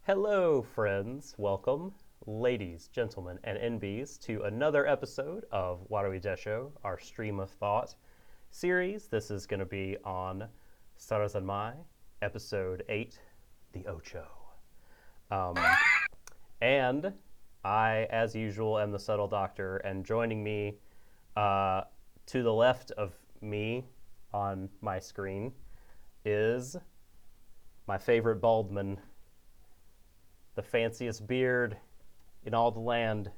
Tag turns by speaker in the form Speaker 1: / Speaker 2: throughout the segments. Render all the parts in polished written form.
Speaker 1: Hello, friends. Welcome, ladies, gentlemen, and NBs, to another episode of Warui Deshou, our Stream of Thought series. This is going to be on Sarazanmai, episode 8, the Ocho. And I, as usual, am the Subtle Doctor, and joining me to the left of me on my screen is my favorite baldman, the fanciest beard in all the land,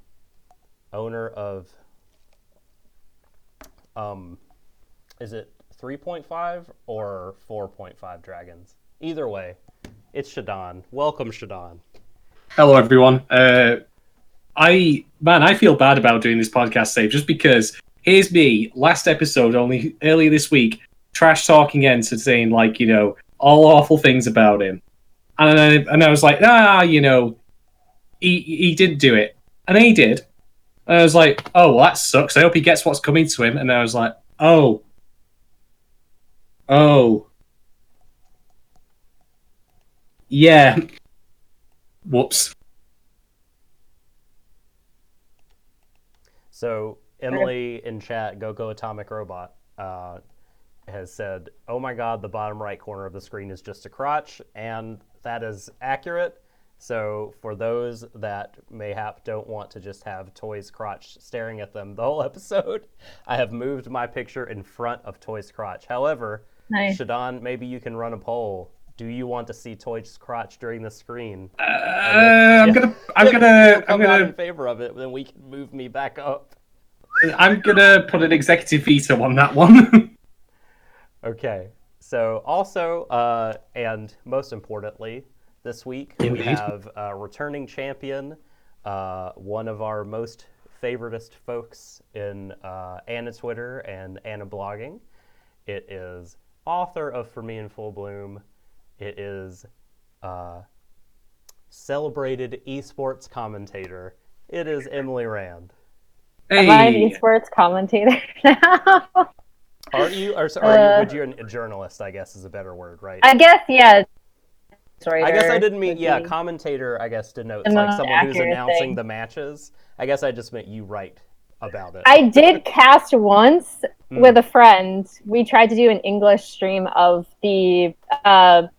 Speaker 1: owner of, is it 3.5 or 4.5 dragons? Either way, it's Shadon. Welcome, Shadon.
Speaker 2: Hello, everyone. I feel bad about doing this podcast save just because here's me, last episode, only earlier this week, trash talking Enter, saying, all awful things about him. And I was like, he didn't do it. And then he did. And I was like, oh, well, that sucks. I hope he gets what's coming to him. And I was like, oh. Yeah. Whoops.
Speaker 1: So, Emily in chat, Go Atomic Robot, has said, oh my god, the bottom right corner of the screen is just a crotch, and that is accurate. So for those that mayhap don't want to just have Toy's crotch staring at them the whole episode, I have moved my picture in front of Toy's crotch. However, nice. Shadon, maybe you can run a poll. Do you want to see Toy's crotch during the screen?
Speaker 2: I'm gonna
Speaker 1: in favor of it, then we can move me back up.
Speaker 2: I'm gonna put an executive veto on that one.
Speaker 1: Okay, so also, and most importantly, this week we have a returning champion, one of our most favoritist folks in Anna Twitter and Anna blogging. It is author of For Me in Full Bloom. It is celebrated esports commentator. It is Emily Rand.
Speaker 3: Hey. Am I an esports commentator now?
Speaker 1: Are you? Would you a journalist, I guess is a better word, right?
Speaker 3: I guess, yeah.
Speaker 1: I guess I didn't mean, commentator, I guess, denotes like someone who's announcing the matches. I guess I just meant you write about it.
Speaker 3: I did cast once with a friend. We tried to do an English stream of the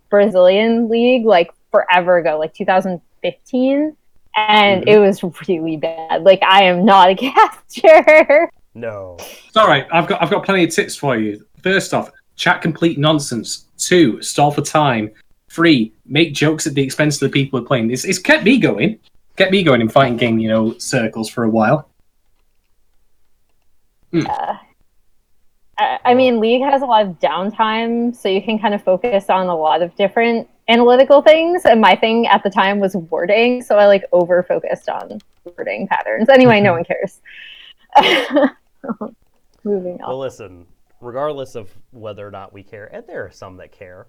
Speaker 3: Brazilian league, like forever ago, like 2015. And it was really bad. Like, I am not a caster.
Speaker 1: No.
Speaker 2: It's all right. I've got plenty of tips for you. First off, chat complete nonsense. 2, stall for time. 3, make jokes at the expense of the people who are playing. It's kept me going. Kept me going in fighting game, circles for a while.
Speaker 3: Yeah. I mean, League has a lot of downtime, so you can kind of focus on a lot of different analytical things. And my thing at the time was wording, so I over-focused on wording patterns. Anyway, no one cares. Moving on.
Speaker 1: Well, listen, regardless of whether or not we care, and there are some that care,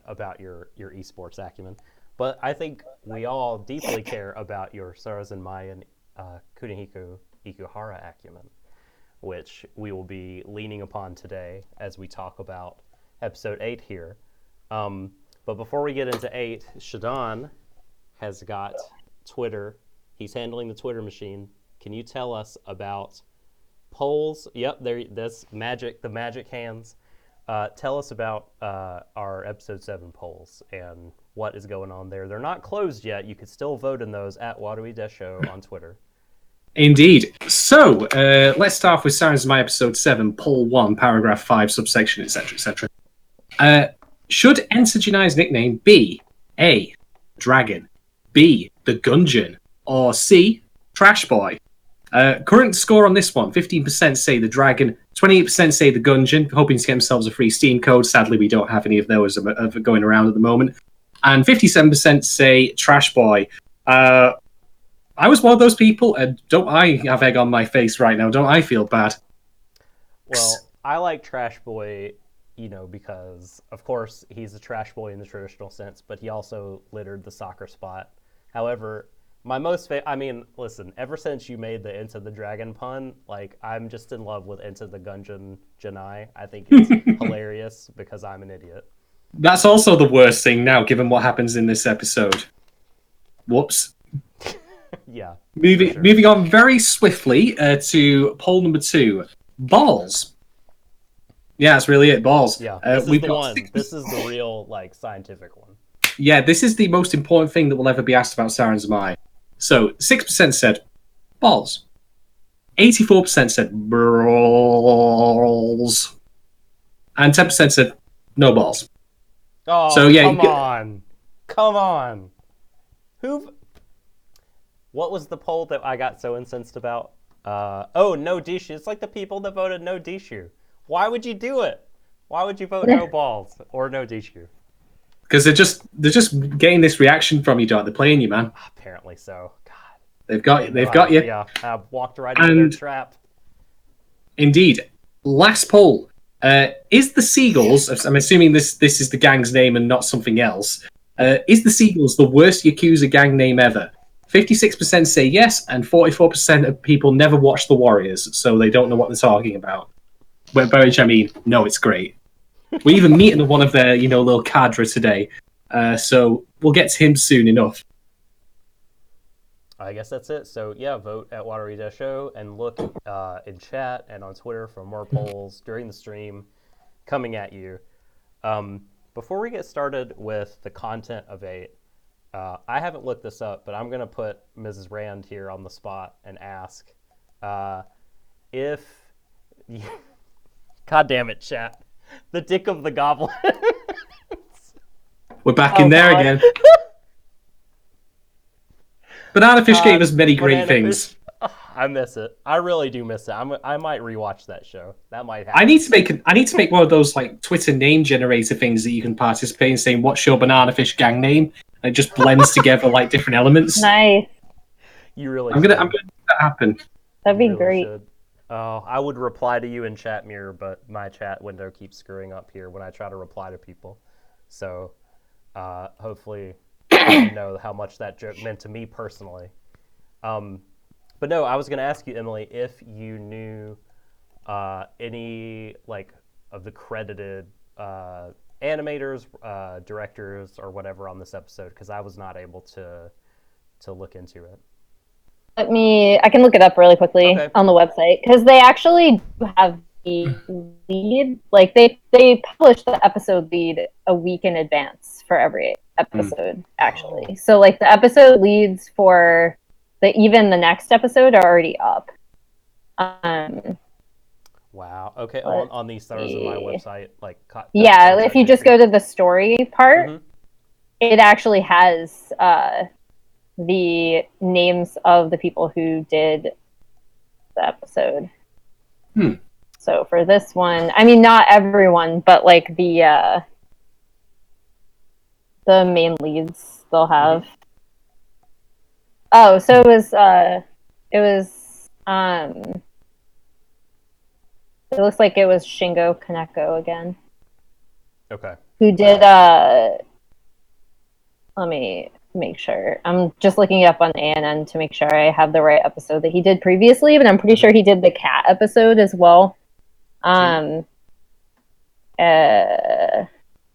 Speaker 1: about your esports acumen, but I think we all deeply care about your Sarazanmai and Kunihiko Ikuhara acumen, which we will be leaning upon today as we talk about episode 8 here. But before we get into 8, Shadon has got Twitter. He's handling the Twitter machine. Can you tell us about polls? Yep, that's magic, the magic hands. Tell us about our episode 7 polls and what is going on there. They're not closed yet. You could still vote in those at Warui Deshou on Twitter.
Speaker 2: Indeed. So, let's start with Sarazanmai episode 7, poll 1, paragraph 5, subsection, etc., etc. Should Enter Janai's nickname be A, Dragon, B, the Gungeon, or C, Trash Boy? Current score on this one, 15% say the Dragon, 28% say the Gungeon, hoping to get themselves a free Steam code. Sadly, we don't have any of those going around at the moment. And 57% say Trash Boy. I was one of those people, and don't I have egg on my face right now? Don't I feel bad?
Speaker 1: Well, I like Trash Boy, because, of course, he's a trash boy in the traditional sense, but he also littered the soccer spot. However, my most listen, ever since you made the Into the Dragon pun, I'm just in love with Into the Gungeon Janai. I think it's hilarious because I'm an idiot.
Speaker 2: That's also the worst thing now, given what happens in this episode. Whoops.
Speaker 1: Yeah.
Speaker 2: Moving on very swiftly to poll number 2. Balls. Yeah, that's really it. Balls.
Speaker 1: Yeah, this is
Speaker 2: we've
Speaker 1: the
Speaker 2: got
Speaker 1: one. This is the real, like, scientific one.
Speaker 2: Yeah, this is the most important thing that will ever be asked about Sarazanmai. So, 6% said balls. 84% said balls. And 10% said no balls.
Speaker 1: Oh,
Speaker 2: so, yeah,
Speaker 1: Come on. What was the poll that I got so incensed about? No Deshou. It's like the people that voted no Deshou. Why would you do it? Why would you vote no balls or no Deshou?
Speaker 2: Because they're just getting this reaction from you, Doc. They're playing you, man.
Speaker 1: Apparently so. God.
Speaker 2: They've got you.
Speaker 1: Yeah, I've walked right into their trap.
Speaker 2: Indeed. Last poll. Is the Seagulls, I'm assuming this is the gang's name and not something else, is the Seagulls the worst Yakuza gang name ever? 56% say yes, and 44% of people never watched The Warriors, so they don't know what they're talking about. By which I mean, no, it's great. We even meeting one of their, little cadre today, so we'll get to him soon enough.
Speaker 1: I guess that's it. So yeah, vote at Warui Deshou and look in chat and on Twitter for more polls during the stream coming at you. Before we get started with the content of 8, I haven't looked this up, but I'm going to put Mrs. Rand here on the spot and ask if... God damn it, chat. The dick of the goblin.
Speaker 2: We're back in there again. Banana Fish gave us many great things.
Speaker 1: I miss it. I really do miss it. I might rewatch that show. That might happen.
Speaker 2: I need to make one of those like Twitter name generator things that you can participate in, saying what's your Banana Fish gang name, and it just blends together like different elements.
Speaker 3: Nice.
Speaker 1: You really.
Speaker 2: I'm gonna make that happen.
Speaker 3: That'd be great.
Speaker 1: Oh, I would reply to you in chat mirror, but my chat window keeps screwing up here when I try to reply to people. So, hopefully, you know how much that joke meant to me personally. But no, I was going to ask you, Emily, if you knew any like of the credited animators, directors, or whatever on this episode, because I was not able to look into it.
Speaker 3: I can look it up really quickly on the website, because they actually have the lead. Like they publish the episode lead a week in advance for every episode, actually. So like the episode leads for even the next episode are already up.
Speaker 1: Wow. Okay. On the Sarazanmai website, like
Speaker 3: if you just go to the story part, it actually has the names of the people who did the episode. So for this one, I mean, not everyone, but like the main leads they'll have. Oh, so it was it looks like it was Shingo Kaneko again.
Speaker 1: Okay.
Speaker 3: Who did let me make sure. I'm just looking it up on ANN to make sure I have the right episode that he did previously, but I'm pretty sure he did the cat episode as well.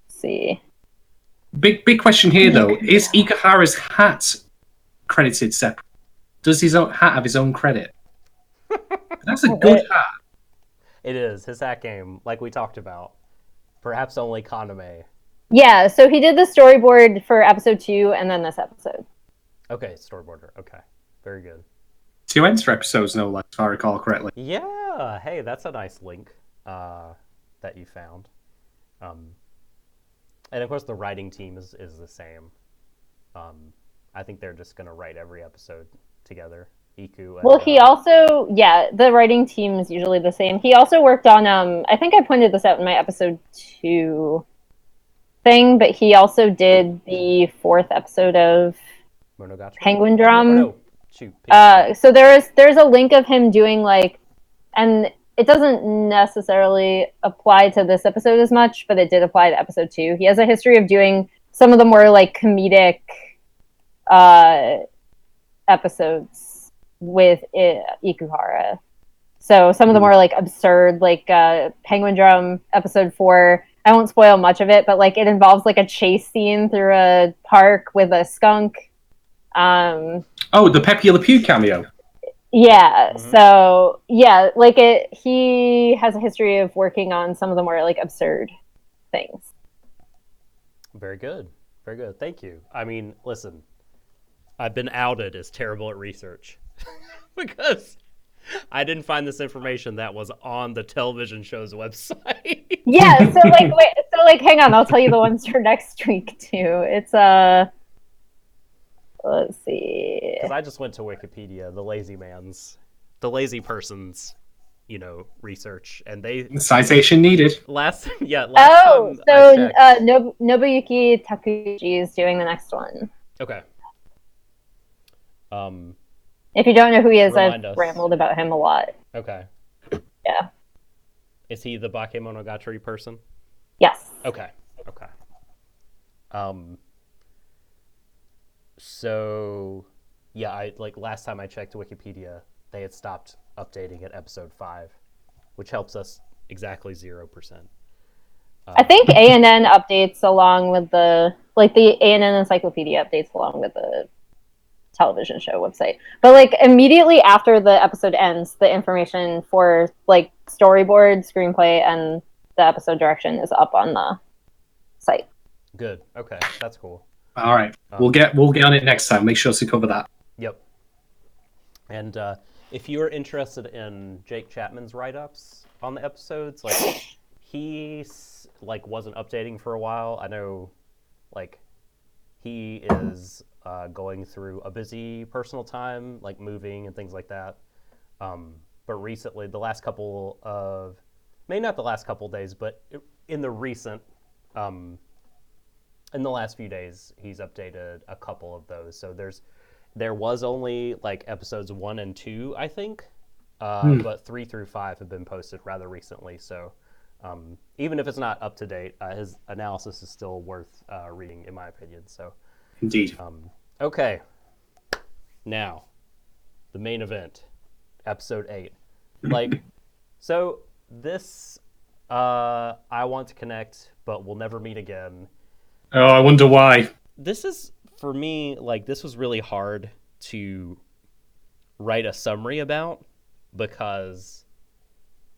Speaker 3: See.
Speaker 2: Big question here though. Is Ikuhara's hat credited separate? Does his own hat have his own credit? That's a good hat.
Speaker 1: It is. His hat game, like we talked about. Perhaps only Kaname.
Speaker 3: Yeah, so he did the storyboard for episode 2 and then this episode.
Speaker 1: Okay, storyboarder. Okay, very good.
Speaker 2: 2 extra episodes, no less, if I recall correctly.
Speaker 1: Yeah, hey, that's a nice link that you found. And of course, the writing team is the same. I think they're just going to write every episode together. Iku.
Speaker 3: Well, he also, the writing team is usually the same. He also worked on, I think I pointed this out in my episode 2 thing, but he also did the 4th episode of
Speaker 1: Monogatari?
Speaker 3: Penguin Drum.
Speaker 1: No. Shoot,
Speaker 3: so there's a link of him doing like, and it doesn't necessarily apply to this episode as much, but it did apply to episode 2. He has a history of doing some of the more like comedic episodes with Ikuhara. So some of the more like absurd, like Penguin Drum episode 4. I won't spoil much of it, but like it involves like a chase scene through a park with a skunk.
Speaker 2: Oh, the Pepe Le Pew cameo.
Speaker 3: Yeah, so yeah, like he has a history of working on some of the more like absurd things.
Speaker 1: Very good. Very good. Thank you. I mean, listen, I've been outed as terrible at research because I didn't find this information that was on the television show's website.
Speaker 3: Yeah, so like hang on, I'll tell you the ones for next week too. It's let's see.
Speaker 1: Because I just went to Wikipedia, the lazy person's, research, and they
Speaker 2: Citation needed.
Speaker 1: last time
Speaker 3: So
Speaker 1: I checked.
Speaker 3: Nobuyuki Takuchi is doing the next one.
Speaker 1: Okay.
Speaker 3: If you don't know who he is,
Speaker 1: Remind
Speaker 3: I've
Speaker 1: us.
Speaker 3: rambled about him a lot.
Speaker 1: Okay.
Speaker 3: Yeah.
Speaker 1: Is he the Bakemonogatari person?
Speaker 3: Yes.
Speaker 1: Okay. So, yeah, I last time I checked Wikipedia, they had stopped updating at episode 5, which helps us exactly 0%.
Speaker 3: I think ANN updates along with the ANN encyclopedia updates along with the television show website. But immediately after the episode ends, the information for storyboard, screenplay, and the episode direction is up on the site.
Speaker 1: Good. Okay, that's cool.
Speaker 2: All right, we'll get on it next time. Make sure to cover that.
Speaker 1: Yep. And if you're interested in Jake Chapman's write-ups on the episodes, he wasn't updating for a while. I know, he is going through a busy personal time, moving and things like that. But recently, maybe not the last couple of days, but in the recent. In the last few days, he's updated a couple of those. So there was only episodes 1 and 2, I think, but 3 through 5 have been posted rather recently. So even if it's not up to date, his analysis is still worth reading, in my opinion. So
Speaker 2: Indeed.
Speaker 1: Okay, now the main event, episode 8. So this I want to connect, but we'll never meet again.
Speaker 2: Oh, I wonder why.
Speaker 1: This is, for me, this was really hard to write a summary about because,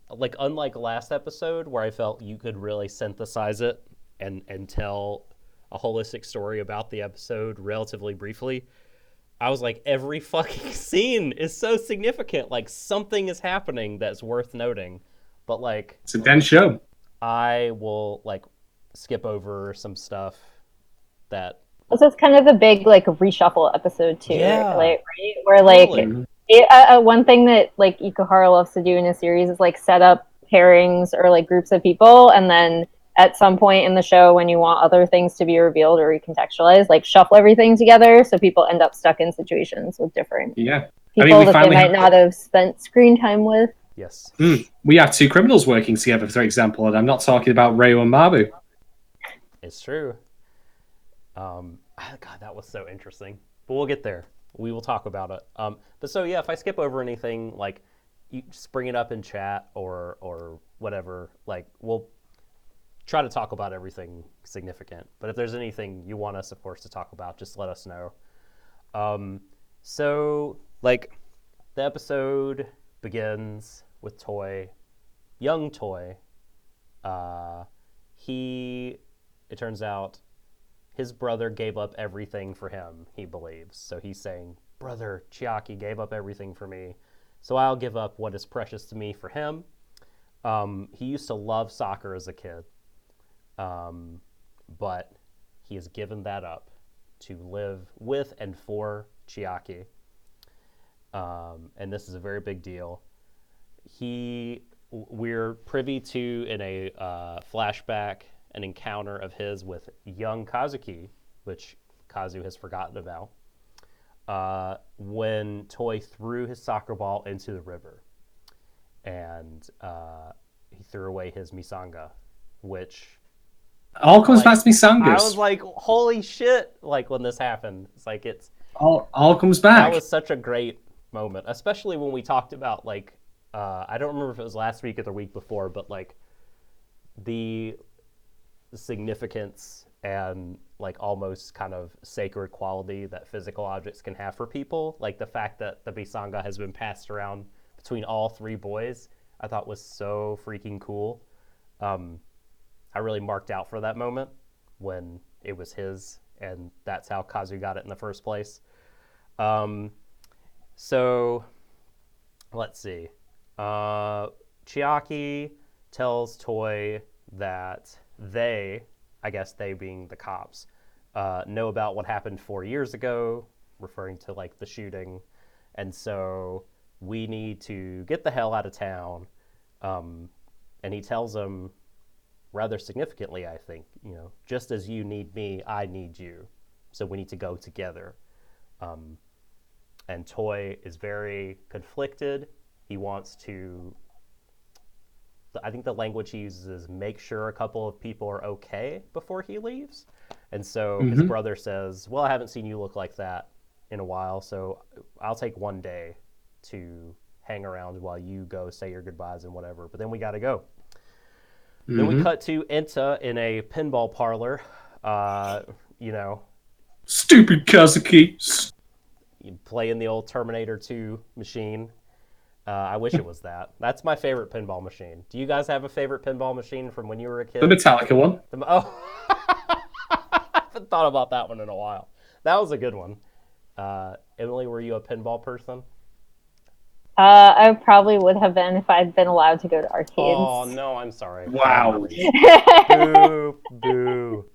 Speaker 1: unlike last episode where I felt you could really synthesize it and tell a holistic story about the episode relatively briefly, I was every fucking scene is so significant. Something is happening that's worth noting. But,
Speaker 2: it's a dense show.
Speaker 1: I will, skip over some stuff that...
Speaker 3: This is kind of the big reshuffle episode too,
Speaker 1: Yeah.
Speaker 3: right? Where
Speaker 1: Totally.
Speaker 3: one thing that Ikuhara loves to do in a series is set up pairings or groups of people, and then at some point in the show when you want other things to be revealed or recontextualized, shuffle everything together so people end up stuck in situations with different people that they might not have spent screen time with.
Speaker 1: Yes.
Speaker 2: We have two criminals working together, for example, and I'm not talking about Reo and Mabu.
Speaker 1: It's true. God, that was so interesting. But we'll get there. We will talk about it. But so, yeah, if I skip over anything, you just bring it up in chat or whatever. We'll try to talk about everything significant. But if there's anything you want us, of course, to talk about, just let us know. So, the episode begins with young Toy. It turns out his brother gave up everything for him, he believes. So he's saying, brother Chiaki gave up everything for me, so I'll give up what is precious to me for him. He used to love soccer as a kid, but he has given that up to live with and for Chiaki. And this is a very big deal. We're privy to, in a flashback, an encounter of his with young Kazuki, which Kazu has forgotten about, when Toy threw his soccer ball into the river. And he threw away his Misanga, which...
Speaker 2: All comes back to Misangas.
Speaker 1: I was like, holy shit, when this happened. It's
Speaker 2: all comes back.
Speaker 1: That was such a great moment, especially when we talked about, I don't remember if it was last week or the week before, but, the significance and like almost kind of sacred quality that physical objects can have for people. Like the fact that the Bisanga has been passed around between all three boys, I thought was so freaking cool. I really marked out for that moment when it was his, and that's how Kazu got it in the first place. So let's see. Chiaki tells Toy that they, I guess they being the cops, know about what happened 4 years ago, referring to like the shooting, and so we need to get the hell out of town. And he tells them rather significantly, I think, just as you need me, I need you. So we need to go together. And Toy is very conflicted. He wants to, I think the language he uses is make sure a couple of people are okay before he leaves. And so his brother says, well, I haven't seen you look like that in a while, so I'll take one day to hang around while you go say your goodbyes and whatever. But then we got to go. Then we cut to Enta in a pinball parlor,
Speaker 2: Stupid Kazuki.
Speaker 1: playing the old Terminator 2 machine. I wish it was that. That's my favorite pinball machine. Do you guys have a favorite pinball machine from when you were a kid?
Speaker 2: The Metallica one.
Speaker 1: Oh, I haven't thought about that one in a while. That was a good one. Emily, were you a pinball person?
Speaker 3: I probably would have been if I'd been allowed to go to arcades.
Speaker 1: Oh, no, I'm sorry.
Speaker 2: Wow.
Speaker 1: Boo, boo.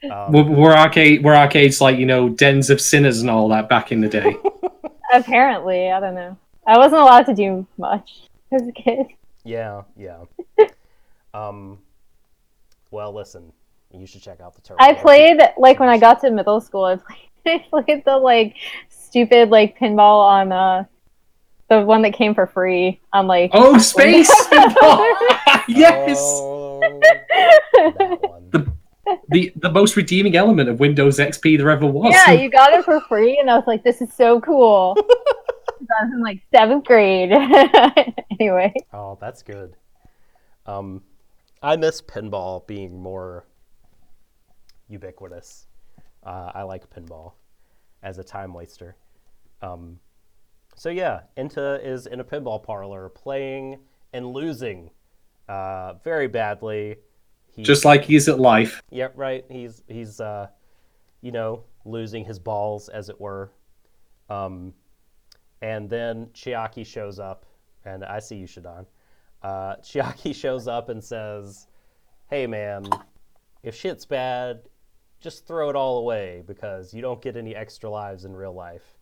Speaker 2: Were arcades like, dens of sinners and all that back in the day?
Speaker 3: Apparently, I don't know. I wasn't allowed to do much as a kid.
Speaker 1: Yeah. Well, listen, you should check out the Terminator.
Speaker 3: I played, when I got to middle school, I played the, stupid, pinball on, the one that came for free on,
Speaker 2: Oh, Space Pinball! Yes!
Speaker 1: Oh, that one.
Speaker 2: The most redeeming element of Windows XP there ever was.
Speaker 3: Yeah, you got it for free, and I was like, this is so cool. I was in 7th grade. Anyway.
Speaker 1: Oh, that's good. I miss pinball being more ubiquitous. I like pinball as a time waster. So yeah, Enta is in a pinball parlor playing and losing very badly.
Speaker 2: Just like he's at life.
Speaker 1: Yep, right. He's losing his balls, as it were. And then Chiaki shows up, and I see you, Shadon. Chiaki shows up and says, hey, man, if shit's bad, just throw it all away because you don't get any extra lives in real life.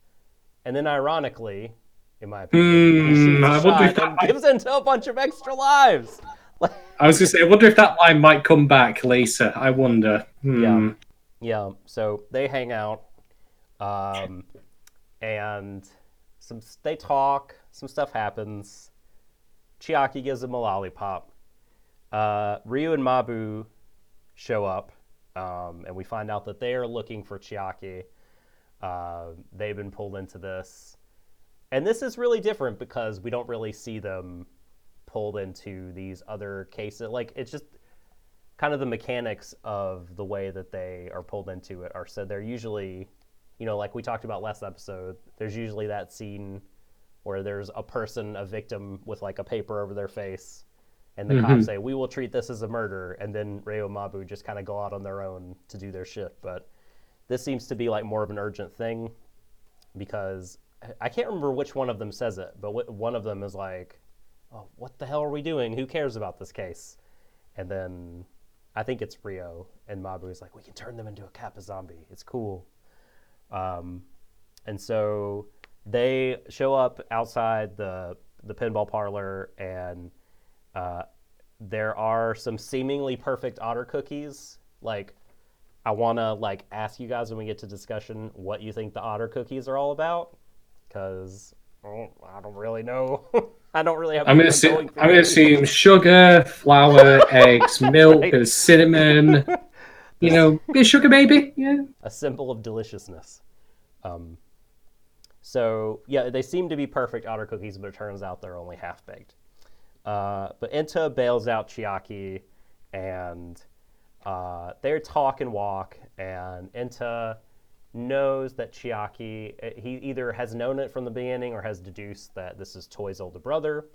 Speaker 1: And then, ironically, in my opinion, he shoots a shot and gives into a bunch of extra lives.
Speaker 2: I was going to say, I wonder if that line might come back later. I wonder.
Speaker 1: Yeah. So they hang out, and they talk. Some stuff happens. Chiaki gives him a lollipop. Ryu and Mabu show up, and we find out that they are looking for Chiaki. They've been pulled into this. And this is really different because we don't really see them pulled into these other cases. It's just kind of the mechanics of the way that they are pulled into it are so they're usually, like we talked about last episode, there's usually that scene where there's a victim with a paper over their face, and the cops say, we will treat this as a murder, and then Ryo and Mabu just kind of go out on their own to do their shit. But this seems to be more of an urgent thing because I can't remember which one of them says it, but one of them is like, oh, what the hell are we doing? Who cares about this case? And then I think it's Ryo, and Mabu is like, we can turn them into a Kappa zombie. It's cool. And so they show up outside the pinball parlor, and there are some seemingly perfect otter cookies. I want to ask you guys when we get to discussion what you think the otter cookies are all about, because I don't really know. I don't really have.
Speaker 2: I'm going to assume sugar, flour, eggs, milk,
Speaker 1: Right.
Speaker 2: bit of cinnamon. Bit of sugar, baby. Yeah.
Speaker 1: A symbol of deliciousness. So yeah, they seem to be perfect otter cookies, but it turns out they're only half baked. But Enta bails out Chiaki, and They talk and walk, and Enta knows that Chiaki, he either has known it from the beginning or has deduced that this is Toy's older brother.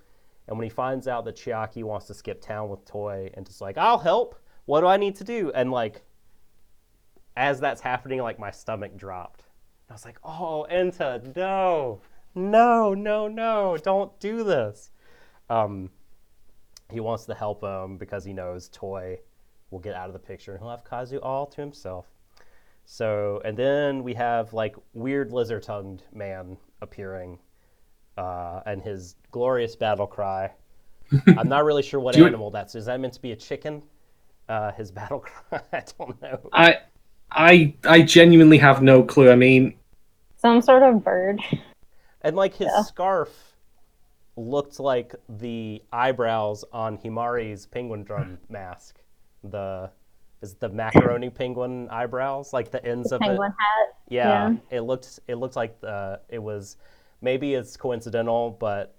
Speaker 1: And when he finds out that Chiaki wants to skip town with Toy, and just like, I'll help. What do I need to do? And like, as that's happening, like my stomach dropped. I was like, oh, Enta, no, don't do this. He wants to help him because he knows Toy will get out of the picture and he'll have Kazu all to himself. So, and then we have like weird lizard-tongued man appearing, and his glorious battle cry. I'm not really sure what animal that's. Is that meant to be a chicken? His battle cry? I don't know.
Speaker 2: I genuinely have no clue. I mean,
Speaker 3: some sort of bird.
Speaker 1: And like his scarf looked like the eyebrows on Himari's penguin drum mask. Is the macaroni penguin eyebrows, like the ends of
Speaker 3: penguin
Speaker 1: it?
Speaker 3: Hat.
Speaker 1: Yeah, it looked like it was. Maybe it's coincidental, but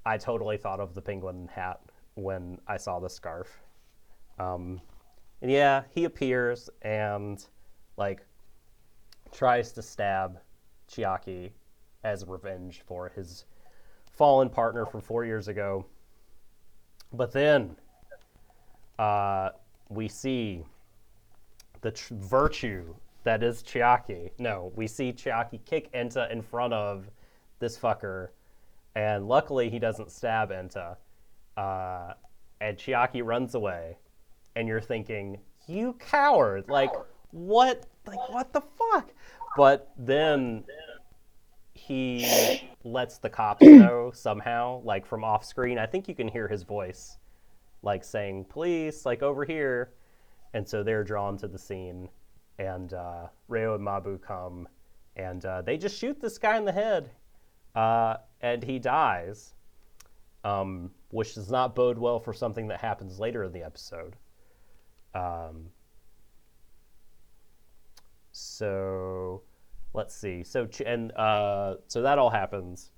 Speaker 1: I totally thought of the penguin hat when I saw the scarf. And yeah, he appears and like tries to stab Chiaki as revenge for his fallen partner from 4 years ago. But then we see the virtue that is Chiaki. No, we see Chiaki kick Enta in front of this fucker, and luckily he doesn't stab Enta. And Chiaki runs away, and you're thinking, you coward! Like, what? Like, what the fuck? But then he lets the cops know somehow, like from off screen. I think you can hear his voice, like saying, police, like over here. And so they're drawn to the scene, and Reo and Mabu come, and they just shoot this guy in the head, and he dies, which does not bode well for something that happens later in the episode. So let's see. So that all happens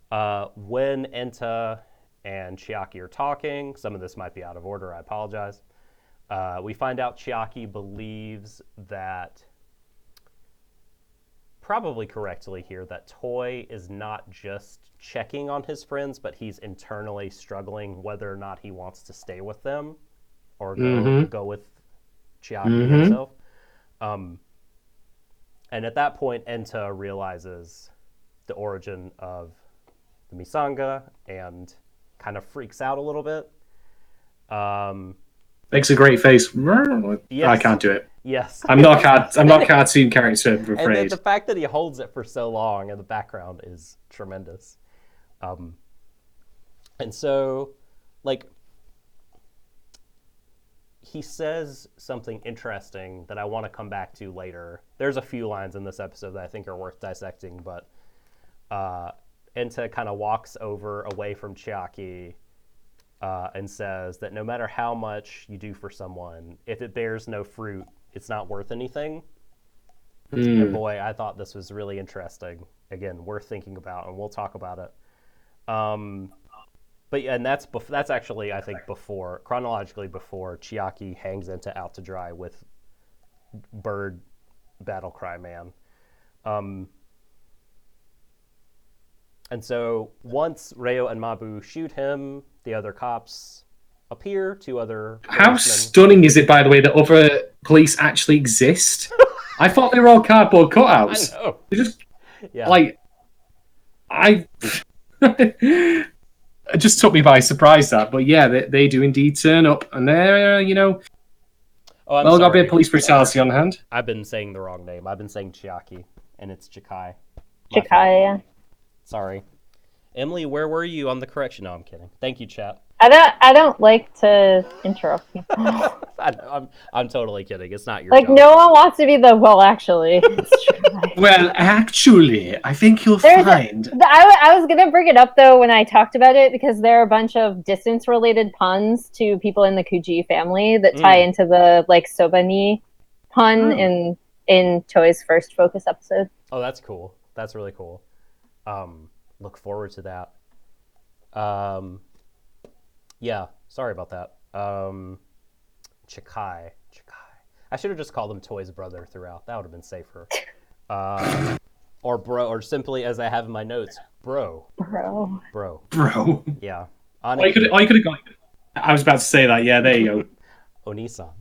Speaker 1: when Enta and Chiaki are talking. Some of this might be out of order. I apologize. We find out Chiaki believes that, probably correctly here, that Toy is not just checking on his friends, but he's internally struggling whether or not he wants to stay with them or go with Chiaki himself. And at that point, Enta realizes the origin of the Misanga and kind of freaks out a little bit.
Speaker 2: Makes a great face.
Speaker 1: Yes.
Speaker 2: I can't do it.
Speaker 1: Yes.
Speaker 2: I'm not cartoon character, I'm afraid.
Speaker 1: And the fact that he holds it for so long in the background is tremendous. And so, like, he says something interesting that I want to come back to later. There's a few lines in this episode that I think are worth dissecting, but Enta kind of walks away from Chiaki, and says that no matter how much you do for someone, if it bears no fruit, it's not worth anything. And boy, I thought this was really interesting. Again, worth thinking about, and we'll talk about it. But yeah, and that's actually, I think, chronologically before Chiaki hangs Enta out to dry with Bird Battle Cry Man. And so once Reo and Mabu shoot him, the other cops appear, two other
Speaker 2: How
Speaker 1: policemen.
Speaker 2: stunning is it, by the way, that other police actually exist? I thought they were all cardboard cutouts.
Speaker 1: I know.
Speaker 2: They just,
Speaker 1: Yeah.
Speaker 2: like, it just took me by surprise, that. But yeah, they do indeed turn up, and they're,
Speaker 1: Oh, I'm
Speaker 2: got a
Speaker 1: sorry.
Speaker 2: bit of police brutality on hand.
Speaker 1: I've been saying the wrong name. I've been saying Chiaki, and it's Chikai.
Speaker 3: Chikai.
Speaker 1: Sorry. Emily, where were you on the correction? No, I'm kidding. Thank you, chat.
Speaker 3: I don't like to interrupt people.
Speaker 1: I know, I'm totally kidding. It's not your
Speaker 3: Like,
Speaker 1: job.
Speaker 3: no one wants to be the, well, actually.
Speaker 2: Well, actually, I think you'll
Speaker 3: There's
Speaker 2: find...
Speaker 3: I was going to bring it up, though, when I talked about it, because there are a bunch of distance-related puns to people in the Kuji family that tie into the, like, Soba-ni pun in Toei's first Focus episode.
Speaker 1: Oh, that's cool. That's really cool. Look forward to that. Yeah, sorry about that. Chikai. I should have just called him Toys Brother throughout. That would have been safer. Or bro, or simply as I have in my notes, bro.
Speaker 3: Bro.
Speaker 1: Yeah.
Speaker 2: Oh, you could have gone. I was about to say that. Yeah, there you go.
Speaker 1: Onisan.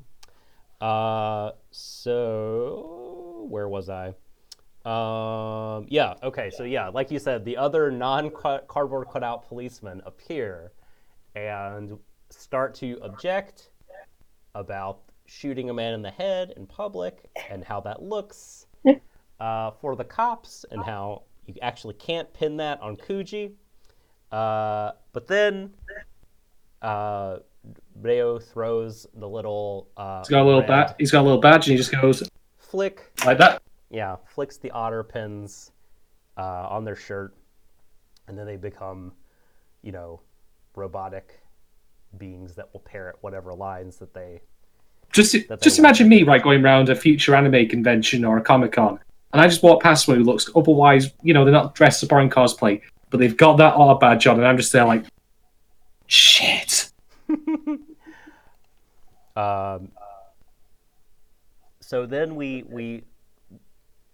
Speaker 1: So where was I? Yeah. Okay. So yeah, like you said, the other non-cardboard cutout policemen appear and start to object about shooting a man in the head in public and how that looks for the cops and how you actually can't pin that on Kuji. But then Reo throws the little
Speaker 2: He's got a little badge. He's got a little badge, and he just goes
Speaker 1: flick
Speaker 2: like that.
Speaker 1: Yeah, flicks the otter pins on their shirt, and then they become, robotic beings that will parrot whatever lines that they.
Speaker 2: Just imagine me going around a future anime convention or a Comic-Con, and I just walk past someone who looks otherwise, they're not dressed up or in cosplay, but they've got that otter badge on, and I'm just there like, shit.
Speaker 1: So then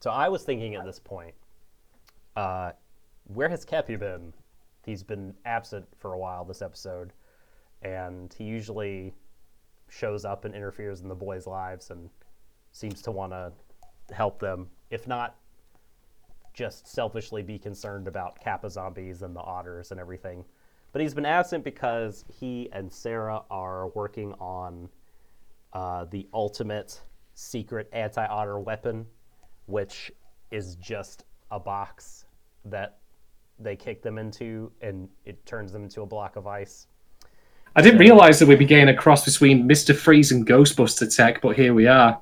Speaker 1: so I was thinking at this point, where has Kepi been? He's been absent for a while this episode, and he usually shows up and interferes in the boys' lives and seems to want to help them, if not just selfishly be concerned about Kappa zombies and the otters and everything. But he's been absent because he and Sarah are working on the ultimate secret anti-otter weapon, which is just a box that they kick them into, and it turns them into a block of ice.
Speaker 2: I didn't realize that we'd be getting a cross between Mr. Freeze and Ghostbuster tech, but here we are.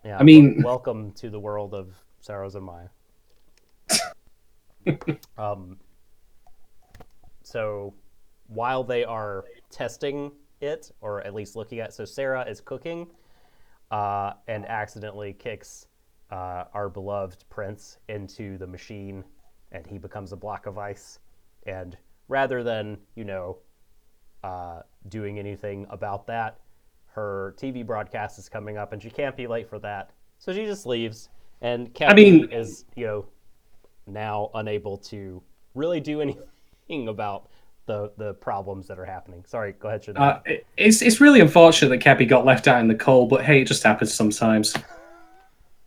Speaker 1: Yeah,
Speaker 2: I mean,
Speaker 1: welcome to the world of Sarazanmai. So while they are testing it, or at least looking at, so Sarah is cooking and accidentally kicks our beloved prince into the machine, and he becomes a block of ice. And rather than, doing anything about that, her TV broadcast is coming up, and she can't be late for that. So she just leaves, and Kevin is, now unable to really do anything about the problems that are happening. Sorry, go ahead, Shadon.
Speaker 2: It's really unfortunate that Kepi got left out in the cold, but hey, it just happens sometimes.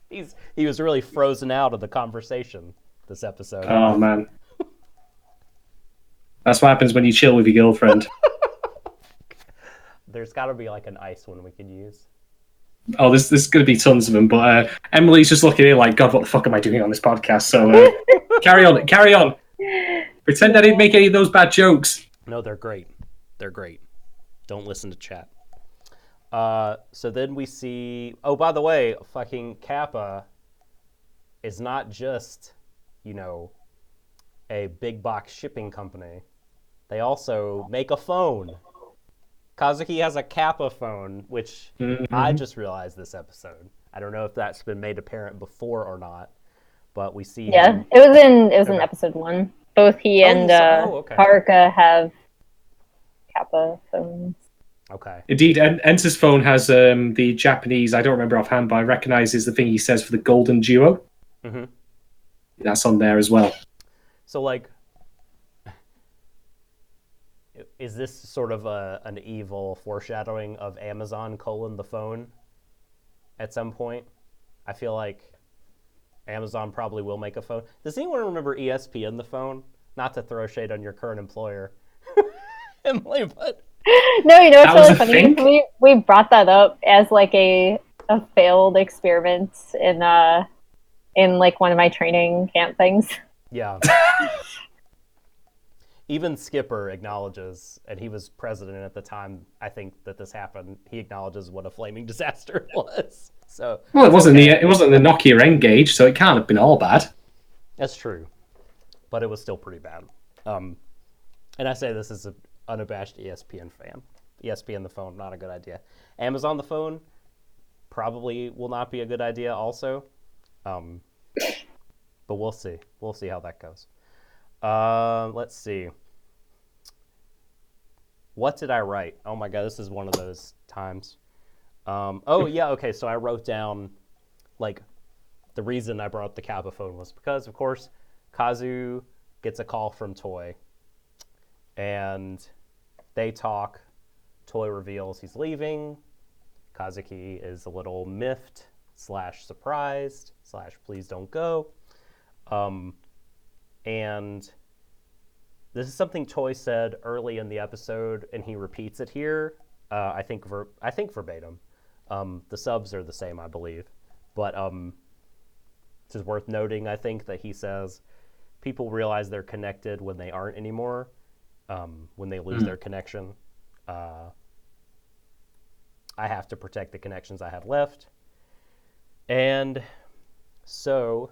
Speaker 1: He was really frozen out of the conversation this episode.
Speaker 2: Oh man, that's what happens when you chill with your girlfriend.
Speaker 1: There's got to be like an ice one we could use.
Speaker 2: Oh, there's going to be tons of them, but Emily's just looking at it like, God, what the fuck am I doing on this podcast? So carry on. Pretend I didn't make any of those bad jokes.
Speaker 1: No, they're great. Don't listen to chat. So then we see... Oh, by the way, fucking Kappa is not just, a big box shipping company. They also make a phone. Kazuki has a Kappa phone, which I just realized this episode. I don't know if that's been made apparent before or not, but we see.
Speaker 3: Yeah, it was in episode 1. Both he and Haruka have Kappa phones.
Speaker 1: Okay.
Speaker 2: Indeed, Enter's phone has the Japanese. I don't remember offhand, but I recognize is the thing he says for the golden duo. Mm-hmm. That's on there as well.
Speaker 1: So, is this sort of an evil foreshadowing of Amazon : the phone at some point? I feel like Amazon probably will make a phone. Does anyone remember ESPN the phone? Not to throw shade on your current employer, Emily, but
Speaker 3: no, it's really funny. We brought that up as a failed experiment in one of my training camp things.
Speaker 1: Yeah. Even Skipper acknowledges, and he was president at the time, I think, that this happened. He acknowledges what a flaming disaster it was. So,
Speaker 2: well, it wasn't the Nokia N-Gage, so it can't have been all bad.
Speaker 1: That's true, but it was still pretty bad. And I say this as an unabashed ESPN fan. ESPN the phone, not a good idea. Amazon the phone probably will not be a good idea also. But we'll see. We'll see how that goes. Let's see. What did I write? Oh my god, this is one of those times. Oh yeah, okay. So I wrote down like the reason I brought up the Kappa phone was because, of course, Kazu gets a call from Toy, and they talk. Toy reveals he's leaving. Kazuki is a little miffed / surprised / please don't go. And this is something Toy said early in the episode, and he repeats it here. I think verbatim. The subs are the same, I believe, but it's worth noting. I think that he says people realize they're connected when they aren't anymore. When they lose their connection. I have to protect the connections I have left. And so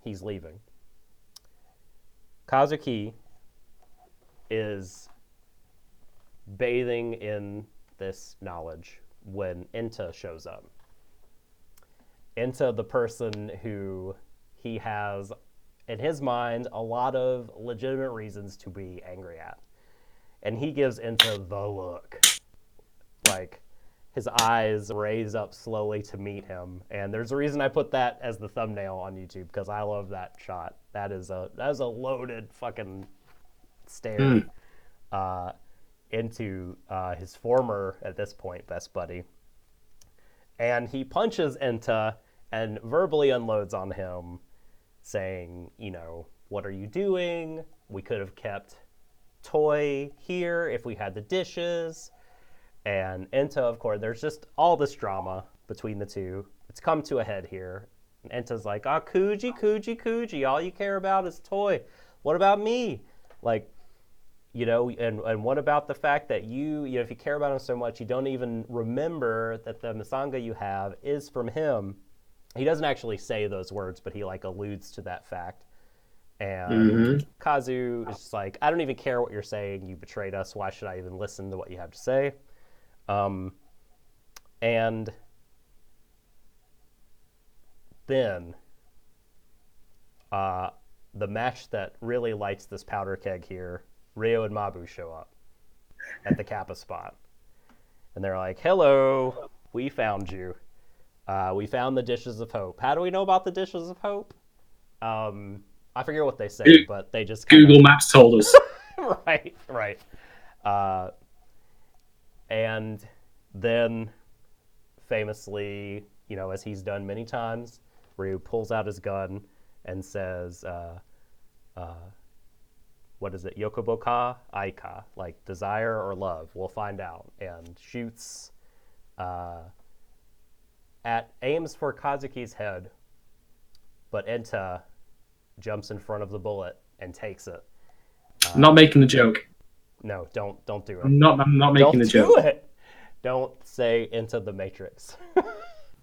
Speaker 1: he's leaving. Kazuki is bathing in this knowledge when Enta shows up. Enta, the person who he has, in his mind, a lot of legitimate reasons to be angry at. And he gives Enta the look. Like, his eyes raise up slowly to meet him. And there's a reason I put that as the thumbnail on YouTube, because I love that shot. That is a loaded fucking stare into his former, at this point, best buddy. And he punches Enta and verbally unloads on him, saying, you know, what are you doing? We could have kept Toy here if we had the dishes. And Enta, of course, there's just all this drama between the two. It's come to a head here. And Enta's like, Kuji, all you care about is Toy. What about me? Like, you know, and what about the fact that you know, if you care about him so much, you don't even remember that the Misanga you have is from him. He doesn't actually say those words, but he, like, alludes to that fact. And Kazu is just like, I don't even care what you're saying. You betrayed us. Why should I even listen to what you have to say? And then the match that really lights this powder keg here, Ryo and Mabu show up at the Kappa spot. And they're like, hello, we found you. We found the dishes of hope. How do we know about the dishes of hope? I forget what they say, but they just
Speaker 2: Google Maps told us.
Speaker 1: Right. And then, famously, you know, as he's done many times, Ryu pulls out his gun and says, what is it? Yokoboka Aika, like desire or love. We'll find out. And shoots, aims for Kazuki's head, but Enta jumps in front of the bullet and takes it.
Speaker 2: I'm not making the joke.
Speaker 1: No, don't do it.
Speaker 2: I'm not making the joke.
Speaker 1: Don't do it. Don't say Into the Matrix.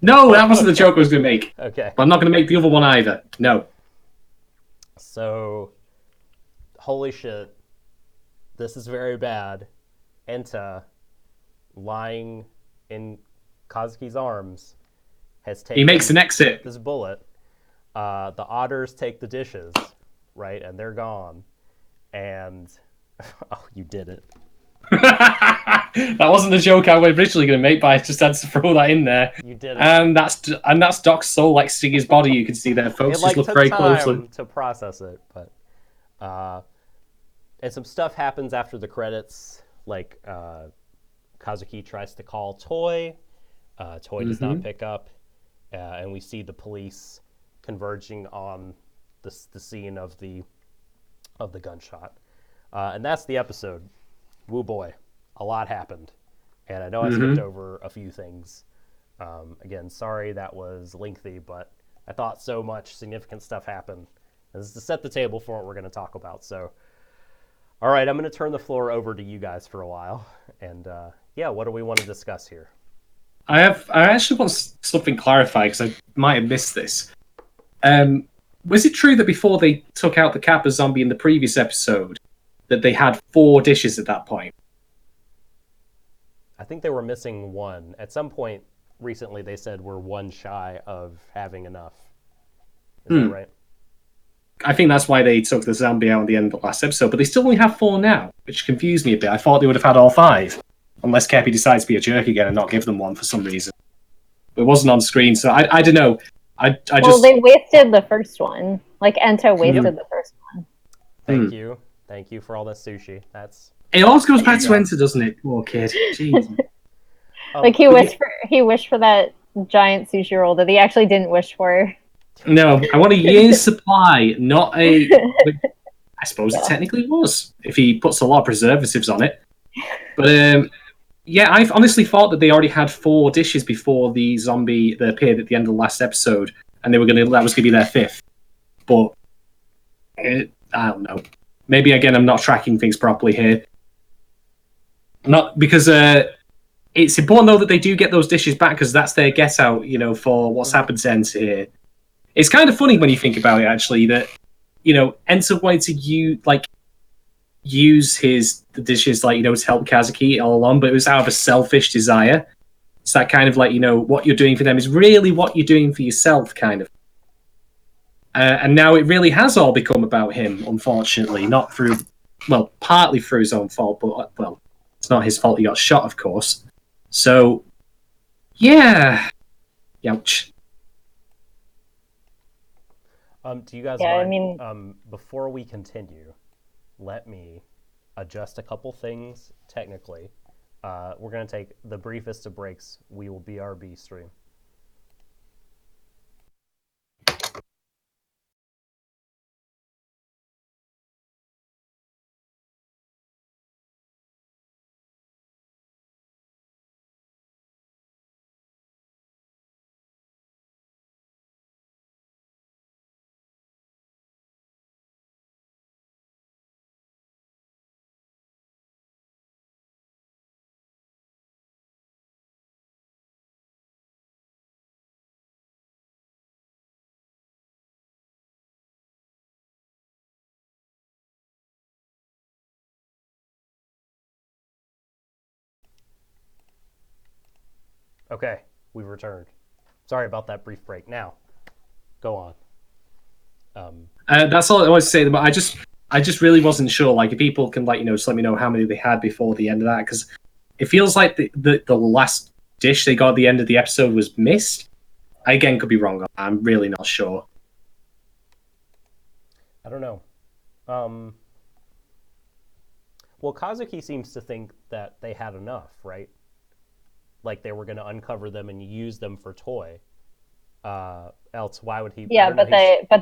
Speaker 2: No, that wasn't the joke I was going to make.
Speaker 1: Okay.
Speaker 2: But I'm not going to make the other one either. No.
Speaker 1: So, holy shit. This is very bad. Enta, lying in Kazuki's arms, has taken...
Speaker 2: He makes an exit.
Speaker 1: This bullet. The otters take the dishes, right? And they're gone. And... Oh, you did it.
Speaker 2: That wasn't the joke I was originally going to make, but I just had to throw that in there.
Speaker 1: You did it.
Speaker 2: And that's Doc's soul exiting his body. You can see there, folks.
Speaker 1: It, like,
Speaker 2: just look
Speaker 1: took
Speaker 2: very
Speaker 1: time
Speaker 2: closely
Speaker 1: to process it, but and some stuff happens after the credits. Like Kazuki tries to call Toy. Toy does not pick up, and we see the police converging on the scene of the gunshot. And that's the episode. Woo boy, a lot happened. And I know I skipped over a few things. Again, sorry that was lengthy, but I thought so much significant stuff happened. And this is to set the table for what we're going to talk about. So, all right, I'm going to turn the floor over to you guys for a while. And what do we want to discuss here?
Speaker 2: I actually want something clarified because I might have missed this. Was it true that before they took out the Kappa zombie in the previous episode, that they had 4 dishes at that point?
Speaker 1: I think they were missing one. At some point recently, they said we're one shy of having enough. Is that right?
Speaker 2: I think that's why they took the zombie out at the end of the last episode, but they still only have 4 now, which confused me a bit. I thought they would have had all 5. unless Kepi decides to be a jerk again and not give them one for some reason. But it wasn't on screen, so I don't know. I
Speaker 3: Well,
Speaker 2: just
Speaker 3: they wasted the first one. Like, Ento wasted the first one.
Speaker 1: Thank you for all this sushi. That's
Speaker 2: it always goes back to Enter, doesn't it? Poor kid. Jeez.
Speaker 3: Like, he wished for that giant sushi roll that he actually didn't wish for.
Speaker 2: No, I want a year's supply, not a. I suppose it technically was if he puts a lot of preservatives on it. But yeah, I've honestly thought that they already had 4 dishes before the zombie that appeared at the end of the last episode, and that was going to be their 5th. But I don't know. Maybe again, I'm not tracking things properly here. Not because it's important though that they do get those dishes back because that's their get out, for what's happened to Enter here. It's kind of funny when you think about it, actually, that Enter wanted to use the dishes to help Kazuki all along, but it was out of a selfish desire. It's that kind of what you're doing for them is really what you're doing for yourself, kind of. And now it really has all become about him, unfortunately, not through, partly through his own fault, but it's not his fault he got shot, of course. So, yeah, ouch.
Speaker 1: Do you guys
Speaker 3: Yeah,
Speaker 1: mind, before we continue, let me adjust a couple things technically. We're going to take the briefest of breaks. We will BRB stream. Okay, we've returned. Sorry about that brief break. Now, go on.
Speaker 2: That's all I wanted to say. But I just really wasn't sure. If people can just let me know how many they had before the end of that, because it feels like the last dish they got at the end of the episode was missed. I again could be wrong. I'm really not sure.
Speaker 1: I don't know. Well, Kazuki seems to think that they had enough, right? Like they were going to uncover them and use them for toy. Else, why would he?
Speaker 3: Yeah, but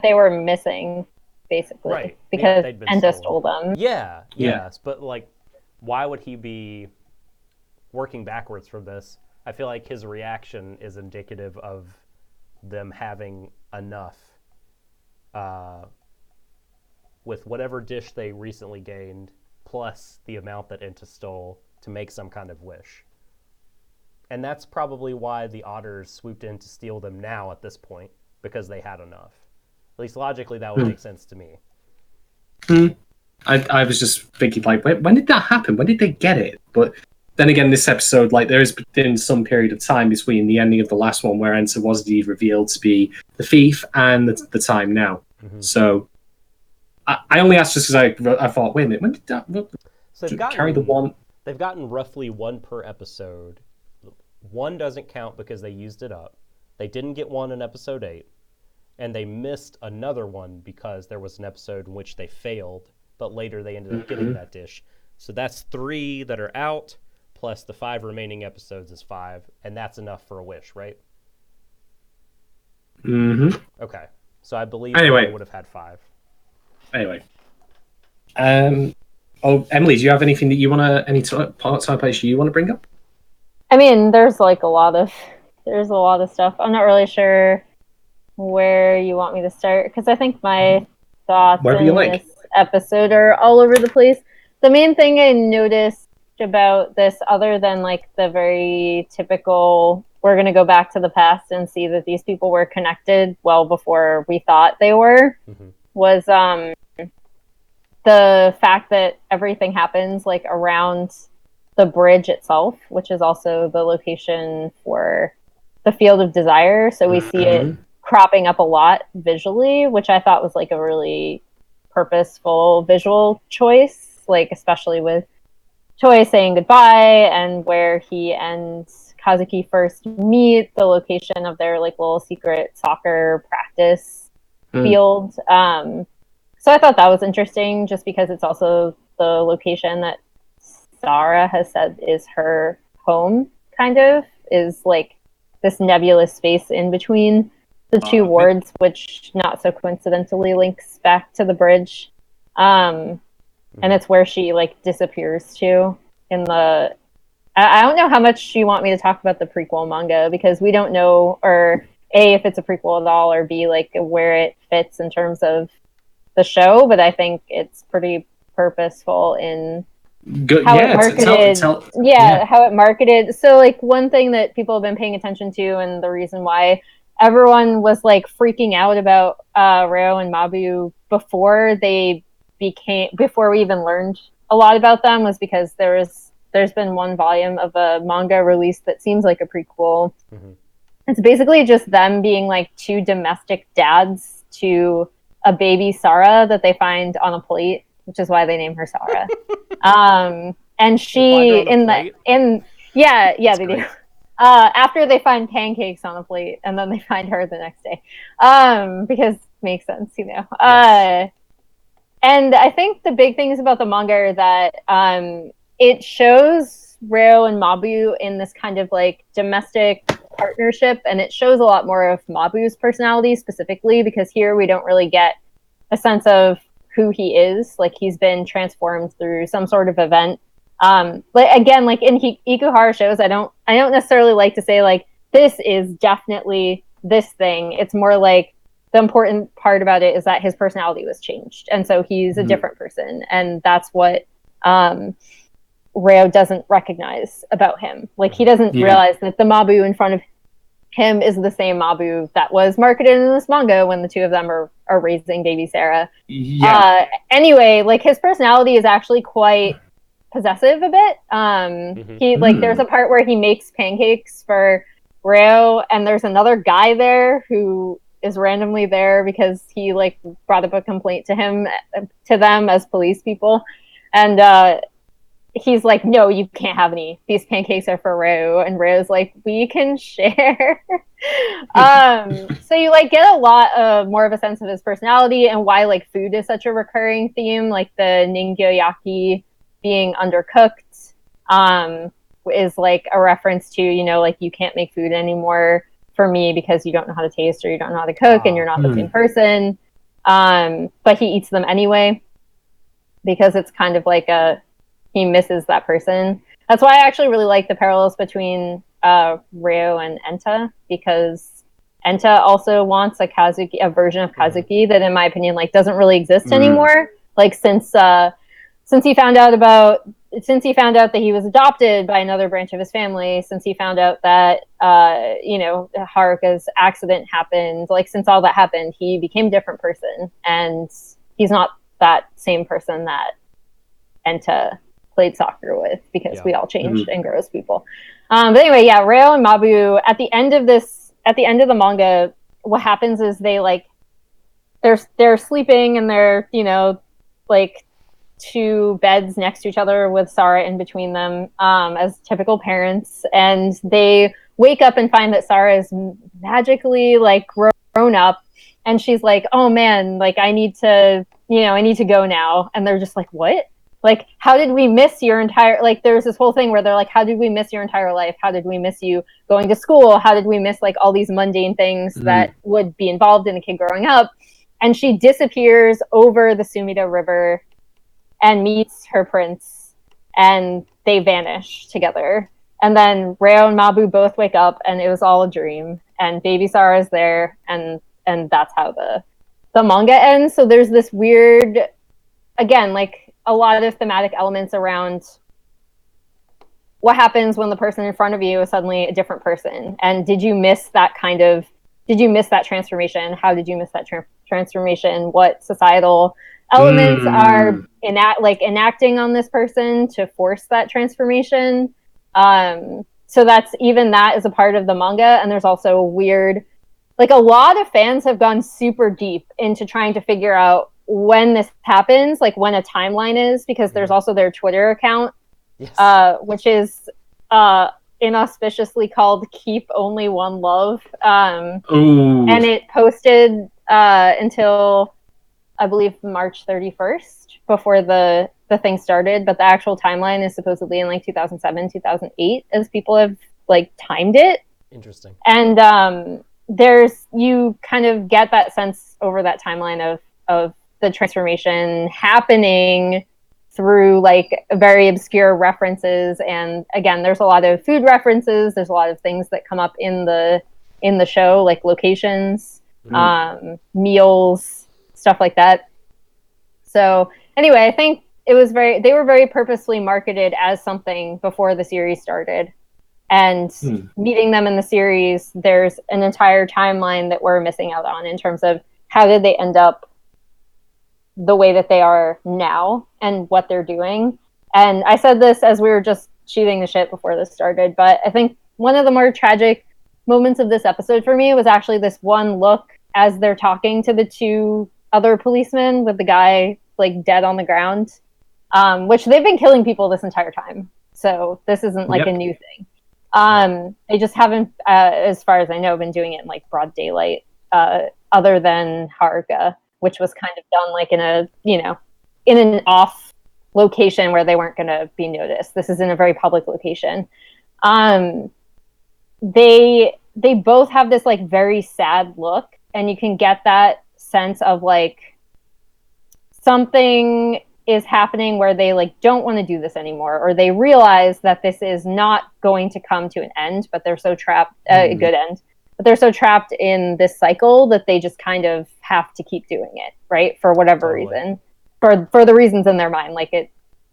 Speaker 3: they were missing, basically,
Speaker 1: right?
Speaker 3: Because
Speaker 1: they'd been
Speaker 3: Endo
Speaker 1: stolen.
Speaker 3: stole them.
Speaker 1: Yeah, yes, but why would he be working backwards from this? I feel like his reaction is indicative of them having enough with whatever dish they recently gained, plus the amount that Enta stole to make some kind of wish. And that's probably why the otters swooped in to steal them now at this point, because they had enough. At least logically, that would make sense to me.
Speaker 2: I was just thinking, when did that happen? When did they get it? But then again, this episode, there has been some period of time between the ending of the last one where Enter was indeed revealed to be the thief and the time now. Mm-hmm. So I only asked just because I thought, wait a minute, when did that carry the one?
Speaker 1: They've gotten roughly one per episode. One doesn't count because they used it up. They didn't get one in episode 8. And they missed another one because there was an episode in which they failed, but later they ended up getting that dish. So that's 3 that are out, plus the 5 remaining episodes is 5, and that's enough for a wish, right?
Speaker 2: Mm-hmm.
Speaker 1: Okay. So I believe
Speaker 2: they
Speaker 1: would have had 5.
Speaker 2: Anyway. Emily, do you have anything that you want to, any part-time issue you want to bring up?
Speaker 3: I mean, there's a lot of stuff. I'm not really sure where you want me to start, because I think my thoughts in this episode are all over the place. The main thing I noticed about this, other than the very typical, we're going to go back to the past and see that these people were connected well before we thought they were, was the fact that everything happens around the bridge itself, which is also the location for the Field of Desire. So we see it cropping up a lot visually, which I thought was a really purposeful visual choice, especially with Choi saying goodbye, and where he and Kazuki first meet, the location of their like little secret soccer practice field. So I thought that was interesting, just because it's also the location that Sarah has said is her home, kind of, is like this nebulous space in between the two wards, which not so coincidentally links back to the bridge. And it's where she like disappears to in the... I don't know how much you want me to talk about the prequel manga, because we don't know, or A, if it's a prequel at all, or B, like where it fits in terms of the show, but I think it's pretty purposeful in how it marketed. How it marketed. So like one thing that people have been paying attention to, and the reason why everyone was like freaking out about Ryo and Mabu before we even learned a lot about them, was because there's been one volume of a manga released that seems like a prequel. It's basically just them being like two domestic dads to a baby Sarah that they find on a plate, which is why they name her Sarah. And she they do. After they find pancakes on a plate, and then they find her the next day, because it makes sense, you know. Yes. And I think the big things about the manga are that it shows Ryo and Mabu in this kind of like domestic partnership, and it shows a lot more of Mabu's personality specifically, because here we don't really get a sense of who he is. Like, he's been transformed through some sort of event. But again, like in Ikuhara shows, I don't necessarily like to say like this is definitely this thing. It's more like the important part about it is that his personality was changed, and so he's a different person, and that's what Ryo doesn't recognize about him. Like, he doesn't realize that the Mabu in front of him is the same Mabu that was marketed in this manga when the two of them are raising baby Sarah. Anyway, like, his personality is actually quite possessive a bit. He like, there's a part where he makes pancakes for Ryo, and there's another guy there who is randomly there because he like brought up a complaint to them as police people, and he's like, no, you can't have any. These pancakes are for Ryo. And Ryo's like, we can share. So you like get a lot more of a sense of his personality, and why like food is such a recurring theme. Like the ningyo-yaki being undercooked is like a reference to, you know, like, you can't make food anymore for me because you don't know how to taste or you don't know how to cook, and you're not the same person. But he eats them anyway because it's kind of like he misses that person. That's why I actually really like the parallels between Ryo and Enta, because Enta also wants a version of Kazuki that, in my opinion, like doesn't really exist anymore. Like, since he found out that he was adopted by another branch of his family, since he found out that Haruka's accident happened, like, since all that happened, he became a different person, and he's not that same person that Enta played soccer with, because we all changed and grow as people. But anyway, Ryo and Mabu at the end of the manga, what happens is they like they're sleeping, and they're, you know, like two beds next to each other with Sarah in between them, as typical parents, and they wake up and find that Sarah is magically like grown up, and she's like, oh man, like I need to go now. And they're just like, what? Like, how did we miss your entire, like, there's this whole thing where they're like, how did we miss your entire life? How did we miss you going to school? How did we miss like all these mundane things that would be involved in a kid growing up? And she disappears over the Sumida River and meets her prince, and they vanish together. And then Ryo and Mabu both wake up, and it was all a dream, and baby Sarah is there, and that's how the manga ends. So there's this weird, again, like, a lot of thematic elements around what happens when the person in front of you is suddenly a different person. And did you miss that transformation? How did you miss that transformation? What societal elements are enacting on this person to force that transformation? So that is a part of the manga. And there's also a weird, like, a lot of fans have gone super deep into trying to figure out when this happens, like when a timeline is, because there's also their Twitter account
Speaker 1: Yes.
Speaker 3: which is inauspiciously called Keep Only One Love.
Speaker 2: Ooh.
Speaker 3: And it posted until, I believe, March 31st before the thing started. But the actual timeline is supposedly in like 2007, 2008, as people have like timed it.
Speaker 1: Interesting.
Speaker 3: And you kind of get that sense over that timeline of the transformation happening through like very obscure references. And again, there's a lot of food references. There's a lot of things that come up in the show, like locations, meals, stuff like that. So anyway, I think they were very purposely marketed as something before the series started. And meeting them in the series, there's an entire timeline that we're missing out on in terms of how did they end up the way that they are now and what they're doing. And I said this as we were just shooting the shit before this started, but I think one of the more tragic moments of this episode for me was actually this one look as they're talking to the two other policemen with the guy like dead on the ground, which they've been killing people this entire time. So this isn't like a new thing. They just haven't, as far as I know, been doing it in like broad daylight, other than Haruka, which was kind of done like in an off location where they weren't going to be noticed. This is in a very public location. They both have this like very sad look, and you can get that sense of like something is happening where they like don't want to do this anymore, or they realize that this is not going to come to an end, but they're so trapped, a good end, but they're so trapped in this cycle that they just kind of have to keep doing it, right? For whatever reason, for the reasons in their mind. Like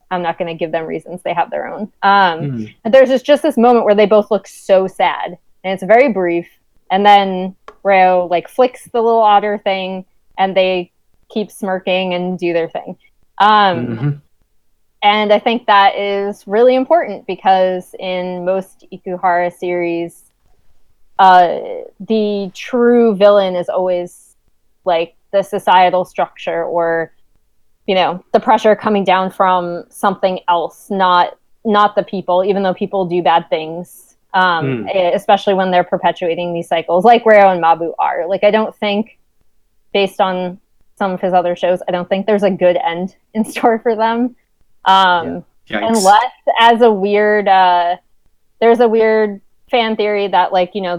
Speaker 3: I'm not going to give them reasons; they have their own. And there's just this moment where they both look so sad, and it's very brief. And then Reo like flicks the little otter thing, and they keep smirking and do their thing. And I think that is really important because in most Ikuhara series, the true villain is always like the societal structure, or the pressure coming down from something else, not the people, even though people do bad things, especially when they're perpetuating these cycles like Reo and Mabu are. Like, I don't think, based on some of his other shows, I don't think there's a good end in store for them. Unless, as a weird, there's a weird fan theory that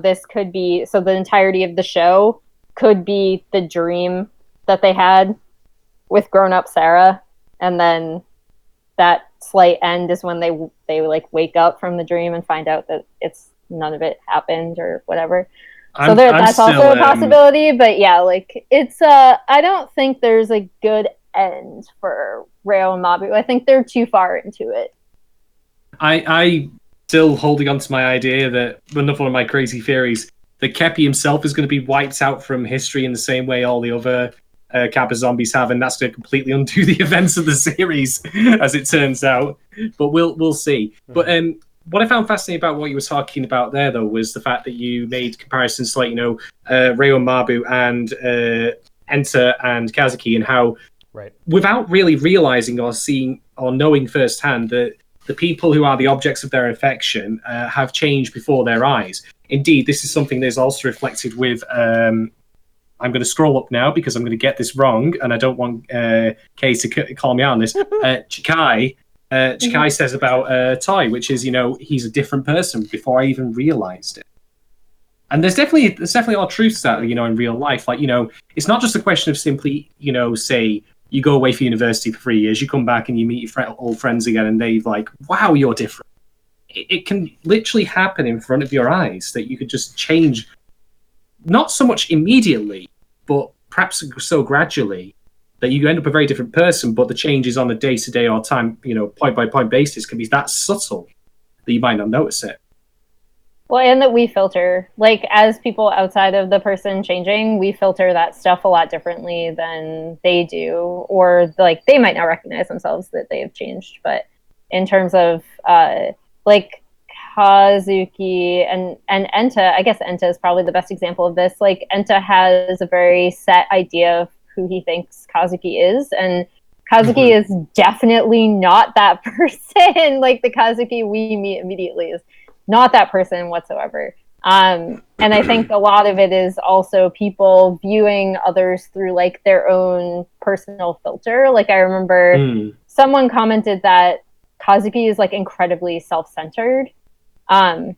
Speaker 3: this could be, so the entirety of the show could be the dream that they had with grown-up Sarah, and then that slight end is when they like wake up from the dream and find out that it's none of it happened or whatever. So that's also a possibility, but yeah, like it's I don't think there's a good end for Reo and Mabu. I think they're too far into it.
Speaker 2: I still holding on to my idea that another one of my crazy theories that Kepi himself is going to be wiped out from history in the same way all the other Kappa zombies have, and that's going to completely undo the events of the series, as it turns out. But we'll see. But what I found fascinating about what you were talking about there, though, was the fact that you made comparisons to, like, Reo and Mabu and Enta and Kazuki, and how, without really realizing or seeing or knowing firsthand, that the people who are the objects of their affection have changed before their eyes. Indeed, this is something that is also reflected with... I'm going to scroll up now because I'm going to get this wrong, and I don't want Kay to call me out on this. Chikai... Chikai says about Toi, which is, he's a different person before I even realized it. And there's definitely a lot of truth to that, in real life. Like, it's not just a question of simply, say, you go away for university for 3 years, you come back and you meet your old friends again, and they're like, wow, you're different. It can literally happen in front of your eyes that you could just change, not so much immediately, but perhaps so gradually, that you end up a very different person, but the changes on a day-to-day or time, point-by-point basis can be that subtle that you might not notice it.
Speaker 3: Well, and that we filter, like, as people outside of the person changing, we filter that stuff a lot differently than they do, or, like, they might not recognize themselves that they have changed, but in terms of, like, Kazuki and Enta, I guess Enta is probably the best example of this. Like, Enta has a very set idea of who he thinks Kazuki is, and Kazuki is definitely not that person. Like the Kazuki we meet immediately is not that person whatsoever. And I think a lot of it is also people viewing others through like their own personal filter. Like I remember someone commented that Kazuki is like incredibly self-centered. And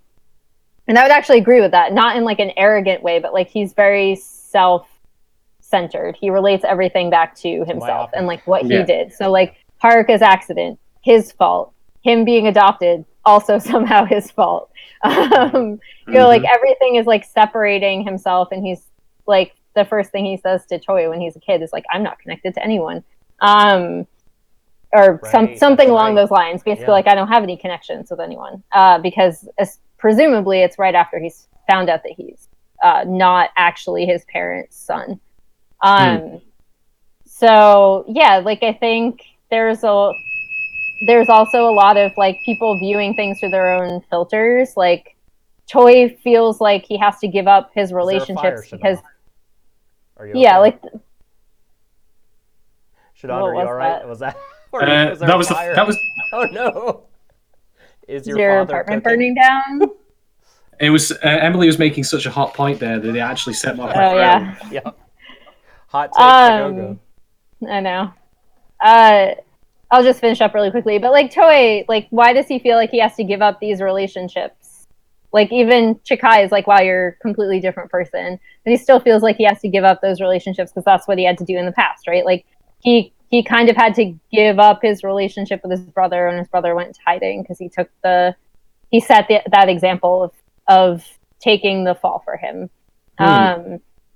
Speaker 3: I would actually agree with that, not in like an arrogant way, but like he's very self-centered. He relates everything back to himself and like what he did. So like Haruka's accident, his fault. Him being adopted, also somehow his fault. You know, like everything is like separating himself, and he's like the first thing he says to Choi when he's a kid is like, "I'm not connected to anyone," or something along those lines. Basically, like I don't have any connections with anyone because presumably it's right after he's found out that he's not actually his parents' son. So yeah, like I think there's also a lot of like people viewing things through their own filters. Like Choi feels like he has to give up his relationships because
Speaker 1: okay?
Speaker 3: like
Speaker 1: Shadon, are you all right? Was that
Speaker 2: that was
Speaker 1: oh no. Is
Speaker 3: your apartment burning down?
Speaker 2: It was Emily was making such a hot point there that it actually set my
Speaker 3: Oh yeah.
Speaker 1: Hot takes go.
Speaker 3: I know. I'll just finish up really quickly. But like Choi, like why does he feel like he has to give up these relationships? Like even Chikai is like, wow, you're a completely different person. And he still feels like he has to give up those relationships because that's what he had to do in the past, right? Like he kind of had to give up his relationship with his brother, and his brother went into hiding because he set that example of taking the fall for him.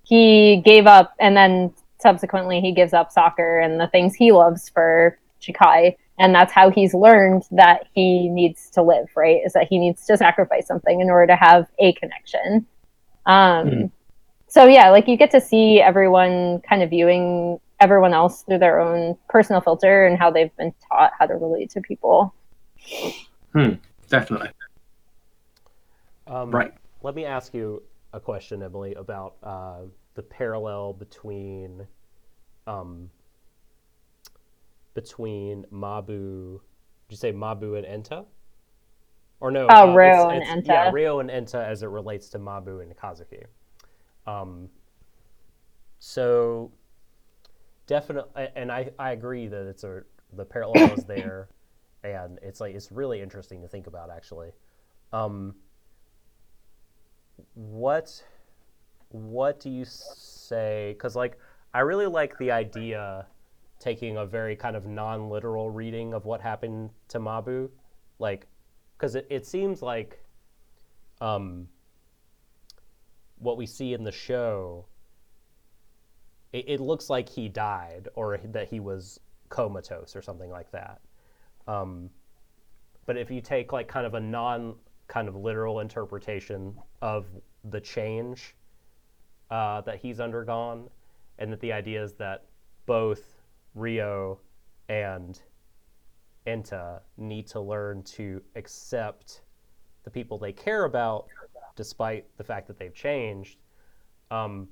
Speaker 3: He gave up, and then subsequently he gives up soccer and the things he loves for Chikai, and that's how he's learned that he needs to live, right? Is that he needs to sacrifice something in order to have a connection. So yeah, like you get to see everyone kind of viewing everyone else through their own personal filter and how they've been taught how to relate to people.
Speaker 2: Definitely. Right.
Speaker 1: Let me ask you a question, Emily, about the parallel between Mabu. Did you say Mabu and Enta? Or no?
Speaker 3: Ryo and Enta.
Speaker 1: Yeah, Ryo and Enta as it relates to Mabu and Kazuki. So definitely, and I agree that the parallel is there, and it's really interesting to think about actually. What do you say? Because like I really like the idea taking a very kind of non-literal reading of what happened to Mabu, like because it seems like what we see in the show, it looks like he died or that he was comatose or something like that. But if you take like kind of a non kind of literal interpretation of the change that he's undergone, and that the idea is that both Ryo and Enta need to learn to accept the people they care about despite the fact that they've changed. Do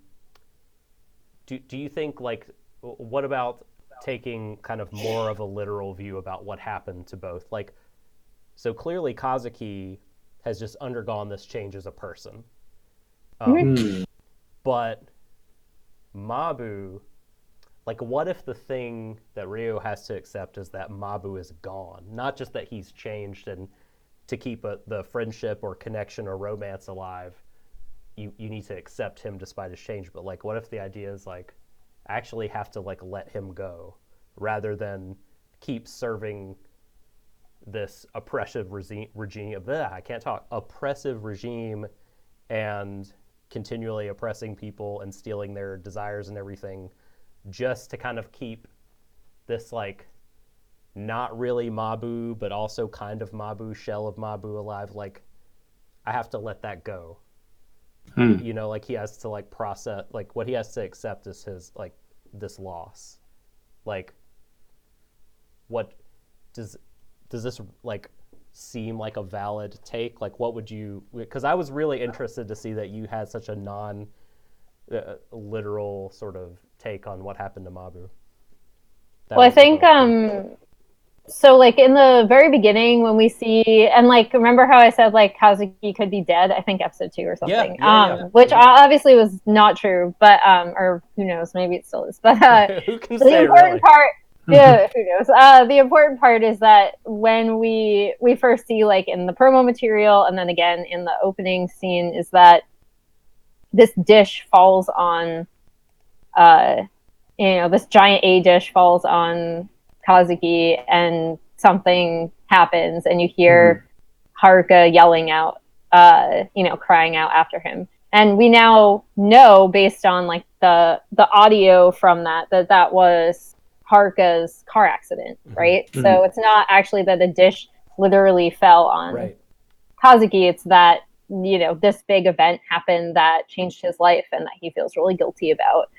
Speaker 1: you think, like, what about taking kind of more of a literal view about what happened to both? Like, so clearly Kazuki has just undergone this change as a person. But Mabu, like, what if the thing that Ryo has to accept is that Mabu is gone? Not just that he's changed, and to keep the friendship or connection or romance alive, you need to accept him despite his change. But like, what if the idea is like, I actually have to like let him go rather than keep serving this oppressive oppressive regime and continually oppressing people and stealing their desires and everything, just to kind of keep this like not really Mabu but also kind of Mabu, shell of Mabu alive. Like, I have to let that go. You know, like he has to like process, like what he has to accept is his like this loss. Like, what does this like seem like a valid take? Like, what would you, because I was really interested to see that you had such a non literal sort of take on what happened to Mabu.
Speaker 3: Well, I think so like in the very beginning when we see, and like remember how I said like Kazuki could be dead, I think episode 2 or something. Which obviously was not true, but or who knows, maybe it still is. But
Speaker 1: who can
Speaker 3: the
Speaker 1: say,
Speaker 3: important
Speaker 1: really?
Speaker 3: part, yeah, who knows. The important part is that when we first see like in the promo material and then again in the opening scene is that this dish falls on this giant A dish falls on Kazuki and something happens and you hear Haruka yelling out, crying out after him. And we now know based on like the audio from that was Haruka's car accident, right? So it's not actually that the dish literally fell on Kazuki. It's that, this big event happened that changed his life and that he feels really guilty about.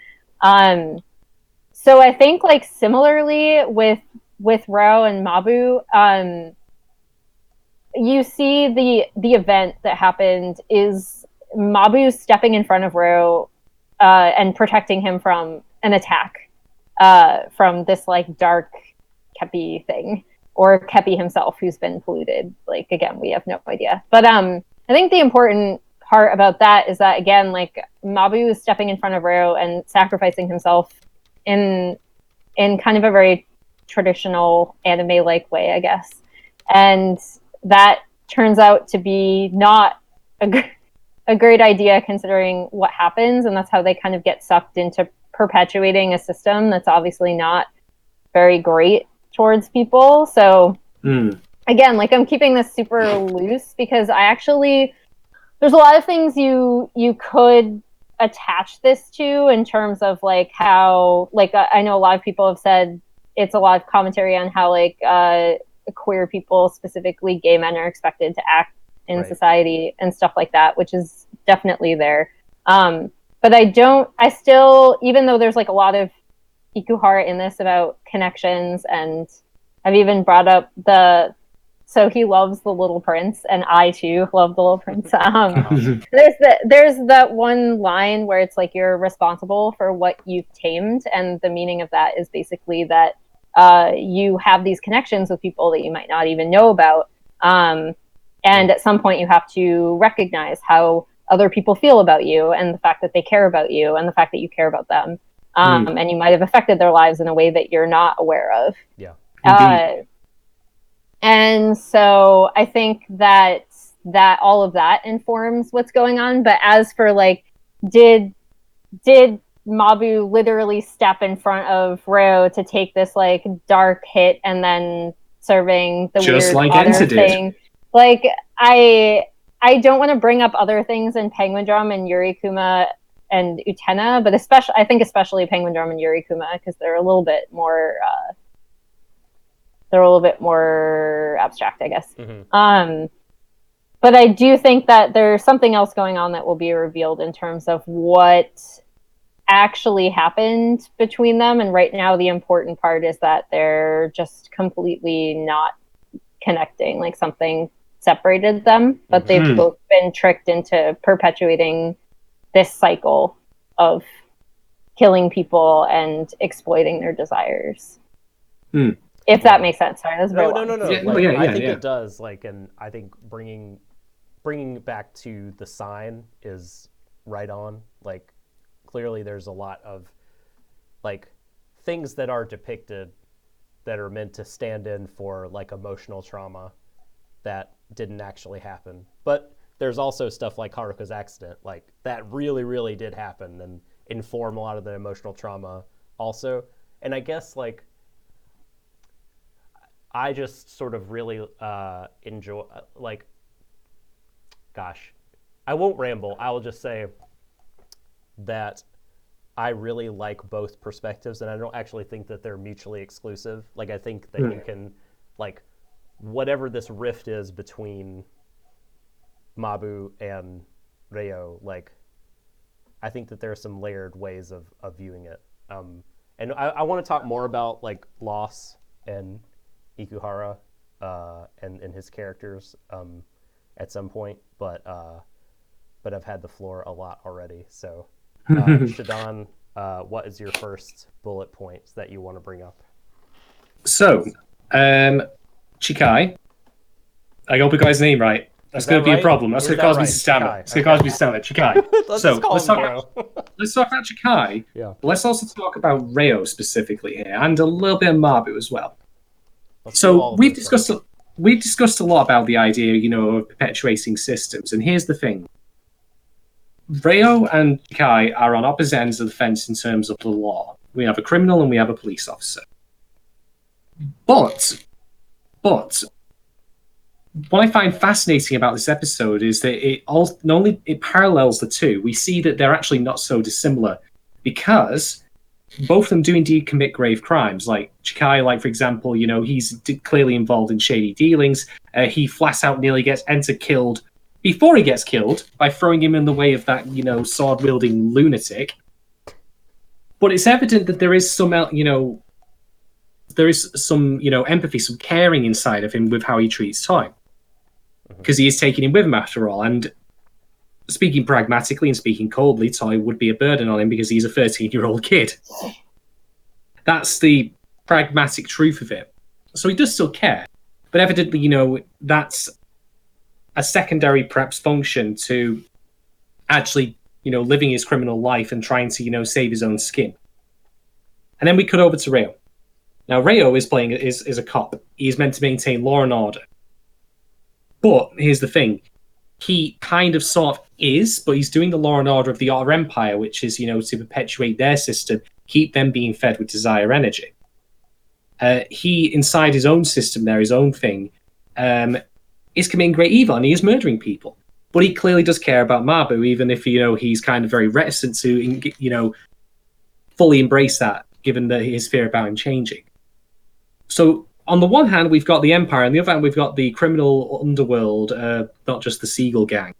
Speaker 3: So I think like similarly with Ro and Mabu, you see the event that happened is Mabu stepping in front of Ro and protecting him from an attack from this like dark Kepi thing, or Kepi himself who's been polluted. Like again, we have no idea. But I think the important part about that is that again, like Mabu is stepping in front of Ro and sacrificing himself in kind of a very traditional anime-like way, I guess. And that turns out to be not a great idea considering what happens, and that's how they kind of get sucked into perpetuating a system that's obviously not very great towards people. So again, like I'm keeping this super loose because there's a lot of things you could attach this to in terms of like how, like I know a lot of people have said it's a lot of commentary on how like queer people, specifically gay men, are expected to act in society and stuff like that, which is definitely there. But I still, even though there's like a lot of Ikuhara in this about connections, and I've even brought up so he loves the Little Prince, and I too love the Little Prince. There's that one line where it's like you're responsible for what you've tamed, and the meaning of that is basically that you have these connections with people that you might not even know about, and at some point you have to recognize how other people feel about you, and the fact that they care about you, and the fact that you care about them, and you might have affected their lives in a way that you're not aware of. And so I think that all of that informs what's going on. But as for like, did Mabu literally step in front of Ro to take this like dark hit and then serving the just weird like other thing? Like I don't want to bring up other things in Penguin Drum and Yurikuma and Utena, but especially Penguin Drum and Yurikuma because they're a little bit more abstract, I guess. But I do think that there's something else going on that will be revealed in terms of what actually happened between them. And right now, the important part is that they're just completely not connecting, like something separated them, but they've both been tricked into perpetuating this cycle of killing people and exploiting their desires. If that makes sense. Sorry, that's very long.
Speaker 1: No. I think it does. Like, and I think bringing it back to the sign is right on. Like, clearly there's a lot of like things that are depicted that are meant to stand in for like emotional trauma that didn't actually happen. But there's also stuff like Haruka's accident, like that really, really did happen and inform a lot of the emotional trauma also. And I guess like I just sort of really enjoy, like, gosh, I won't ramble. I will just say that I really like both perspectives, and I don't actually think that they're mutually exclusive. Like, I think that you can, like, whatever this rift is between Mabu and Ryo, like, I think that there are some layered ways of viewing it. And I want to talk more about, like, loss and Ikuhara and his characters at some point, but I've had the floor a lot already. So, Shadon, what is your first bullet points that you want to bring up?
Speaker 2: So, Chikai. I hope I got his name right. That's going to be a problem. That's going to cause me to stammer. It's going to cause me to stammer. Chikai.
Speaker 1: let's
Speaker 2: So,
Speaker 1: talk
Speaker 2: about Chikai.
Speaker 1: Yeah.
Speaker 2: Let's also talk about Reo specifically here, and a little bit of Mabu as well. So we've discussed a lot about the idea, of perpetuating systems, and here's the thing: Reo and Chikai are on opposite ends of the fence in terms of the law. We have a criminal and we have a police officer. But what I find fascinating about this episode is that it parallels the two. We see that they're actually not so dissimilar because both of them do indeed commit grave crimes. Like Chikai, for example, he's clearly involved in shady dealings. He flat out nearly gets Enter killed before he gets killed by throwing him in the way of that, sword-wielding lunatic. But it's evident that there is some, empathy, some caring inside of him with how he treats Toy. Because he is taking him with him after all. And speaking pragmatically and speaking coldly, Toy would be a burden on him because he's a 13-year-old kid. That's the pragmatic truth of it. So he does still care. But evidently, that's a secondary perhaps function to actually, living his criminal life and trying to, save his own skin. And then we cut over to Reo. Now, Reo is a cop. He's meant to maintain law and order. But here's the thing. He kind of sort of is, but he's doing the law and order of the Outer Empire, which is, to perpetuate their system, keep them being fed with desire energy. He, inside his own system there, his own thing, is committing great evil, and he is murdering people. But he clearly does care about Mabu, even if, he's kind of very reticent to, fully embrace that, given his fear about him changing. So, on the one hand, we've got the Empire, and on the other hand, we've got the criminal underworld, not just the Seagull Gang.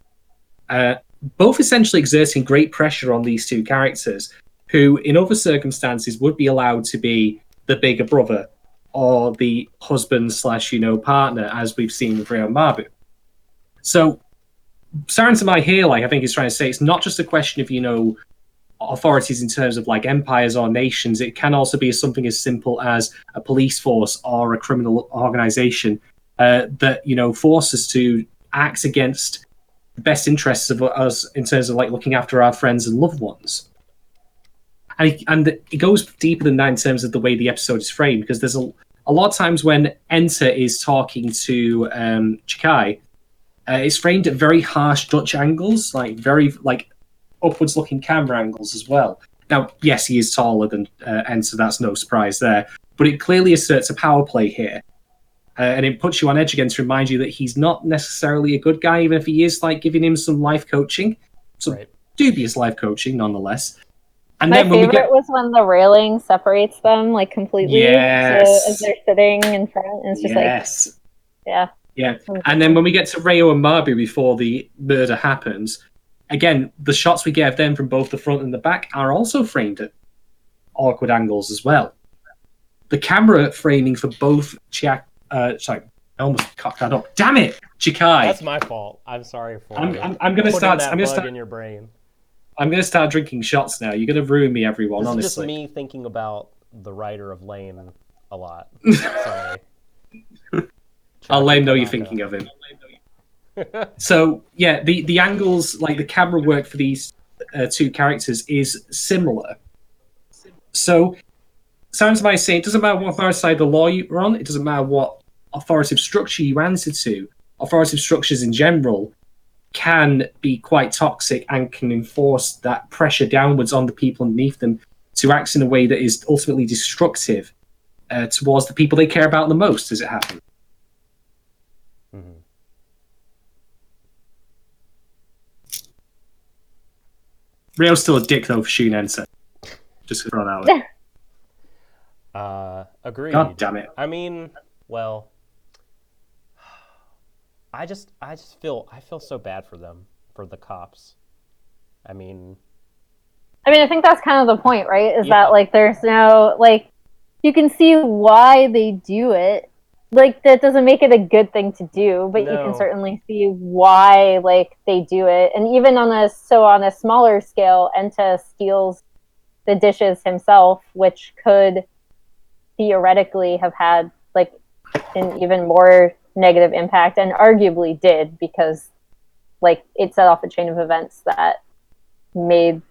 Speaker 2: Both essentially exerting great pressure on these two characters, who, in other circumstances, would be allowed to be the bigger brother or the husband / partner, as we've seen with Reo and Mabu. So, Sarazanmai here, I think is trying to say, it's not just a question of, authorities in terms of empires or nations. It can also be something as simple as a police force or a criminal organization that forces to act against the best interests of us in terms of looking after our friends and loved ones. And it goes deeper than that in terms of the way the episode is framed, because there's a lot of times when Enter is talking to Chikai, it's framed at very harsh Dutch angles, very upwards looking camera angles as well. Now, yes, he is taller than Enter, that's no surprise there, but it clearly asserts a power play here. And it puts you on edge again to remind you that he's not necessarily a good guy, even if he is giving him some life coaching, some dubious life coaching nonetheless. And
Speaker 3: My favorite was when the railing separates them completely.
Speaker 2: Yes.
Speaker 3: So, as they're sitting in front, and it's just yeah.
Speaker 2: And then when we get to Reo and Mabu before the murder happens, again, the shots we get of them from both the front and the back are also framed at awkward angles as well. The camera framing for both sorry, I almost cocked that up. Damn it, Chikai.
Speaker 1: That's my fault. I'm sorry for
Speaker 2: I'm going to start.
Speaker 1: I'm going to start in your brain.
Speaker 2: I'm going to start drinking shots now. You're going to ruin me, everyone.
Speaker 1: This
Speaker 2: honestly,
Speaker 1: is just me thinking about the writer of Lane a lot. Sorry.
Speaker 2: I'll let him know you're thinking of him. So yeah, the angles, the camera work for these two characters is similar. So Sarazanmai is saying it doesn't matter what side of the law you're on, it doesn't matter what authoritative structure you answer to. Authoritative structures in general can be quite toxic and can enforce that pressure downwards on the people underneath them to act in a way that is ultimately destructive towards the people they care about the most, as it happens.
Speaker 1: Mm-hmm.
Speaker 2: Reo's still a dick though for shooting Enter. Just to throw that out.
Speaker 1: Agreed.
Speaker 2: God damn it.
Speaker 1: I mean, well, I feel so bad for them, for the cops. I mean,
Speaker 3: I think that's kind of the point, right? Is that there's no you can see why they do it. That doesn't make it a good thing to do, but you can certainly see why they do it. And even on a smaller scale, Enta steals the dishes himself, which could theoretically have had like an even more negative impact, and arguably did, because like it set off a chain of events that made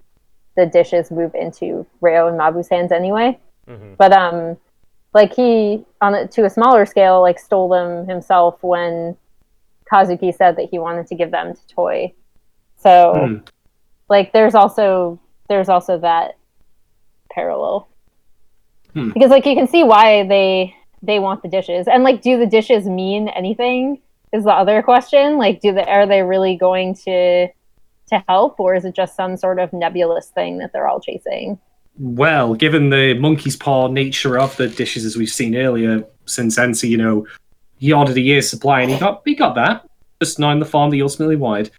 Speaker 3: the dishes move into Ryo and Mabu's hands anyway.
Speaker 1: Mm-hmm.
Speaker 3: But like he to a smaller scale like stole them himself when Kazuki said that he wanted to give them to Toy. So like there's also that parallel. Because like you can see why they want the dishes, and like do the dishes mean anything is the other question. Like are they really going to help, or is it just some sort of nebulous thing that they're all chasing?
Speaker 2: Well, given the monkey's paw nature of the dishes, as we've seen earlier, since Ensi, he ordered a year's supply and he got that, just not in the form that he ultimately wanted.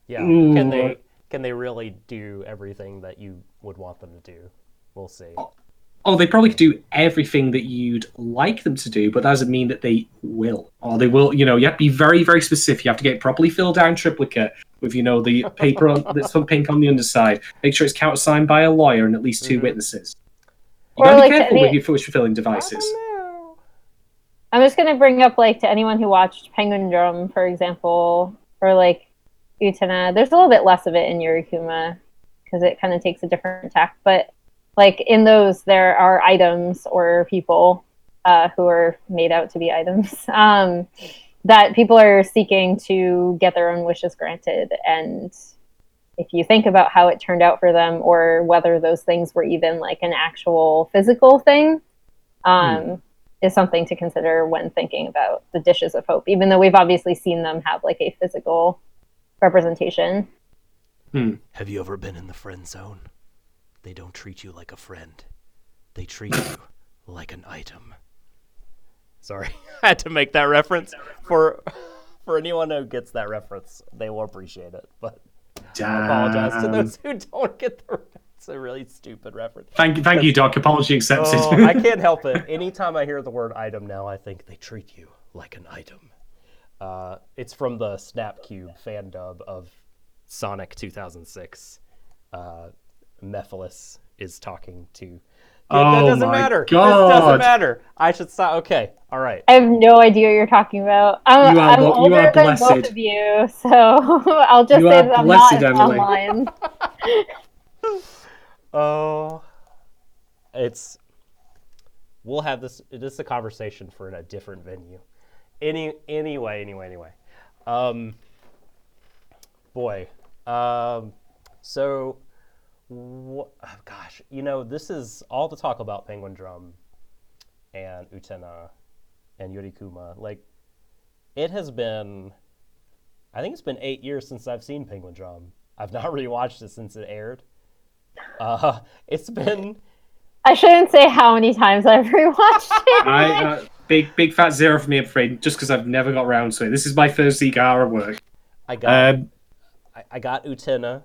Speaker 1: Yeah. Can they really do everything that you would want them to do? We'll see.
Speaker 2: Oh, they probably could do everything that you'd like them to do, but that doesn't mean that they will. Or they will, you have to be very, very specific. You have to get properly filled out in triplicate with, the paper that's some pink on the underside. Make sure it's countersigned by a lawyer and at least two witnesses. You gotta be careful with your fulfilling devices.
Speaker 3: I'm just gonna bring up, like, to anyone who watched Penguin Drum, for example, or like Utena. There's a little bit less of it in Yurikuma because it kind of takes a different tack, but like in those, there are items or people who are made out to be items that people are seeking to get their own wishes granted. And if you think about how it turned out for them, or whether those things were even like an actual physical thing, is something to consider when thinking about the dishes of hope, even though we've obviously seen them have like a physical representation.
Speaker 1: Have you ever been in the friend zone? They don't treat you like a friend. They treat you like an item. Sorry, I had to make that reference. For anyone who gets that reference, they will appreciate it. But I apologize to those who don't get the reference. It's a really stupid reference.
Speaker 2: Thank you, Doc. Apology accepted.
Speaker 1: I can't help it. Anytime I hear the word item now, I think they treat you like an item. It's from the Snapcube fan dub of Sonic 2006. Mephiles is talking to... that doesn't matter.
Speaker 2: God.
Speaker 1: This doesn't matter. I should stop. Okay, all right.
Speaker 3: I have no idea what you're talking about. I'm older than both of you, so I'll just say that I'm not online.
Speaker 1: Oh, we'll have this. This is a conversation for a different venue. Anyway. So. Gosh, this is all to talk about Penguin Drum and Utena and Yurikuma. Like, it has been, I think it's been 8 years since I've seen Penguin Drum. I've not rewatched it since it aired. It's been...
Speaker 3: I shouldn't say how many times I've rewatched it.
Speaker 2: Big fat zero for me, I'm afraid, just because I've never got around to it. This is my first Ikuhara work.
Speaker 1: I got Utena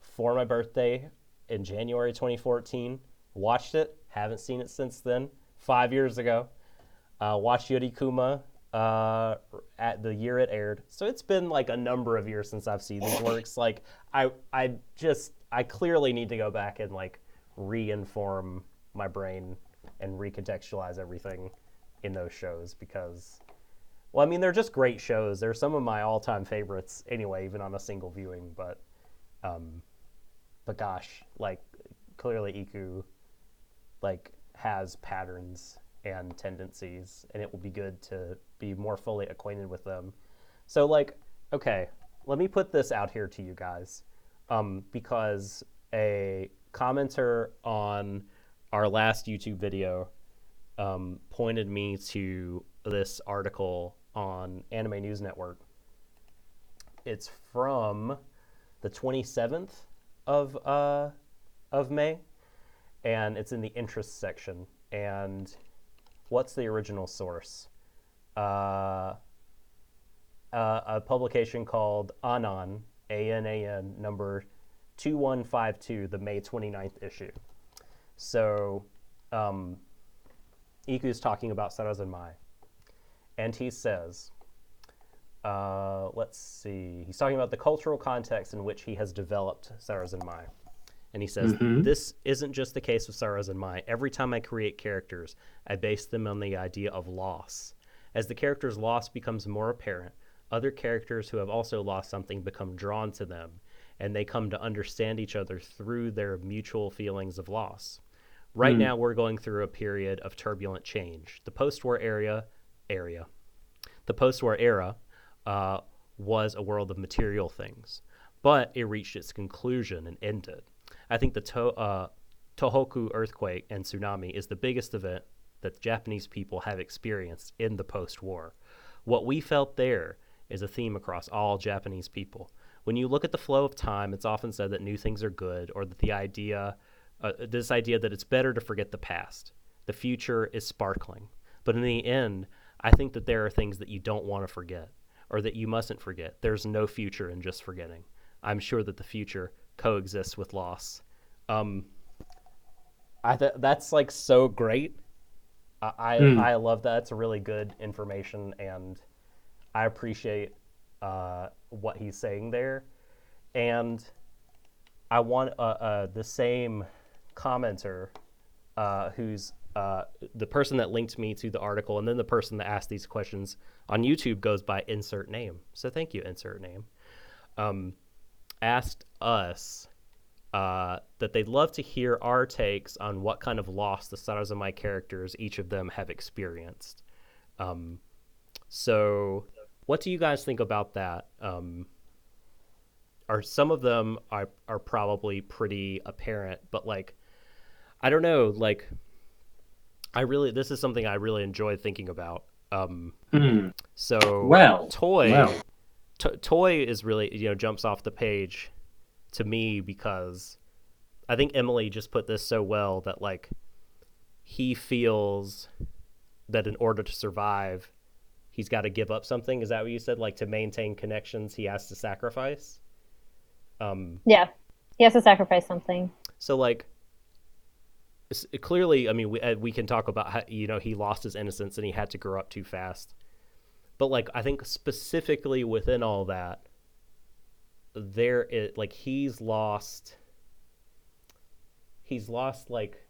Speaker 1: for my birthday in January 2014. Watched it. Haven't seen it since then. 5 years ago. Watched Yurikuma at the year it aired. So it's been like a number of years since I've seen these works. Like I clearly need to go back and like re-inform my brain and recontextualize everything in those shows, because, well, I mean, they're just great shows. They're some of my all-time favorites anyway, even on a single viewing. But gosh, like, clearly Iku, like, has patterns and tendencies, and it will be good to be more fully acquainted with them. So, like, okay, let me put this out here to you guys, because a commenter on our last YouTube video pointed me to this article on Anime News Network. It's from the 27th of May, and it's in the interests section. And what's the original source? A publication called Anan, ANAN, number 2152, the May 29th issue. So Iku's talking about Sarazanmai, and he says, let's see, he's talking about the cultural context in which he has developed Sarazanmai. And he says, this isn't just the case with Sarazanmai. Every time I create characters, I base them on the idea of loss. As the character's loss becomes more apparent, other characters who have also lost something become drawn to them, and they come to understand each other through their mutual feelings of loss. Right now, we're going through a period of turbulent change. The post-war era was a world of material things, but it reached its conclusion and ended. I think the Tohoku earthquake and tsunami is the biggest event that the Japanese people have experienced in the post-war. What we felt there is a theme across all Japanese people. When you look at the flow of time, it's often said that new things are good, or that this idea that it's better to forget the past. The future is sparkling. But in the end, I think that there are things that you don't want to forget, or that you mustn't forget. There's no future in just forgetting. I'm sure that the future coexists with loss. That's like so great. I love that. It's a really good information, and I appreciate what he's saying there. And I want the same commenter who's the person that linked me to the article, and then the person that asked these questions on YouTube goes by insert name. So thank you, insert name. Asked us that they'd love to hear our takes on what kind of loss the Sarazanmai characters, each of them, have experienced. So what do you guys think about that? Are some of them are probably pretty apparent, but like, I don't know, like, this is something I really enjoy thinking about. So Toy is really, jumps off the page to me because I think Emily just put this so well that like he feels that in order to survive, he's got to give up something. Is that what you said? Like to maintain connections, he has to sacrifice?
Speaker 3: Yeah, he has to sacrifice something.
Speaker 1: So like, clearly, I mean, we can talk about how, he lost his innocence and he had to grow up too fast. But like, I think specifically within all that, he's lost like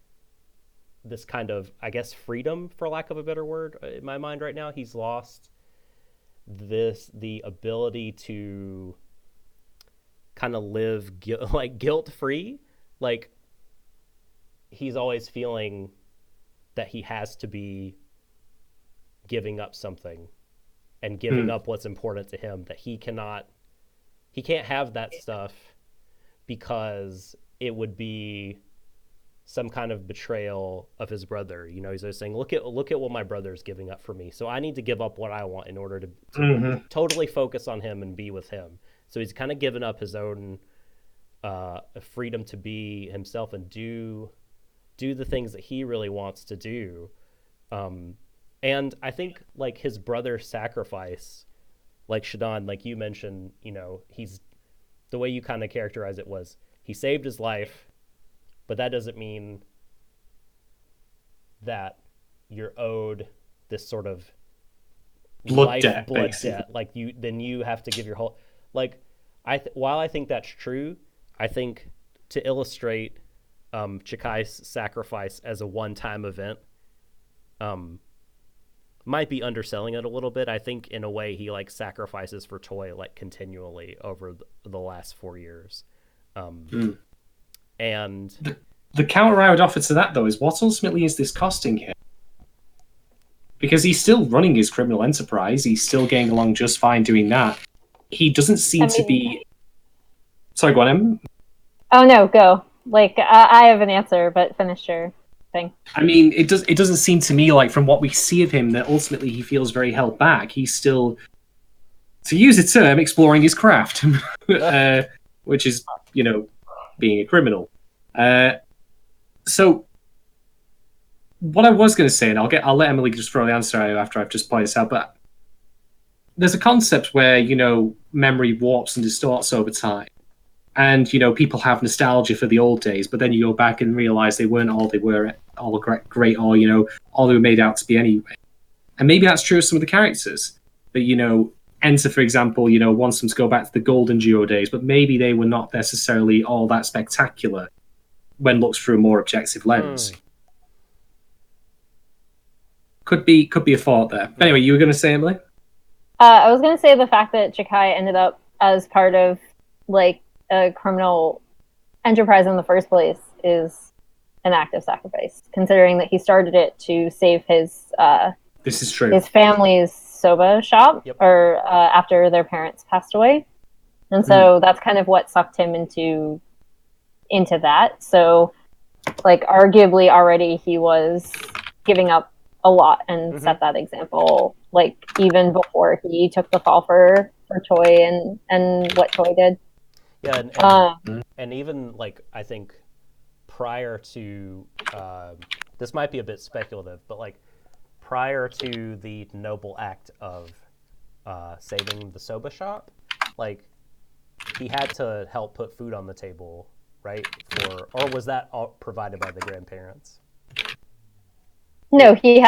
Speaker 1: this kind of, I guess, freedom, for lack of a better word, in my mind right now. He's lost the ability to kind of live guilt-free. Like, he's always feeling that he has to be giving up something and giving up what's important to him, that he can't have that stuff because it would be some kind of betrayal of his brother. He's always saying, look at what my brother's giving up for me. So I need to give up what I want in order to totally focus on him and be with him. So he's kind of given up his own freedom to be himself and do the things that he really wants to do. And I think like his brother's sacrifice, like Shadon, like you mentioned, he's, the way you kind of characterize it was he saved his life, but that doesn't mean that you're owed this sort of
Speaker 2: blood debt.
Speaker 1: Like you have to give your whole, like, while I think that's true, I think to illustrate Chikai's sacrifice as a one-time event might be underselling it a little bit. I think in a way he like sacrifices for Toy like continually over the last 4 years. And
Speaker 2: the counter I would offer to that, though, is what ultimately is this costing him? Because he's still running his criminal enterprise. He's still getting along just fine doing that. He doesn't seem to be... Sorry, go on, Em.
Speaker 3: Oh, no, go. Like, I have an answer, but finish your thing.
Speaker 2: I mean, it doesn't seem to me like, from what we see of him, that ultimately he feels very held back. He's still, to use a term, exploring his craft, which is, being a criminal. So, what I was going to say, and I'll let Emily just throw the answer out after I've just pointed this out, but there's a concept where, memory warps and distorts over time. And, people have nostalgia for the old days, but then you go back and realize they weren't all they were, all great, or, all they were made out to be anyway. And maybe that's true of some of the characters. But, Enter, for example, wants them to go back to the golden duo days, but maybe they were not necessarily all that spectacular. when looked through a more objective lens. Could be a thought there. But anyway, you were going to say, Emily?
Speaker 3: I was going to say the fact that Chikai ended up as part of like a criminal enterprise in the first place is an act of sacrifice, considering that he started it to save his
Speaker 2: this is true.
Speaker 3: his family's soba shop, or after their parents passed away, and so that's kind of what sucked him into that. So, like, arguably, already he was giving up a lot and set that example, like, even before he took the fall for Toy and what Toy did.
Speaker 1: Yeah, and even, like, I think prior to, this might be a bit speculative, but, like, prior to the noble act of saving the soba shop, like, he had to help put food on the table, right? Or was that all provided by the grandparents?
Speaker 3: No, he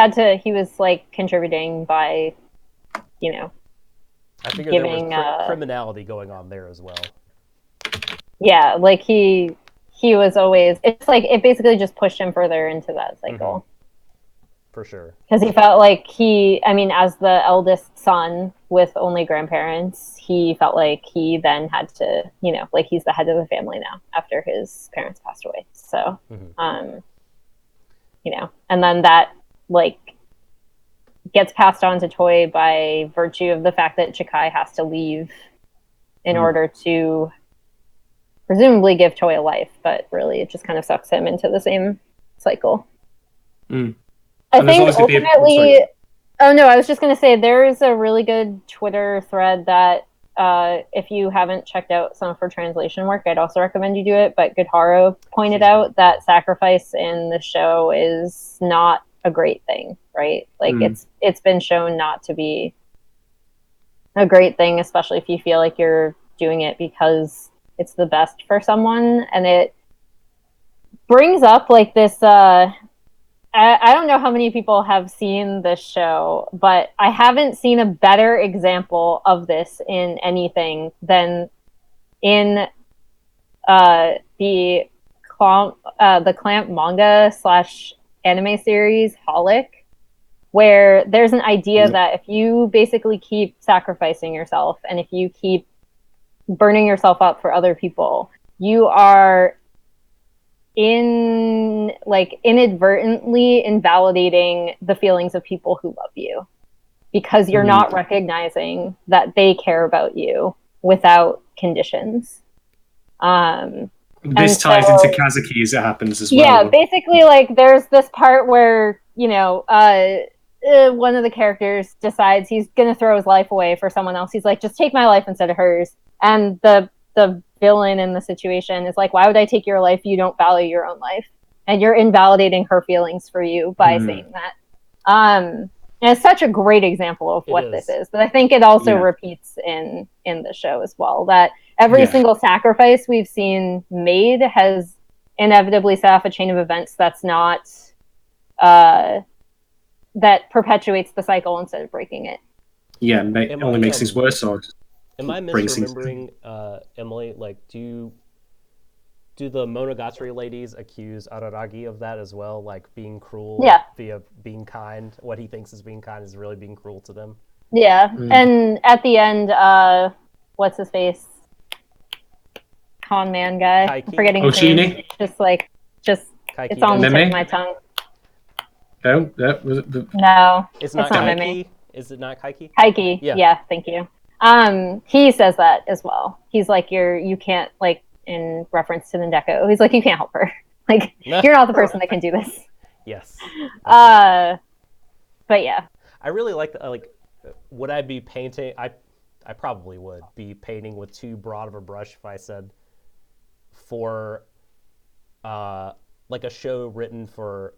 Speaker 3: was like contributing by, you know,
Speaker 1: I figured there was criminality going on there as well.
Speaker 3: Yeah, like he was always, it's like it basically just pushed him further into that cycle.
Speaker 1: For sure.
Speaker 3: Because he felt like as the eldest son with only grandparents, he felt like he then had to, you know, like he's the head of the family now after his parents passed away. So, you know, and then that, like, gets passed on to Toy by virtue of the fact that Chikai has to leave in order to presumably give Toy a life, but really it just kind of sucks him into the same cycle. I think ultimately... Oh, no, I was just going to say there's a really good Twitter thread that if you haven't checked out some of her translation work, I'd also recommend you do it. But Goodhara pointed out that sacrifice in the show is not a great thing, right? Like it's been shown not to be a great thing, especially if you feel like you're doing it because it's the best for someone. And it brings up like this... I don't know how many people have seen this show, but I haven't seen a better example of this in anything than in the Clamp manga / anime series Holic, where there's an idea that if you basically keep sacrificing yourself and if you keep burning yourself up for other people, you are inadvertently invalidating the feelings of people who love you, because you're not recognizing that they care about you without conditions.
Speaker 2: This ties into Kazuki as it happens as well.
Speaker 3: Yeah, basically, like, there's this part where, you know, one of the characters decides he's gonna throw his life away for someone else. He's like, just take my life instead of hers. And the villain in the situation is like, why would I take your life? You don't value your own life, and you're invalidating her feelings for you by saying that. And it's such a great example of what this is, but I think it also repeats in the show as well, that every single sacrifice we've seen made has inevitably set off a chain of events that's not that perpetuates the cycle instead of breaking it.
Speaker 2: It only makes things worse.
Speaker 1: Am I misremembering, Emily? Like, do the Monogatari ladies accuse Araragi of that as well? Like, being cruel via being kind? What he thinks is being kind is really being cruel to them?
Speaker 3: Yeah, and at the end, what's his face? Con man guy.
Speaker 1: Kaiki?
Speaker 3: I'm forgetting his name. Just Kaiki, it's on the tip of my tongue.
Speaker 2: No, that was the...
Speaker 3: No,
Speaker 1: it's not Kaiki. Is it not Kaiki?
Speaker 3: Kaiki. Yeah, thank you. He says that as well. He's like, you can't, like, in reference to Nendeko, he's like, you can't help her. Like, you're not the person that can do this.
Speaker 1: Yes.
Speaker 3: But yeah.
Speaker 1: I really like would I be painting? I probably would be painting with too broad of a brush if I said for like a show written for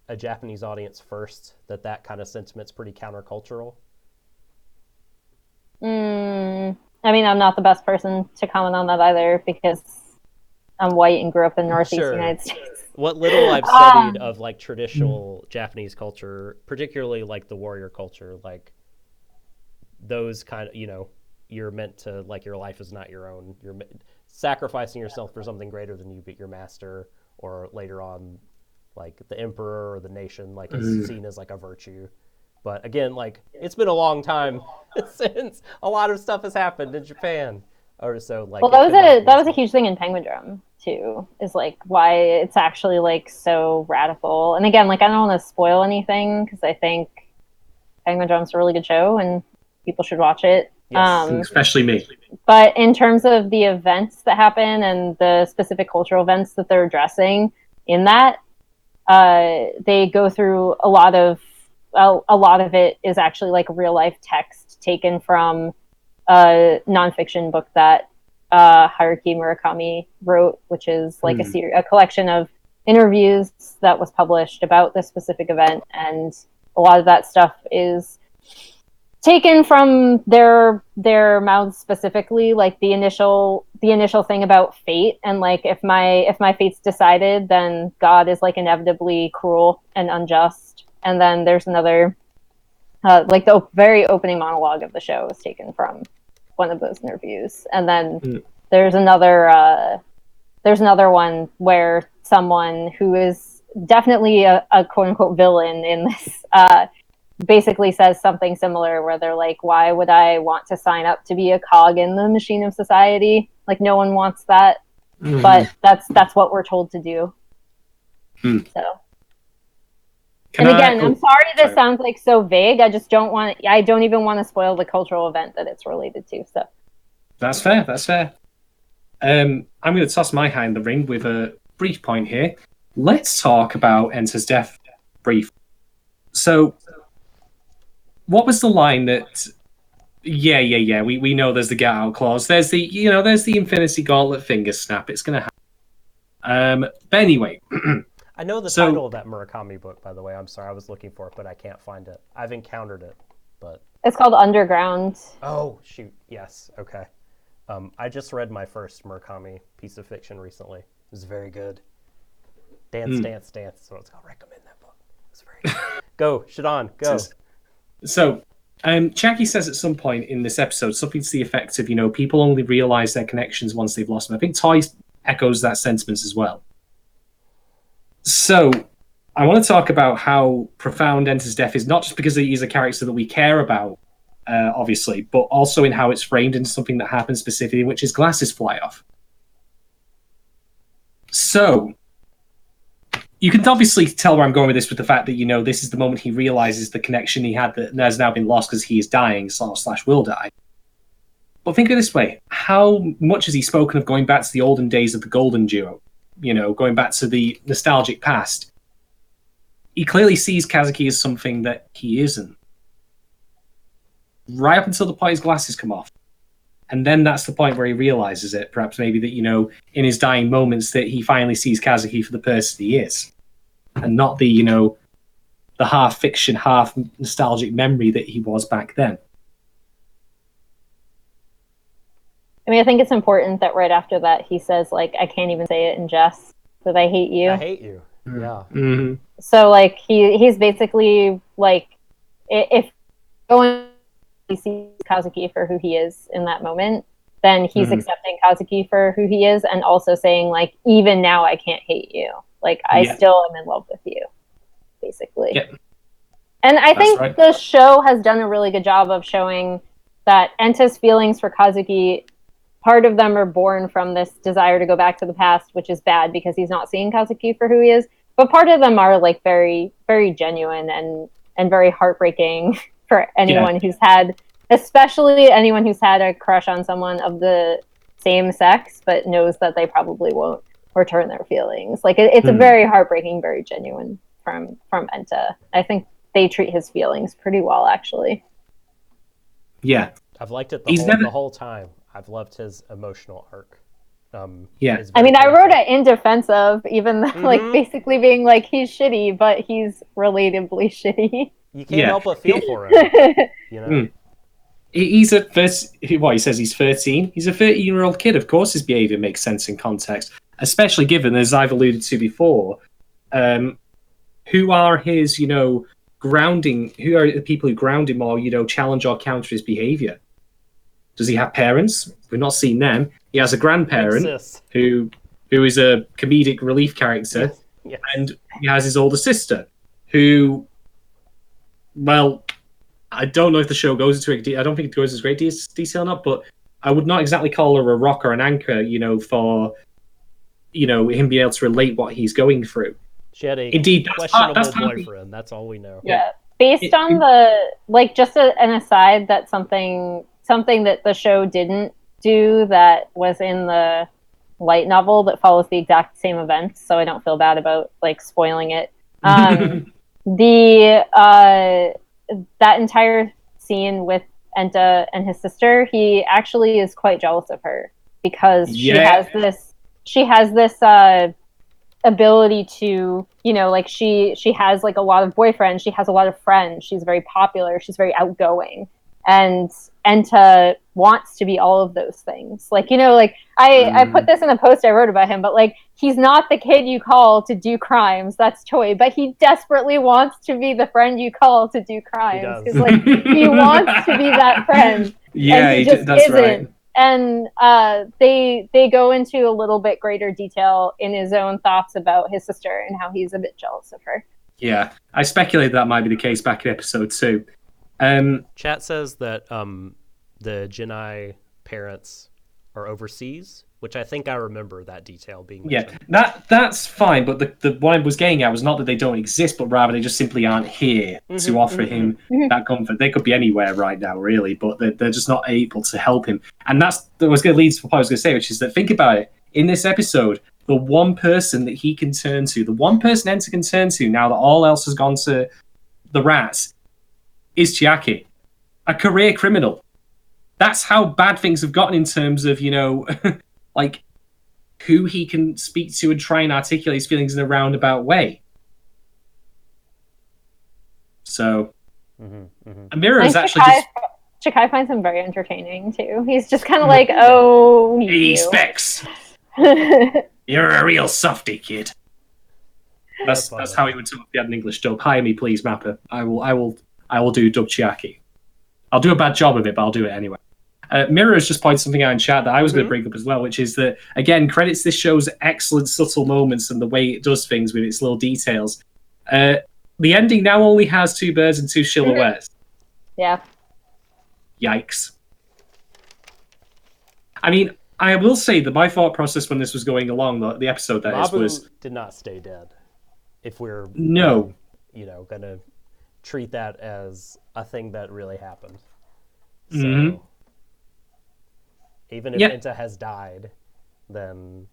Speaker 1: a Japanese audience first, that kind of sentiment's pretty countercultural.
Speaker 3: I mean, I'm not the best person to comment on that either, because I'm white and grew up in Northeast United States.
Speaker 1: What little I've studied of like traditional Japanese culture, particularly like the warrior culture, like those kind of, you know, you're meant to, like, your life is not your own. You're sacrificing yourself for something greater than you, but your master, or later on, like the emperor or the nation, like is seen as like a virtue. But again, like it's been a long time since a lot of stuff has happened in Japan, or so. Like,
Speaker 3: well, that was a huge thing in Penguin Drum too. Is like why it's actually like so radical. And again, like I don't want to spoil anything because I think Penguin Drum's a really good show and people should watch it.
Speaker 1: Yes.
Speaker 2: Especially me.
Speaker 3: But in terms of the events that happen and the specific cultural events that they're addressing in that, they go through a lot of it is actually like real life text taken from a nonfiction book that Haruki Murakami wrote, which is like a collection of interviews that was published about this specific event, and a lot of that stuff is taken from their mouths specifically, like the initial thing about fate, and like if my fate's decided, then God is like inevitably cruel and unjust. And then there's another like the very opening monologue of the show is taken from one of those interviews. And then there's another one where someone who is definitely a quote unquote villain in this basically says something similar, where they're like, why would I want to sign up to be a cog in the machine of society? Like no one wants that, but that's what we're told to do. So. I'm sorry this sounds like so vague. I just don't want it, I don't even want to spoil the cultural event that it's related to. So
Speaker 2: that's fair. I'm going to toss my hat in the ring with a brief point here. Let's talk about Enter's death brief. So, what was the line that? Yeah. We know there's the get out clause. There's the Infinity Gauntlet finger snap. It's going to happen. But anyway.
Speaker 1: I know the title of that Murakami book, by the way. I'm sorry, I was looking for it, but I can't find it. I've encountered it, but...
Speaker 3: It's called Underground.
Speaker 1: Oh, shoot. Yes. Okay. I just read my first Murakami piece of fiction recently. It was very good. Dance. That's what it's called. Recommend that book. It was very good. Go, Shadon, go.
Speaker 2: So, Jackie says at some point in this episode something to the effect of, people only realize their connections once they've lost them. I think Toy echoes that sentiment as well. So, I want to talk about how profound Enter's death is, not just because he's a character that we care about, obviously, but also in how it's framed into something that happens specifically, in which his glasses fly off. So, you can obviously tell where I'm going with this, with the fact that, this is the moment he realizes the connection he had that has now been lost because he is dying / will die. But think of it this way. How much has he spoken of going back to the olden days of the Golden Duo? Going back to the nostalgic past. He clearly sees Kazuki as something that he isn't. Right up until the point his glasses come off. And then that's the point where he realizes it. Perhaps maybe that, in his dying moments, that he finally sees Kazuki for the person he is. And not the, the half fiction, half nostalgic memory that he was back then.
Speaker 3: I mean, I think it's important that right after that he says, like, I can't even say it in jest, that I hate you.
Speaker 1: I hate you. Yeah.
Speaker 2: Mm-hmm.
Speaker 3: So, like, he's basically, like, if going he sees Kazuki for who he is in that moment, then he's accepting Kazuki for who he is, and also saying, like, even now I can't hate you. Like, I still am in love with you, basically.
Speaker 2: Yep.
Speaker 3: And I think the show has done a really good job of showing that Enta's feelings for Kazuki, part of them are born from this desire to go back to the past, which is bad because he's not seeing Kazuki for who he is. But part of them are like very, very genuine and very heartbreaking for anyone who's had, especially anyone who's had a crush on someone of the same sex, but knows that they probably won't return their feelings. Like it's a very heartbreaking, very genuine from Enta. I think they treat his feelings pretty well, actually.
Speaker 2: Yeah,
Speaker 1: I've liked it the whole time. I've loved his emotional arc.
Speaker 3: I mean, I wrote it in defense of, even though, like, basically being like, he's shitty, but he's relatably shitty.
Speaker 1: You can't help but feel for him,
Speaker 2: He's he says he's 13. He's a 13-year-old kid. Of course his behavior makes sense in context, especially given, as I've alluded to before, who are his, grounding, who are the people who ground him or, challenge or counter his behavior. Does he have parents? We've not seen them. He has a grandparent who who is a comedic relief character,
Speaker 1: Yes.
Speaker 2: and he has his older sister, who, well, I don't know if the show goes into I don't think it goes into great detail or not, but I would not exactly call her a rock or an anchor, for him being able to relate what he's going through.
Speaker 1: She had a
Speaker 2: Indeed,
Speaker 1: questionable boyfriend. That's all we know.
Speaker 3: Yeah. Based on just an aside, that's something that the show didn't do that was in the light novel that follows the exact same events, so I don't feel bad about spoiling it. That entire scene with Enta and his sister, he actually is quite jealous of her because she has this ability to, she has a lot of boyfriends, she has a lot of friends, she's very popular, she's very outgoing, and Enta wants to be all of those things. I put this in a post I wrote about him, but he's not the kid you call to do crimes. That's Toy, but he desperately wants to be the friend you call to do crimes because he wants to be that friend.
Speaker 2: Yeah,
Speaker 3: and he just
Speaker 2: that's
Speaker 3: isn't.
Speaker 2: right.
Speaker 3: And they go into a little bit greater detail in his own thoughts about his sister and how he's a bit jealous of her.
Speaker 2: Yeah, I speculated that might be the case back in episode 2.
Speaker 1: Chat says that the Genai parents are overseas, which I think I remember that detail being mentioned.
Speaker 2: Yeah, that's fine, but the what I was getting at was not that they don't exist, but rather they just simply aren't here to offer him that comfort. They could be anywhere right now, really, but they're just not able to help him. And that was going to lead to what I was going to say, which is that, think about it, in this episode, the one person that he can turn to, the one person Enter can turn to now that all else has gone to the rats, is Chiaki, a career criminal. That's how bad things have gotten in terms of, who he can speak to and try and articulate his feelings in a roundabout way. So, Amira is actually
Speaker 3: Chikai finds him very entertaining, too. He's just kind of oh,
Speaker 2: Hey, Specs! You're a real softy, kid. That's how he would talk if he had an English dub. Hire me, please, Mapper. I will do dub Chiaki. I'll do a bad job of it, but I'll do it anyway. Mira has just pointed something out in chat that I was going to bring up as well, which is that, again, credits this show's excellent subtle moments and the way it does things with its little details. The ending now only has 2 birds and 2 silhouettes.
Speaker 3: Yeah.
Speaker 2: Yikes. I mean, I will say that my thought process when this was going along, the episode
Speaker 1: Mabu did not stay dead. If we're
Speaker 2: going
Speaker 1: to treat that as a thing that really happened. So, even if Enta has died, then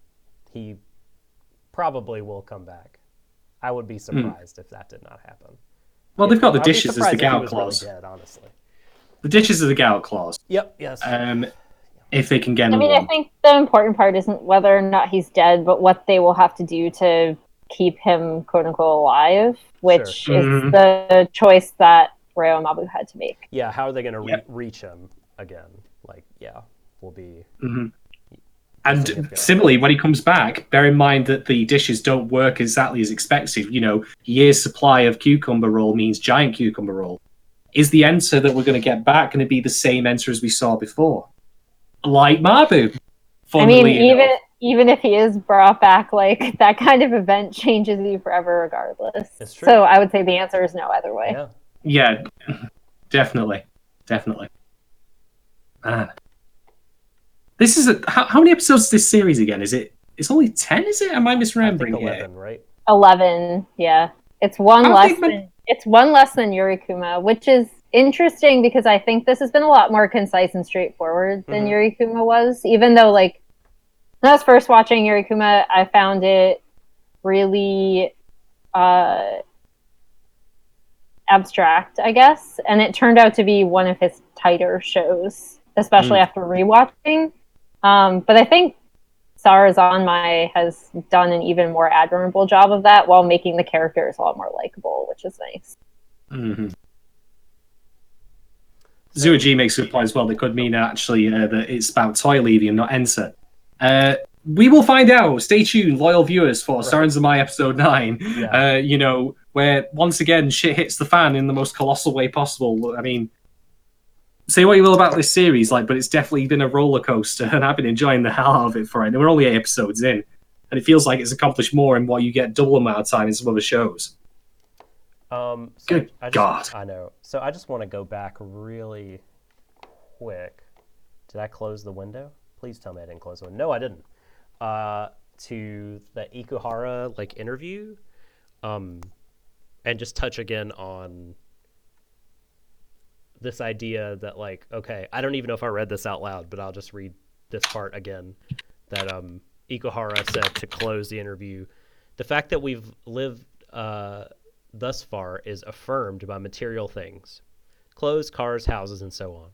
Speaker 1: he probably will come back. I would be surprised if that did not happen.
Speaker 2: Well, they've got the dishes as the gout clause.
Speaker 1: Really dead, honestly.
Speaker 2: The dishes are the gout clause.
Speaker 1: Yep, yes.
Speaker 2: If they can get him.
Speaker 3: I think the important part isn't whether or not he's dead, but what they will have to do to keep him, quote unquote, alive, which is the choice that Ryo and Mabu had to make.
Speaker 1: Yeah, how are they going to reach him again? Will be...
Speaker 2: And similarly, when he comes back, bear in mind that the dishes don't work exactly as expected. Year's supply of cucumber roll means giant cucumber roll. Is the Enter that we're going to get back going to be the same Enter as we saw before? Like Mabu.
Speaker 3: Even if he is brought back, that kind of event changes you forever regardless.
Speaker 1: It's true.
Speaker 3: So I would say the answer is no either way.
Speaker 2: Yeah, definitely. This is how many episodes is this series again? It's only 10, is it? Am I misremembering?
Speaker 1: I think 11, right?
Speaker 3: 11, yeah. It's one less than Yurikuma, which is interesting because I think this has been a lot more concise and straightforward than Yurikuma was. Even though, when I was first watching Yurikuma, I found it really abstract, I guess, and it turned out to be one of his tighter shows, especially after rewatching. But I think Sarazanmai has done an even more admirable job of that while making the characters a lot more likable, which is nice.
Speaker 2: Zuo-G makes a good point as well. That could mean actually that it's about Toy leaving and not Enter. We will find out. Stay tuned, loyal viewers, for Sarazanmai episode 9. Where once again shit hits the fan in the most colossal way possible. I mean, say what you will about this series, but it's definitely been a roller coaster, and I've been enjoying the hell out of it for it. And we're only 8 episodes in. and it feels like it's accomplished more in what you get double amount of time in some other shows. Good God.
Speaker 1: I know. So I just want to go back really quick. Did I close the window? Please tell me I didn't close the window. No, I didn't. To the Ikuhara interview, and just touch again on this idea that okay, I don't even know if I read this out loud, but I'll just read this part again. That Ikuhara said to close the interview, the fact that we've lived thus far is affirmed by material things, clothes, cars, houses, and so on.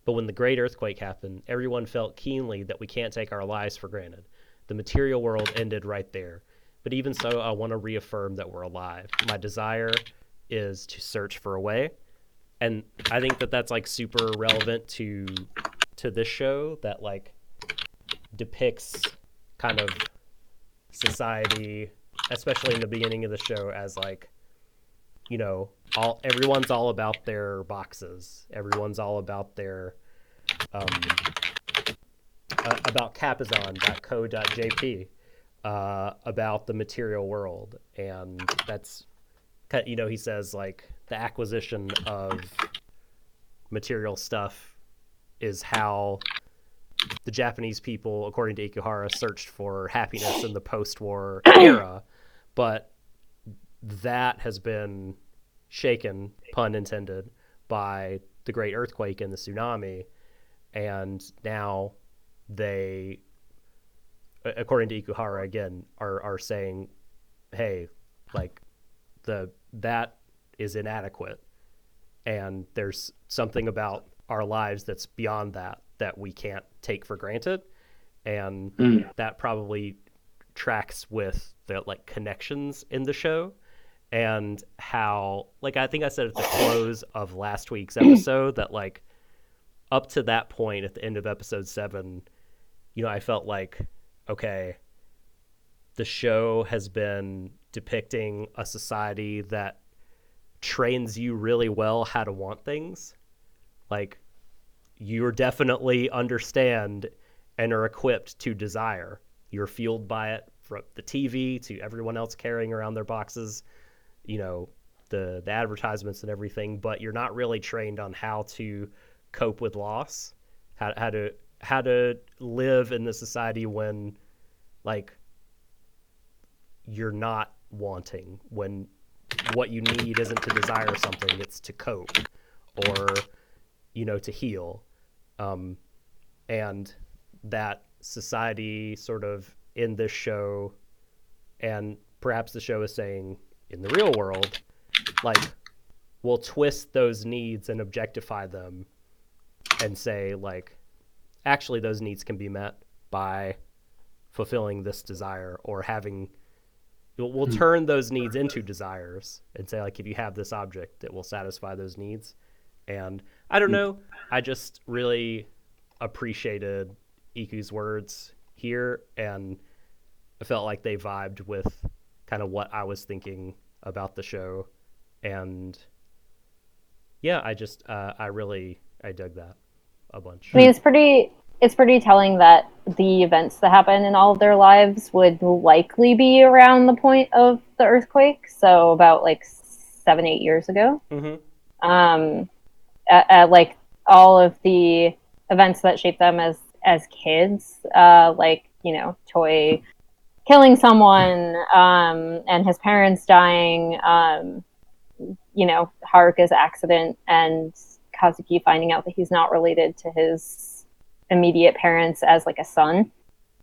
Speaker 1: But when the great earthquake happened, everyone felt keenly that we can't take our lives for granted. The material world ended right there. But even so, I want to reaffirm that we're alive. My desire is to search for a way. And I think that that's super relevant to this show that depicts kind of society, especially in the beginning of the show, as everyone's all about their boxes. Everyone's all about their about capizon.co.jp, about the material world. And that's, he says the acquisition of material stuff is how the Japanese people, according to Ikuhara, searched for happiness in the post-war era. But that has been shaken, pun intended, by the great earthquake and the tsunami. And now they, according to Ikuhara again, are saying, hey, that is inadequate. And there's something about our lives that's beyond that we can't take for granted. And that probably tracks with the connections in the show. And how, I think I said at the close of last week's episode that, up to that point at the end of episode 7, I felt okay, the show has been depicting a society that trains you really well how to want things. You definitely understand and are equipped to desire. You're fueled by it, from the TV to everyone else carrying around their boxes, the advertisements and everything, but you're not really trained on how to cope with loss, how to live in the society when you're not wanting, when what you need isn't to desire something, it's to cope or to heal. And that society sort of in this show, and perhaps the show is saying in the real world, we'll twist those needs and objectify them and say actually those needs can be met by fulfilling this desire, or we'll turn those needs into desires and say if you have this object, it will satisfy those needs. And I don't know, I just really appreciated Iku's words here, and I felt like they vibed with kind of what I was thinking about the show. And yeah, I just I dug that a bunch.
Speaker 3: I mean, it's pretty telling that the events that happen in all of their lives would likely be around the point of the earthquake, so about 7-8 years ago.
Speaker 1: Mm-hmm.
Speaker 3: All of the events that shaped them as kids, Toy killing someone, and his parents dying, Haruka's accident, and Kazuki finding out that he's not related to his immediate parents as a son.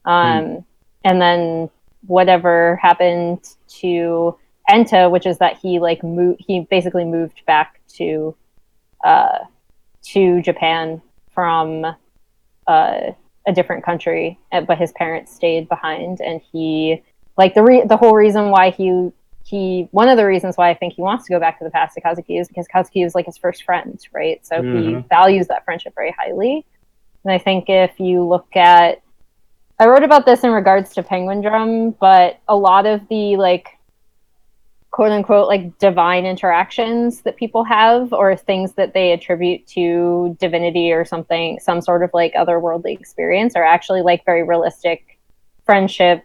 Speaker 3: And then whatever happened to Enta, which is that he basically moved back to Japan from a different country, but his parents stayed behind, and he the whole reason why one of the reasons why I think he wants to go back to the past to Kazuki is because Kazuki was his first friend, right? So he values that friendship very highly. And I think if you look at, I wrote about this in regards to Penguin Drum, but a lot of the quote unquote divine interactions that people have, or things that they attribute to divinity or something, some sort of otherworldly experience, are actually very realistic friendship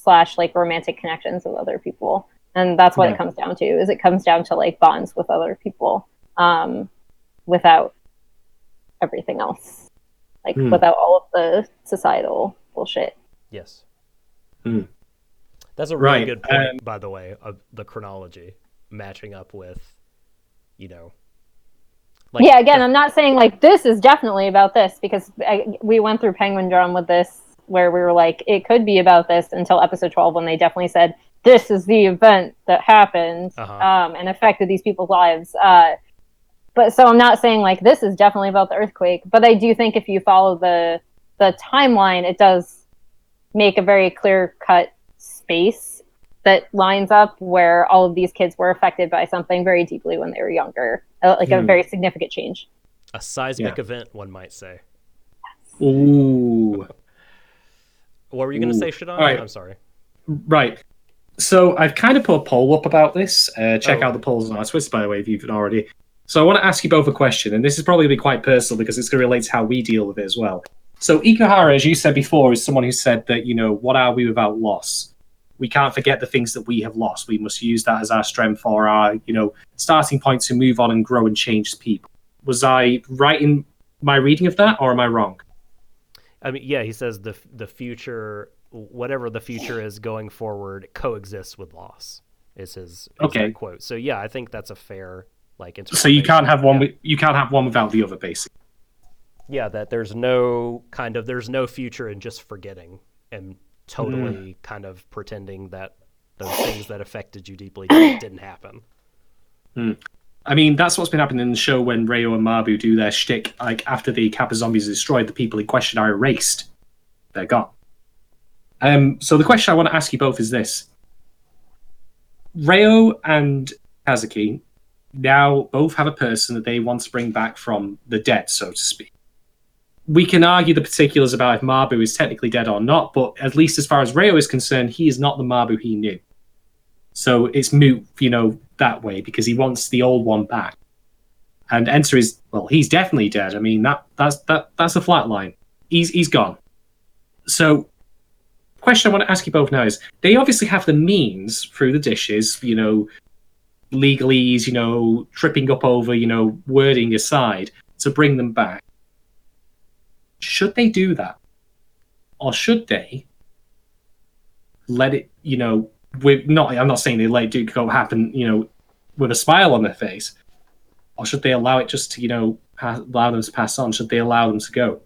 Speaker 3: / like romantic connections with other people. And that's what it comes down to, is it comes down to like bonds with other people, without everything else, like without all of the societal bullshit.
Speaker 1: Yes. That's a really good point, by the way, of the chronology matching up with, like,
Speaker 3: yeah, again, I'm not saying like this is definitely about this, because we went through Penguin Drum with this, where we were like, it could be about this, until episode 12, when they definitely said, this is the event that happened and affected these people's lives. But so I'm not saying like this is definitely about the earthquake, but I do think if you follow the timeline, it does make a very clear-cut space that lines up where all of these kids were affected by something very deeply when they were younger, like a very significant change.
Speaker 1: A seismic event, one might say.
Speaker 2: Ooh.
Speaker 1: What were you going to say, Shadon?
Speaker 2: Right.
Speaker 1: I'm sorry.
Speaker 2: Right. So I've kind of put a poll up about this. Check out the polls on our Twitter, by the way, if you've already. So I want to ask you both a question, and this is probably going to be quite personal because it's going to relate to how we deal with it as well. So Ikuhara, as you said before, is someone who said that, what are we without loss? We can't forget the things that we have lost. We must use that as our strength or our, starting point to move on and grow and change as people. Was I right in my reading of that, or am I wrong?
Speaker 1: I mean, yeah, he says the future, whatever the future is going forward, coexists with loss, is his exact quote. So yeah, I think that's a fair interpretation.
Speaker 2: So you can't have one. You can't have one without the other, basically.
Speaker 1: Yeah, that there's no future in just forgetting and totally kind of pretending that those things that affected you deeply didn't happen.
Speaker 2: I mean, that's what's been happening in the show when Reo and Mabu do their shtick. Like, after the Kappa zombies are destroyed, the people in question are erased. They're gone. So the question I want to ask you both is this. Reo and Kazuki now both have a person that they want to bring back from the dead, so to speak. We can argue the particulars about if Mabu is technically dead or not, but at least as far as Reo is concerned, he is not the Mabu he knew. So it's moot, that way, because he wants the old one back. And Enter is, well, he's definitely dead. I mean, that's a flat line. He's gone. So, question I want to ask you both now is, they obviously have the means through the dishes, legalese, tripping up over, wording aside, to bring them back. Should they do that? Or should they let it, I'm not saying they let it go happen, with a smile on their face. Or should they allow it just to, allow them to pass on? Should they allow them to go?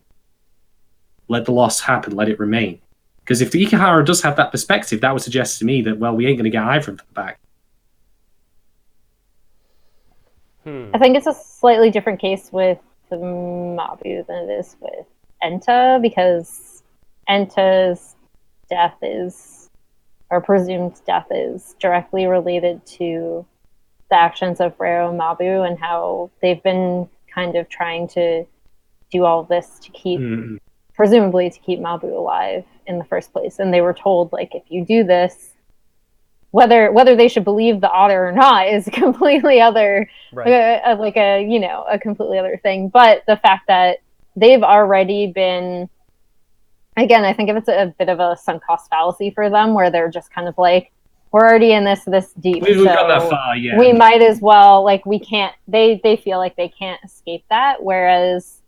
Speaker 2: Let the loss happen, let it remain. Because if the Ikuhara does have that perspective, that would suggest to me that, well, we ain't going to get either of them back.
Speaker 3: I think it's a slightly different case with the Mabu than it is with Enta, because Enta's death is, or presumed death is, directly related to the actions of Reo and Mabu and how they've been kind of trying to do all of this to keep, presumably to keep Mabu alive in the first place. And they were told, like, if you do this, whether they should believe the otter or not is a completely other, a completely other thing. But the fact that they've already been, again, I think if it's a bit of a sunk cost fallacy for them, where they're just kind of like, we're already in this deep,
Speaker 2: we've got that far, yeah.
Speaker 3: We might as well, like, we can't, they feel like they can't escape that. Whereas,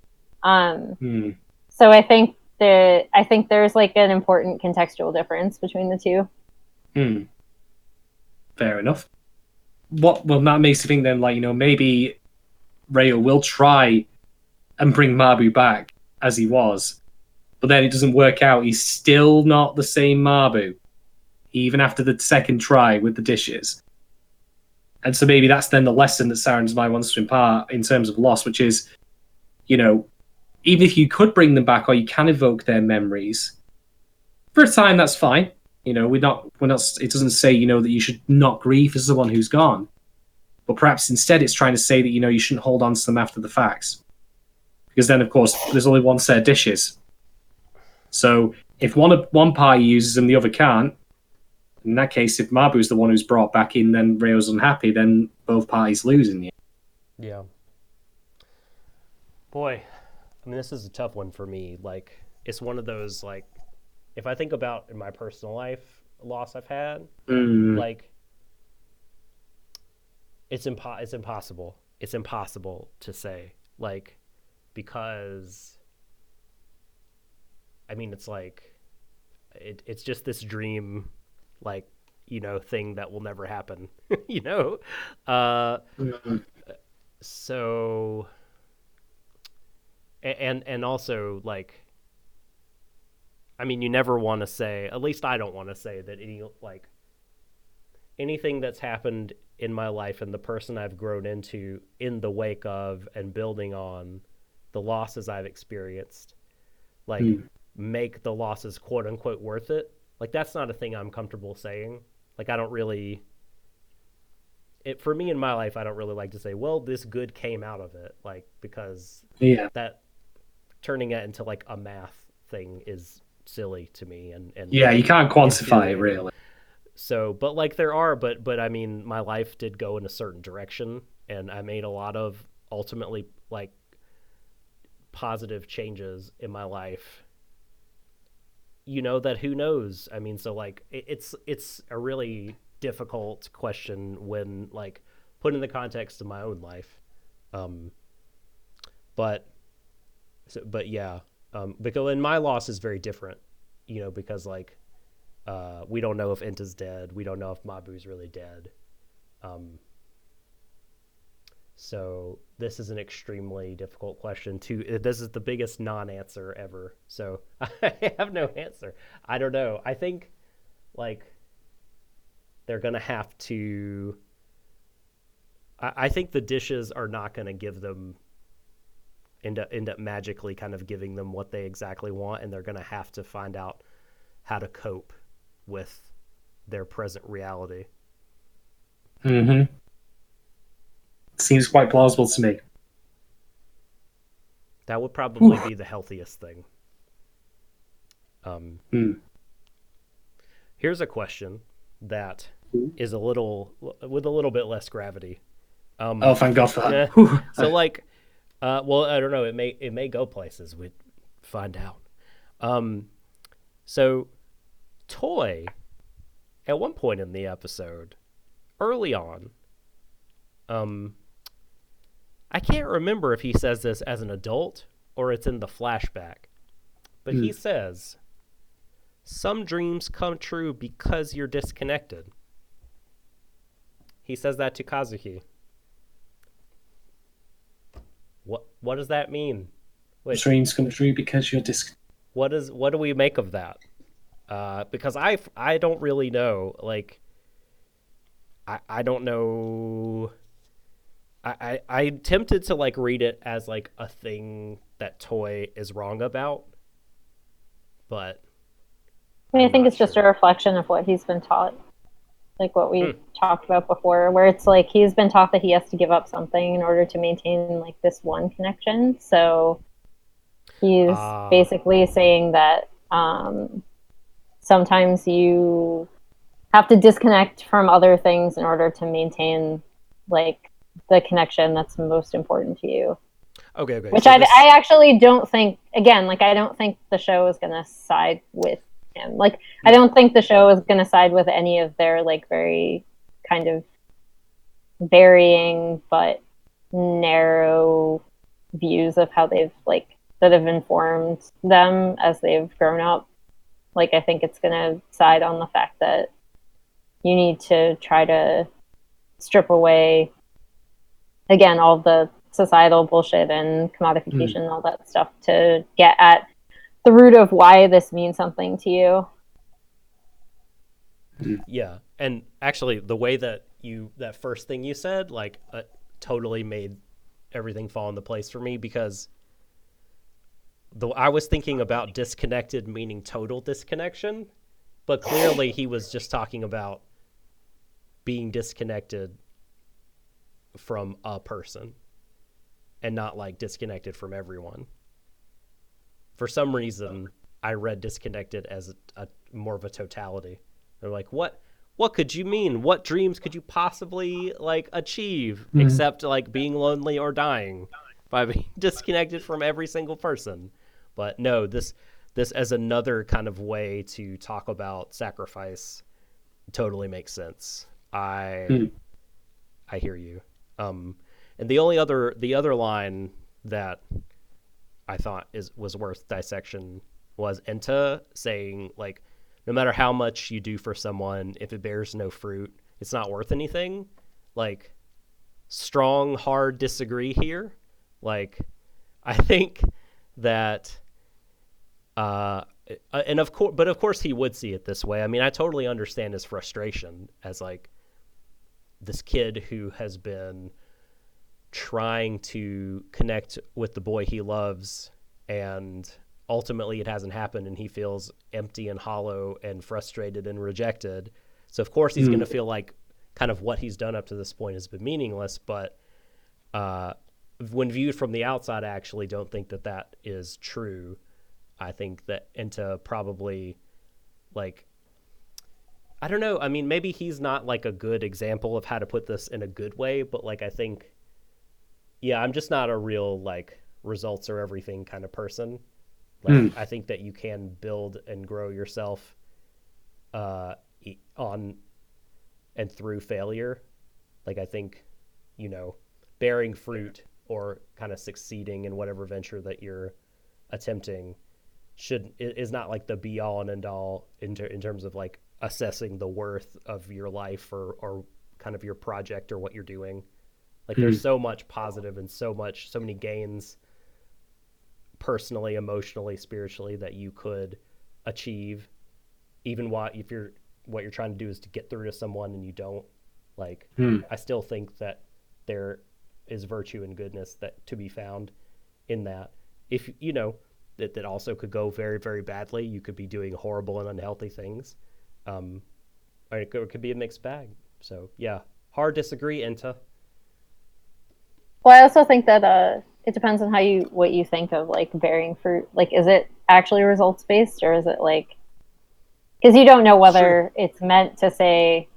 Speaker 3: so I think there's like an important contextual difference between the two.
Speaker 2: Fair enough. Well, that makes you think then, like, maybe Reo will try and bring Mabu back as he was, but then it doesn't work out. He's still not the same Mabu, even after the second try with the dishes. And so maybe that's then the lesson that Sarazanmai wants to impart in terms of loss, which is, even if you could bring them back or you can evoke their memories, for a time, that's fine. We're not. It doesn't say, that you should not grieve for someone who's gone, but perhaps instead it's trying to say that, you shouldn't hold on to them after the facts, because then, of course, there's only one set of dishes. So if one party uses them, the other can't. In that case, if Mabu's the one who's brought back in, then Reo's unhappy. Then both parties lose in the end.
Speaker 1: Yeah. Boy, I mean, this is a tough one for me. Like, it's one of those, like, if I think about in my personal life, loss I've had. Like, it's impossible. It's impossible to say, like, because I mean, it's like it's just this dream, like, you know, thing that will never happen. You know, so and also, like, I mean, you never want to say, at least I don't want to say that anything that's happened in my life and the person I've grown into in the wake of and building on the losses I've experienced, like, make the losses quote unquote worth it. Like, that's not a thing I'm comfortable saying. Like, I don't really, for me in my life, I don't really like to say, well, this good came out of it. Like, because that turning it into like a math thing is silly to me. And
Speaker 2: yeah, you can't quantify it really.
Speaker 1: So, but like but I mean, my life did go in a certain direction, and I made a lot of ultimately like positive changes in my life. You know, that who knows? I mean, so like it's a really difficult question when like put in the context of my own life. But yeah, because in my loss is very different, you know, because like we don't know if Inta's dead. We don't know if Mabu's really dead. So this is an extremely difficult question. This is the biggest non-answer ever. So I have no answer. I don't know. I think like they're going to have to... I think the dishes are not going to give them... end up magically kind of giving them what they exactly want, and they're going to have to find out how to cope with their present reality.
Speaker 2: Seems quite plausible to me.
Speaker 1: That would probably be the healthiest thing. Here's a question that is with a little bit less gravity.
Speaker 2: Oh, thank God for that.
Speaker 1: So like, well, I don't know. It may go places. We'd find out. So Toy, at one point in the episode, early on, I can't remember if he says this as an adult or it's in the flashback, but he says, some dreams come true because you're disconnected. He says that to Kazuki. What does that mean? Wait,
Speaker 2: dreams come true because you're disconnected.
Speaker 1: What do we make of that? Because I don't really know. Like, I don't know. I'm tempted to like read it as like a thing that Toy is wrong about, but
Speaker 3: I think it's just a reflection of what he's been taught, like what we talked about before, where it's like he's been taught that he has to give up something in order to maintain like this one connection. So he's basically saying that sometimes you have to disconnect from other things in order to maintain like the connection that's most important to you.
Speaker 1: Okay.
Speaker 3: Which so I actually don't think, again, like I don't think the show is going to side with him. Like I don't think the show is going to side with any of their like very kind of varying but narrow views of how they've like that have informed them as they've grown up. Like I think it's going to side on the fact that you need to try to strip away, again, all the societal bullshit and commodification and all that stuff to get at the root of why this means something to you.
Speaker 1: Yeah, and actually the way that that first thing you said, like, totally made everything fall into place for me, because I was thinking about disconnected meaning total disconnection, but clearly he was just talking about being disconnected from a person and not like disconnected from everyone. For some reason, I read disconnected as a more of a totality. They're like, what could you mean? What dreams could you possibly like achieve except like being lonely or dying by being disconnected from every single person? But no, this as another kind of way to talk about sacrifice totally makes sense. I
Speaker 2: Mm.
Speaker 1: hear you. And the other line that I thought was worth dissection was Enta saying, like, no matter how much you do for someone, if it bears no fruit, it's not worth anything. Like, strong, hard disagree here. Like, I think that, and of course he would see it this way. I mean, I totally understand his frustration as, like, this kid who has been trying to connect with the boy he loves, and ultimately it hasn't happened, and he feels empty and hollow and frustrated and rejected. So of course he's going to feel like kind of what he's done up to this point has been meaningless. But when viewed from the outside, I actually don't think that that is true. I think that Enta probably, like, I don't know. I mean, maybe he's not like a good example of how to put this in a good way, but like, I think, yeah, I'm just not a real, like, results are everything kind of person. Like, I think that you can build and grow yourself on and through failure. Like, I think, bearing fruit or kind of succeeding in whatever venture that you're attempting is not like the be all and end all in terms of, like, assessing the worth of your life or kind of your project or what you're doing. Like, there's so much positive and so many gains personally, emotionally, spiritually that you could achieve, even what you're trying to do is to get through to someone and you don't. Like, I still think that there is virtue and goodness that to be found in that. If that also could go very, very badly. You could be doing horrible and unhealthy things, or it could be a mixed bag. So yeah, hard disagree, Enta.
Speaker 3: Well, I also think that it depends on what you think of, like, bearing fruit. Like, is it actually results based, or is it like, because you don't know whether it's meant to say,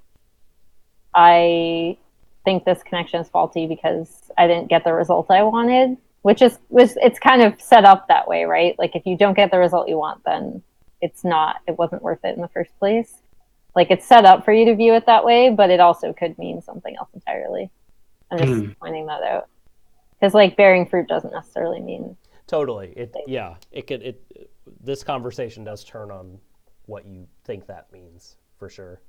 Speaker 3: I think this connection is faulty because I didn't get the result I wanted, it's kind of set up that way, right? Like, if you don't get the result you want, then it wasn't worth it in the first place. Like, it's set up for you to view it that way, but it also could mean something else entirely. I'm just pointing that out. Because, like, bearing fruit doesn't necessarily mean...
Speaker 1: Totally. This conversation does turn on what you think that means, for sure.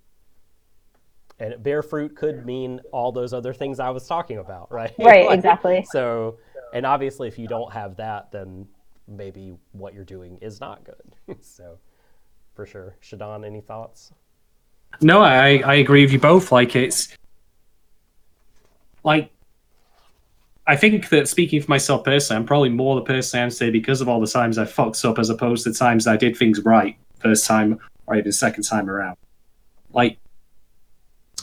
Speaker 1: And bear fruit could mean all those other things I was talking about, right?
Speaker 3: Right, exactly.
Speaker 1: So, and obviously if you don't have that, then maybe what you're doing is not good. So, for sure. Shadon, any thoughts?
Speaker 2: No, I agree with you both. Like, it's... Like, I think that, speaking for myself personally, I'm probably more the person I am today because of all the times I fucked up, as opposed to the times I did things right first time or even second time around. Like,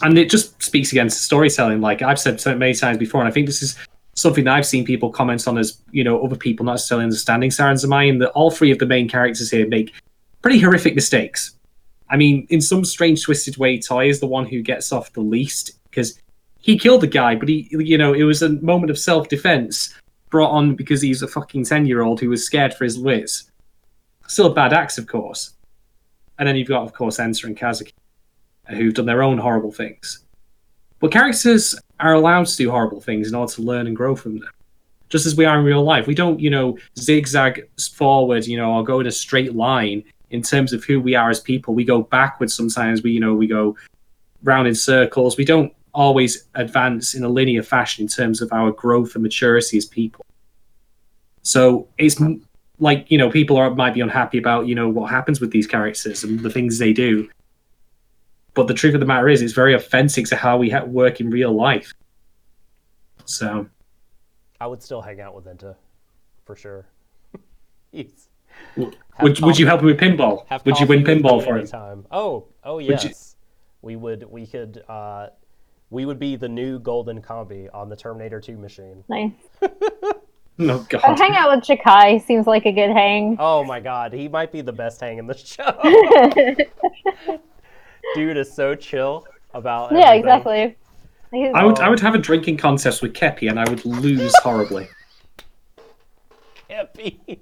Speaker 2: and it just speaks against storytelling. Like I've said so many times before, and I think this is something that I've seen people comment on as, other people not necessarily understanding Sarazanmai, and that all three of the main characters here make pretty horrific mistakes. I mean, in some strange, twisted way, Toy is the one who gets off the least, because he killed the guy, but it was a moment of self-defense brought on because he's a fucking 10-year-old who was scared for his wits. Still a bad axe, of course. And then you've got, of course, Enta and Kazuki, who've done their own horrible things. But characters are allowed to do horrible things in order to learn and grow from them. Just as we are in real life. We don't, zigzag forward, or go in a straight line in terms of who we are as people. We go backwards sometimes. We go round in circles. We don't always advance in a linear fashion in terms of our growth and maturity as people. So it's like, people might be unhappy about, what happens with these characters and the things they do. But the truth of the matter is, it's very authentic to how we work in real life. So
Speaker 1: I would still hang out with Enta, for sure.
Speaker 2: Would you help him with pinball? Would you win pinball for him?
Speaker 1: Anytime. Oh yes. We would be the new golden combi on the Terminator 2 machine.
Speaker 3: Nice.
Speaker 2: Oh, God.
Speaker 3: Hang out with Chikai seems like a good hang.
Speaker 1: Oh my God, he might be the best hang in the show. Dude is so chill about everything.
Speaker 3: Yeah, exactly.
Speaker 2: I would have a drinking contest with Kepi and I would lose horribly.
Speaker 1: Kepi.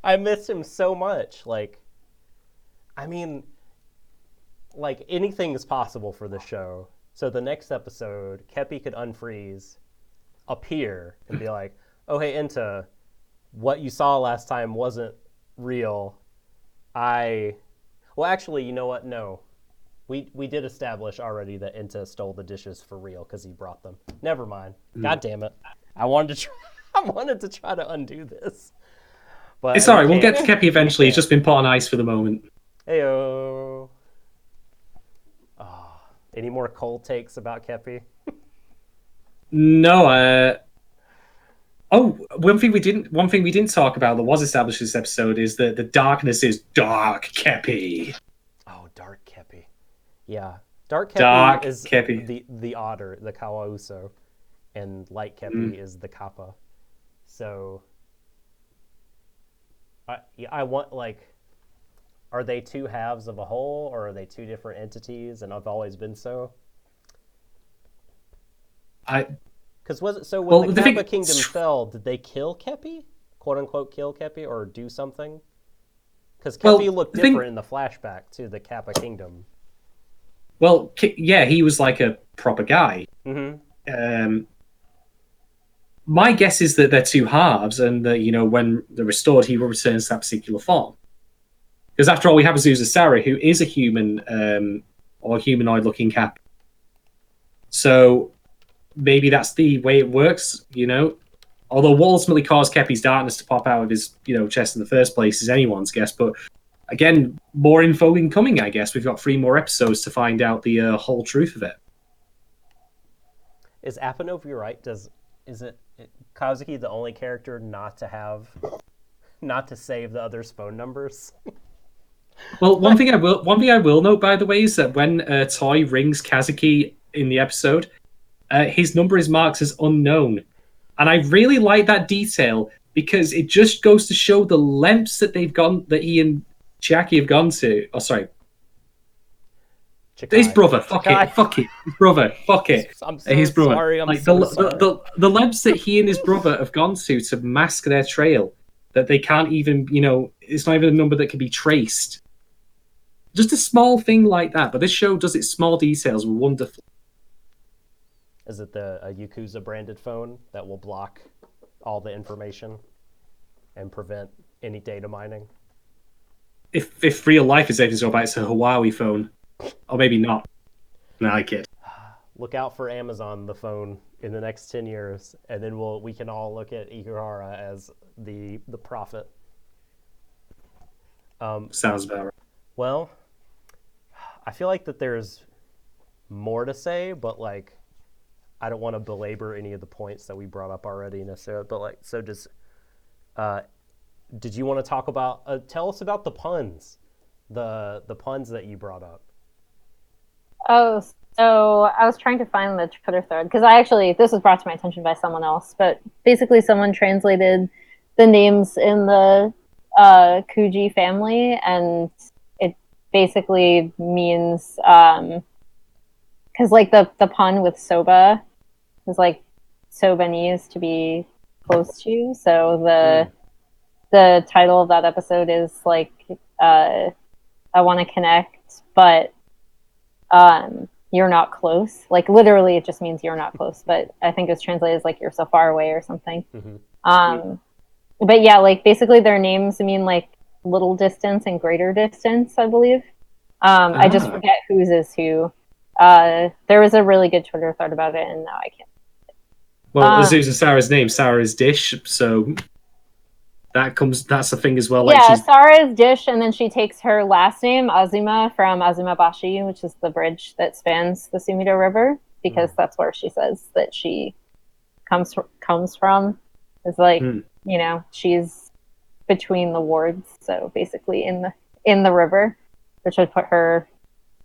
Speaker 1: I miss him so much. Like, I mean, like anything is possible for the show. So the next episode, Kepi could unfreeze, appear, and be like, "Oh hey, Enta, what you saw last time wasn't real. Well, actually, you know what? No, we did establish already that Enta stole the dishes for real because he brought them. Never mind. God damn it! I wanted to try to undo this, but
Speaker 2: It's alright. We'll get to Kepi eventually. He's just been put on ice for the moment.
Speaker 1: Heyo. Any more cold takes about Kepi?
Speaker 2: No. One thing we didn't talk about that was established in this episode is that the darkness is dark Kepi.
Speaker 1: Oh, dark Kepi. Yeah, dark Kepi is
Speaker 2: Kepi.
Speaker 1: the otter, the Kawauso, and light Kepi is the Kappa. So, I want like, are they two halves of a whole, or are they two different entities, and have always been so? Because when the Kappa Kingdom fell, did they kill Kepi? "Quote unquote" kill Kepi or do something? Because Kepi looked different in the flashback to the Kappa Kingdom.
Speaker 2: Well, yeah, he was like a proper guy.
Speaker 1: Mm-hmm.
Speaker 2: My guess is that they're two halves, and that when they're restored, he will return to that particular form. Because after all, we have Azusa Sarah, who is a human or humanoid-looking Kappa. So maybe that's the way it works, Although what ultimately caused Kepi's darkness to pop out of his, chest in the first place is anyone's guess. But again, more info incoming, I guess. We've got 3 more episodes to find out the whole truth of it.
Speaker 1: Is Apanov right? Is Kazuki the only character not to save the other's phone numbers?
Speaker 2: Well, one thing I will note, by the way, is that when Toy rings Kazuki in the episode, his number is marked as unknown. And I really like that detail because it just goes to show the lengths that he and Chiaki have gone to. Oh, sorry.
Speaker 1: Chikai.
Speaker 2: His brother, fuck it. His brother, fuck it.
Speaker 1: I'm so
Speaker 2: his brother.
Speaker 1: sorry.
Speaker 2: The lengths that he and his brother have gone to mask their trail, that they can't even, it's not even a number that can be traced. Just a small thing like that, but this show does its small details wonderfully.
Speaker 1: Is it a Yakuza branded phone that will block all the information and prevent any data mining?
Speaker 2: If real life is anything to go about, it's a Huawei phone. Or maybe not. No, I kid.
Speaker 1: Look out for Amazon, the phone, in the next 10 years, and then we can all look at Ikuhara as the prophet.
Speaker 2: Sounds about right.
Speaker 1: Well, I feel like that there's more to say, but like, I don't want to belabor any of the points that we brought up already necessarily. But like, so did you want to talk about? Tell us about the puns, the puns that you brought up.
Speaker 3: Oh, so I was trying to find the Twitter thread because this was brought to my attention by someone else, but basically someone translated the names in the Kuji family, and it basically means because like the pun with soba is like Sobanese to be close to, so the title of that episode is like I want to connect, but you're not close. Like literally, it just means you're not close. But I think it's translated as like you're so far away or something.
Speaker 1: Mm-hmm.
Speaker 3: But yeah, like basically their names mean like little distance and greater distance, I believe. I just forget whose is who. There was a really good Twitter thread about it, and now I can't.
Speaker 2: Well, Azusa Sarah's name, Sarah's dish, so that's a thing as well. Like
Speaker 3: yeah, Sarah's dish, and then she takes her last name, Azuma, from Azumabashi, which is the bridge that spans the Sumida River, because that's where she says that she comes from. It's like, she's between the wards, so basically in the river, which would put her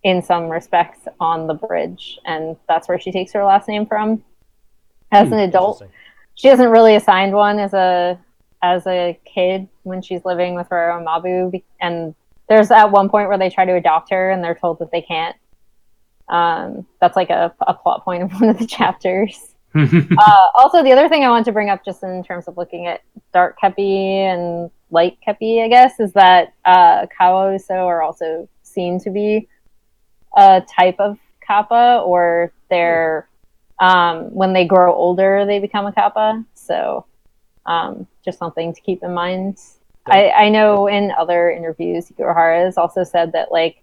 Speaker 3: in some respects on the bridge, and that's where she takes her last name from. As an adult, she hasn't really assigned one as a kid when she's living with her Mabu, and there's at one point where they try to adopt her and they're told that they can't. That's like a plot point of one of the chapters. Also, the other thing I want to bring up, just in terms of looking at dark Kepi and light Kepi, I guess, is that Kawaso are also seen to be a type of kappa, or they're when they grow older, they become a kappa. So just something to keep in mind. I know in other interviews, Ikuhara has also said that, like,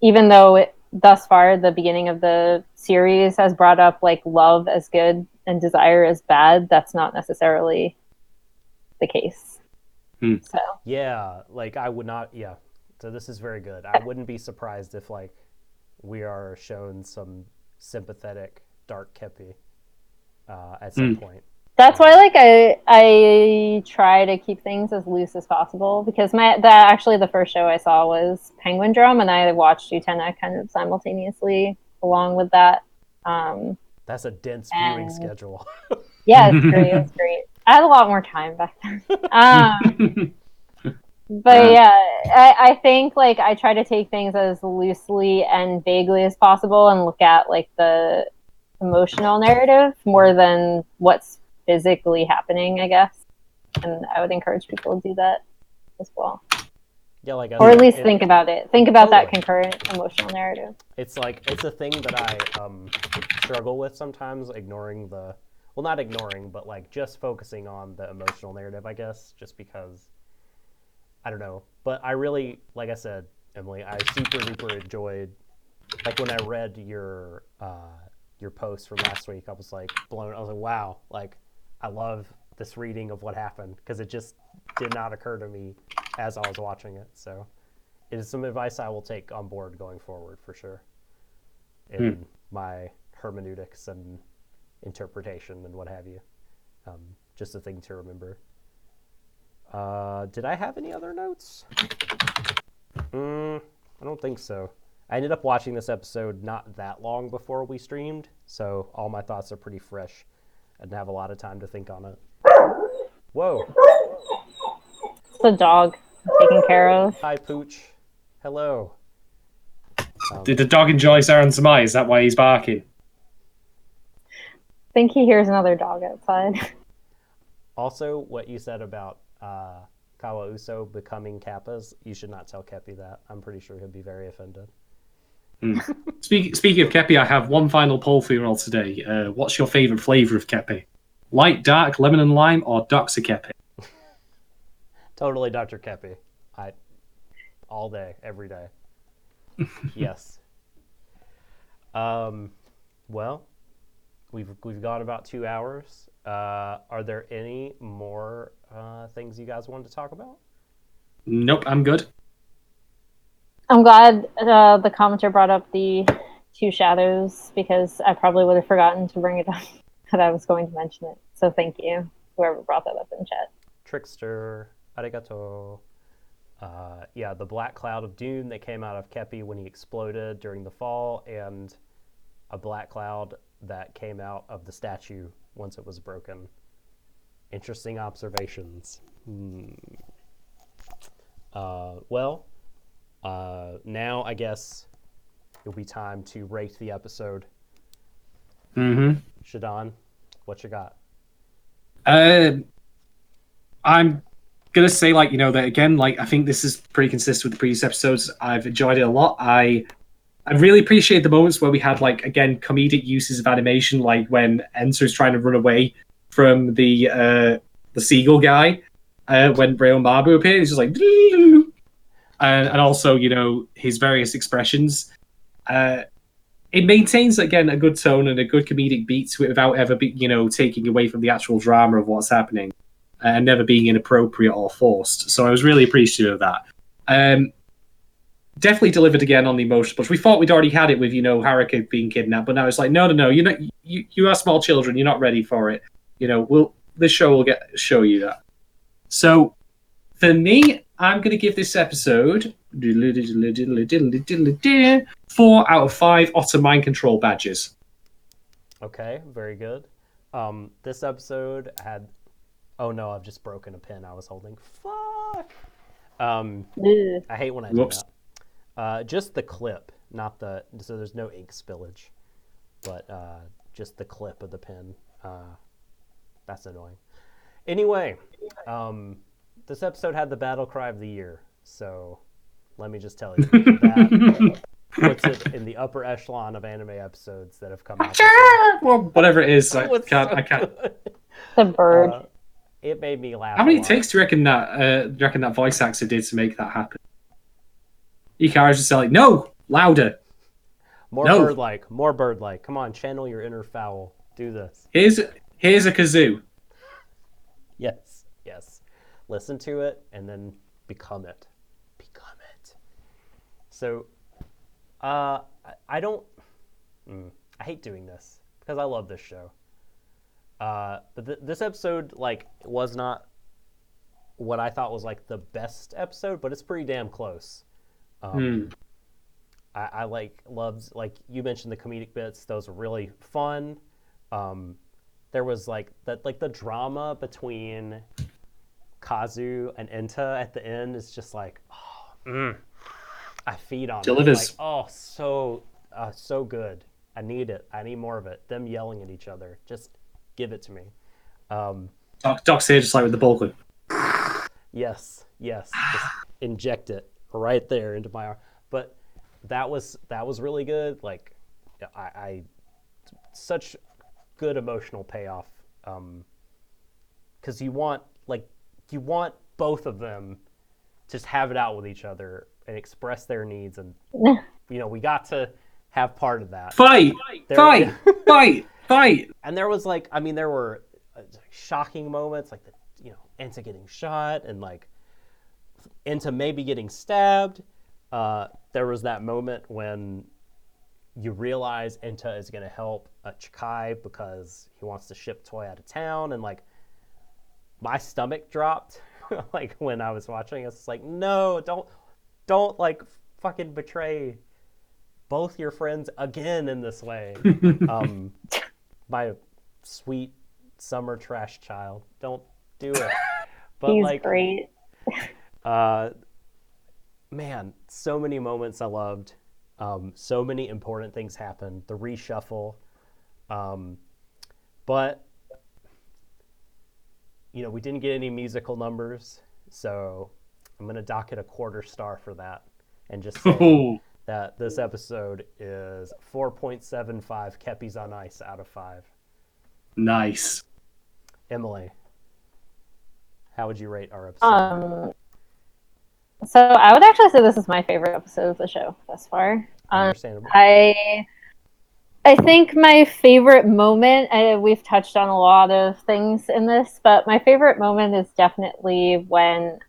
Speaker 3: even though thus far the beginning of the series has brought up like love as good and desire as bad, that's not necessarily the case. So
Speaker 1: yeah, like I would not. Yeah, so this is very good. I wouldn't be surprised if like we are shown some sympathetic dark Kepi at some point.
Speaker 3: That's why, like, I try to keep things as loose as possible, because actually the first show I saw was Penguin Drum, and I watched Utena kind of simultaneously along with that.
Speaker 1: That's a dense viewing schedule.
Speaker 3: Yeah, it's great. It's great. I had a lot more time back then. But yeah, I think like I try to take things as loosely and vaguely as possible, and look at like the emotional narrative more than what's physically happening, I guess. And I would encourage people to do that as well.
Speaker 1: Yeah, like
Speaker 3: or at least think about it. Think about that concurrent emotional narrative.
Speaker 1: It's like it's a thing that I struggle with sometimes, ignoring the not ignoring, but like just focusing on the emotional narrative, I guess, just because I don't know. But I really, like I said, Emily, I super duper enjoyed, like when I read your post from last week, I was like blown. I was like, wow, like I love this reading of what happened, because it just did not occur to me as I was watching it. So it is some advice I will take on board going forward for sure in my hermeneutics and interpretation and what have you. Just a thing to remember. Did I have any other notes? I don't think so. I ended up watching this episode not that long before we streamed, so all my thoughts are pretty fresh. I didn't have a lot of time to think on it. Whoa.
Speaker 3: It's the dog taken care of.
Speaker 1: Hi, Pooch. Hello.
Speaker 2: Did the dog enjoy Sarazanmai? Is that why he's barking?
Speaker 3: I think he hears another dog outside.
Speaker 1: Also, what you said about Kawa Uso becoming Kappas, you should not tell Kepi that. I'm pretty sure he'll be very offended.
Speaker 2: Speaking of Kepi, I have one final poll for you all today. What's your favourite flavour of Kepi? Light, dark, lemon and lime, or Dr. Kepi?
Speaker 1: Totally Dr. Kepi. All day, every day. Yes. Well, we've gone about 2 hours. Are there any more things you guys wanted to talk about?
Speaker 2: Nope, I'm good.
Speaker 3: I'm glad the commenter brought up the two shadows, because I probably would have forgotten to bring it up that I was going to mention it. So thank you, whoever brought that up in chat.
Speaker 1: Trickster, arigato. Yeah, the black cloud of doom that came out of Kepi when he exploded during the fall, and a black cloud that came out of the statue once it was broken. Interesting observations. Well, now I guess it'll be time to rate the episode. Shadon, what you got?
Speaker 2: I'm gonna say, like, that again, like, I think this is pretty consistent with the previous episodes. I've enjoyed it a lot. I really appreciate the moments where we had, like, again, comedic uses of animation, like when Enter's trying to run away from the seagull guy, when Reo Mabu appeared. He's just like, and also, his various expressions. It maintains, again, a good tone and a good comedic beat to it without ever taking away from the actual drama of what's happening, and never being inappropriate or forced. So I was really appreciative of that. Definitely delivered again on the emotional push. We thought we'd already had it with, Haruka being kidnapped, but now it's like, no, you are small children, you're not ready for it. This show will show you that. So for me, I'm going to give this episode 4 out of 5 Otter Mind Control badges.
Speaker 1: Okay, very good. This episode had... Oh no, I've just broken a pen I was holding. Fuck! I hate when I do that. Just the clip, not the... So there's no ink spillage. But just the clip of the pen. That's annoying. Anyway, this episode had the battle cry of the year. So let me just tell you, puts it in the upper echelon of anime episodes that have come out this year.
Speaker 2: Well, whatever it is, I
Speaker 1: It was
Speaker 2: can't.
Speaker 1: so
Speaker 2: I can't.
Speaker 1: good.
Speaker 3: The bird.
Speaker 1: It made me laugh.
Speaker 2: How many
Speaker 1: a lot.
Speaker 2: takes do you reckon that voice actor did to make that happen? Ikuhara's just like, no, louder.
Speaker 1: More
Speaker 2: No.
Speaker 1: bird-like. More bird-like. Come on, channel your inner fowl. Do this.
Speaker 2: Here's a kazoo.
Speaker 1: Yes. Yes. Listen to it and then become it. Become it. So, I don't. I hate doing this because I love this show. But this episode, like, was not what I thought was like the best episode, but it's pretty damn close. I loved, like you mentioned, the comedic bits. Those were really fun. There was like the drama between Kazu and Enta at the end is just like, I feed on
Speaker 2: Delivers.
Speaker 1: it. Like, so good. I need it. I need more of it. Them yelling at each other. Just give it to me.
Speaker 2: Doc's here just like with the ball clip.
Speaker 1: Yes. Just inject it right there into my arm. But that was really good. Like, I such good emotional payoff. Because you want both of them to just have it out with each other and express their needs, and we got to have part of that.
Speaker 2: Fight!
Speaker 1: And there was there were shocking moments, like Enta getting shot and like Enta maybe getting stabbed. There was that moment when you realize Enta is going to help Chikai because he wants to ship Toy out of town, and like my stomach dropped like when I was watching. It's like, no, don't like fucking betray both your friends again in this way. My sweet summer trash child, don't do it. But
Speaker 3: He's great.
Speaker 1: Man, so many moments I loved. So many important things happened. The reshuffle. But we didn't get any musical numbers, so I'm going to dock it a quarter star for that and just say that this episode is 4.75 Kepis on Ice out of 5.
Speaker 2: Nice.
Speaker 1: Emily, how would you rate our episode?
Speaker 3: So I would actually say this is my favorite episode of the show thus far.
Speaker 1: Understandable.
Speaker 3: I think my favorite moment, we've touched on a lot of things in this, but my favorite moment is definitely when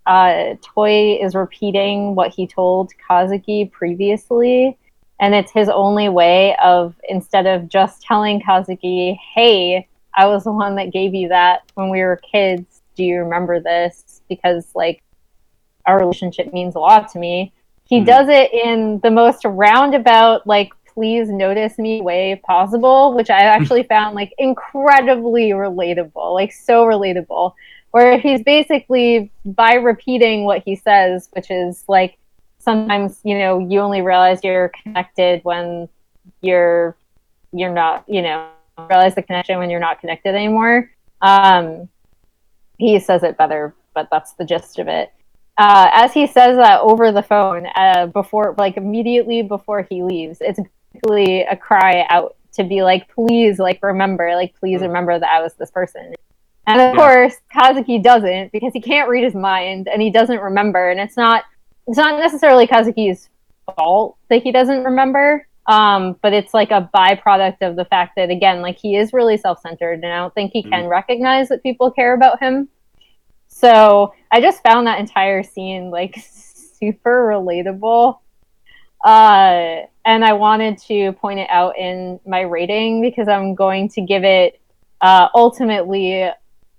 Speaker 3: Toy is repeating what he told Kazuki previously, and it's his only way of, instead of just telling Kazuki, hey, I was the one that gave you that when we were kids, do you remember this? Because like our relationship means a lot to me. He does it in the most roundabout, like, please notice me way possible, which I actually found like incredibly relatable, like so relatable, where he's basically, by repeating what he says, which is like, sometimes, you only realize you're connected when you're not, realize the connection when you're not connected anymore. He says it better, but that's the gist of it. As he says that over the phone, immediately before he leaves, it's basically a cry out to be like, please, remember that I was this person. And of course, Kazuki doesn't, because he can't read his mind and he doesn't remember. And it's not necessarily Kazuki's fault that he doesn't remember, but it's like a byproduct of the fact that, again, like, he is really self-centered, and I don't think he can recognize that people care about him. So I just found that entire scene like super relatable. And I wanted to point it out in my rating because I'm going to give it ultimately,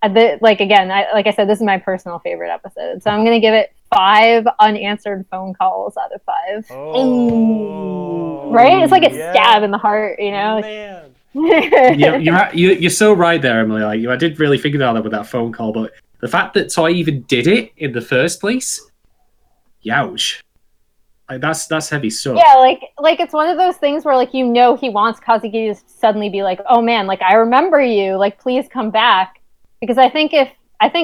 Speaker 3: like I said, this is my personal favorite episode. So I'm going to give it 5 unanswered phone calls out of 5.
Speaker 1: Oh,
Speaker 3: right? It's like a stab in the heart,
Speaker 1: Man.
Speaker 2: You're so right there, Emily. Like, I did really think about that with that phone call, but the fact that Toy even did it in the first place, youch. Like, that's heavy stuff.
Speaker 3: Yeah, like it's one of those things where, like, he wants Kazuki to suddenly be like, oh man, like, I remember you, like, please come back. Because I think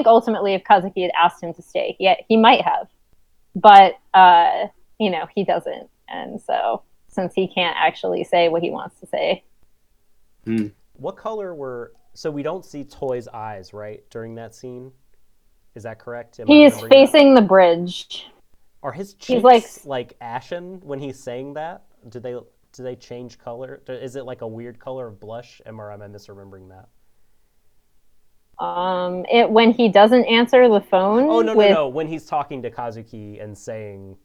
Speaker 3: ultimately if Kazuki had asked him to stay, he might have. But he doesn't. And so, since he can't actually say what he wants to say.
Speaker 1: What color were... So we don't see Toy's eyes, right, during that scene? Is that correct?
Speaker 3: He's facing the bridge.
Speaker 1: Are his cheeks like ashen when he's saying that? Do they change color? Is it like a weird color of blush? Or am I misremembering that?
Speaker 3: When he doesn't answer the phone.
Speaker 1: Oh no! When he's talking to Kazuki and saying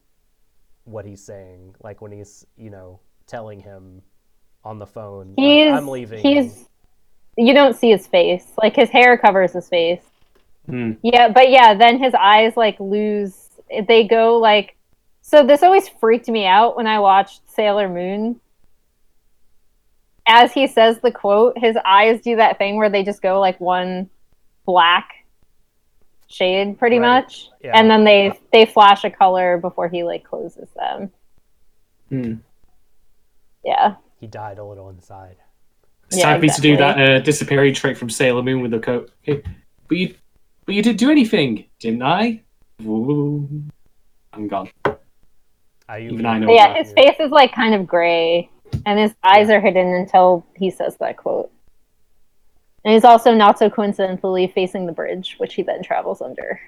Speaker 1: what he's saying, like when he's telling him on the phone, like, I'm leaving.
Speaker 3: You don't see his face. Like his hair covers his face.
Speaker 2: Yeah,
Speaker 3: but then his eyes like lose. They go like. So this always freaked me out when I watched Sailor Moon. As he says the quote, his eyes do that thing where they just go like one black shade pretty much. Yeah. And then they flash a color before he like closes them. Yeah.
Speaker 1: He died a little inside.
Speaker 2: It's time for me to do that disappearing trick from Sailor Moon with the coat. Hey, but you didn't do anything, didn't I? Ooh, I'm gone. Even I know.
Speaker 3: Yeah, his face is like kind of gray, and his eyes are hidden until he says that quote. And he's also not so coincidentally facing the bridge, which he then travels under.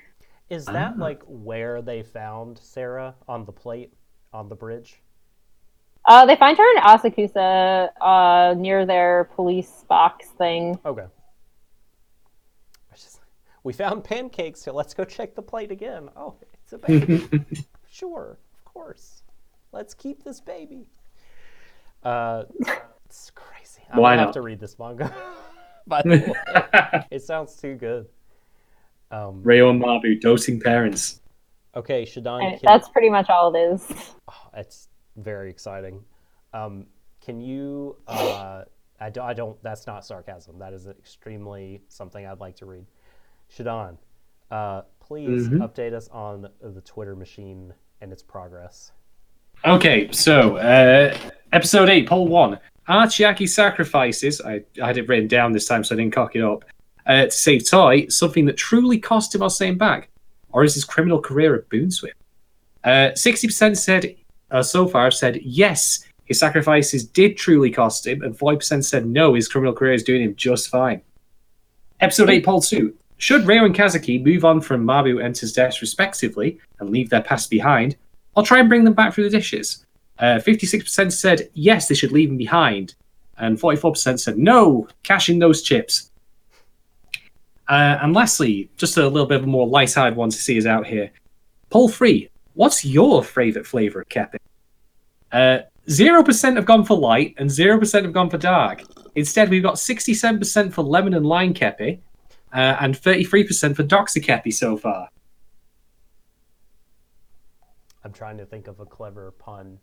Speaker 1: Is that like where they found Sarah on the plate on the bridge?
Speaker 3: They find her in Asakusa, near their police box thing.
Speaker 1: Okay. We found pancakes, so let's go check the plate again. Oh, it's a baby. Sure, of course. Let's keep this baby. It's crazy. I'm going to have to read this manga. By the way, it sounds too good.
Speaker 2: Ryo and Mabu, doting parents.
Speaker 1: Okay, Shadon.
Speaker 3: That's pretty much all it is.
Speaker 1: Oh, it's very exciting. Can you... I don't. That's not sarcasm. That is extremely something I'd like to read. Shadon, please update us on the Twitter machine and its progress.
Speaker 2: Okay, so episode 8, poll 1. Are Chiaki sacrifices, I had it written down this time so I didn't cock it up, to save Toy something that truly cost him or set him back? Or is his criminal career a boon to him? 60% said, so far have said yes, his sacrifices did truly cost him, and 40% said no, his criminal career is doing him just fine. Episode 8, poll 2. Should Ryo and Kazuki move on from Mabu and his deaths respectively and leave their past behind, or try and bring them back through the dishes? 56% said yes, they should leave them behind, and 44% said no, cash in those chips. And lastly, just a little bit of a more light-hearted one to see us out here. Poll 3. What's your favourite flavour of kepi? 0% have gone for light and 0% have gone for dark. Instead, we've got 67% for lemon and lime kepi, and 33% for Doxa kepi so far.
Speaker 1: I'm trying to think of a clever pun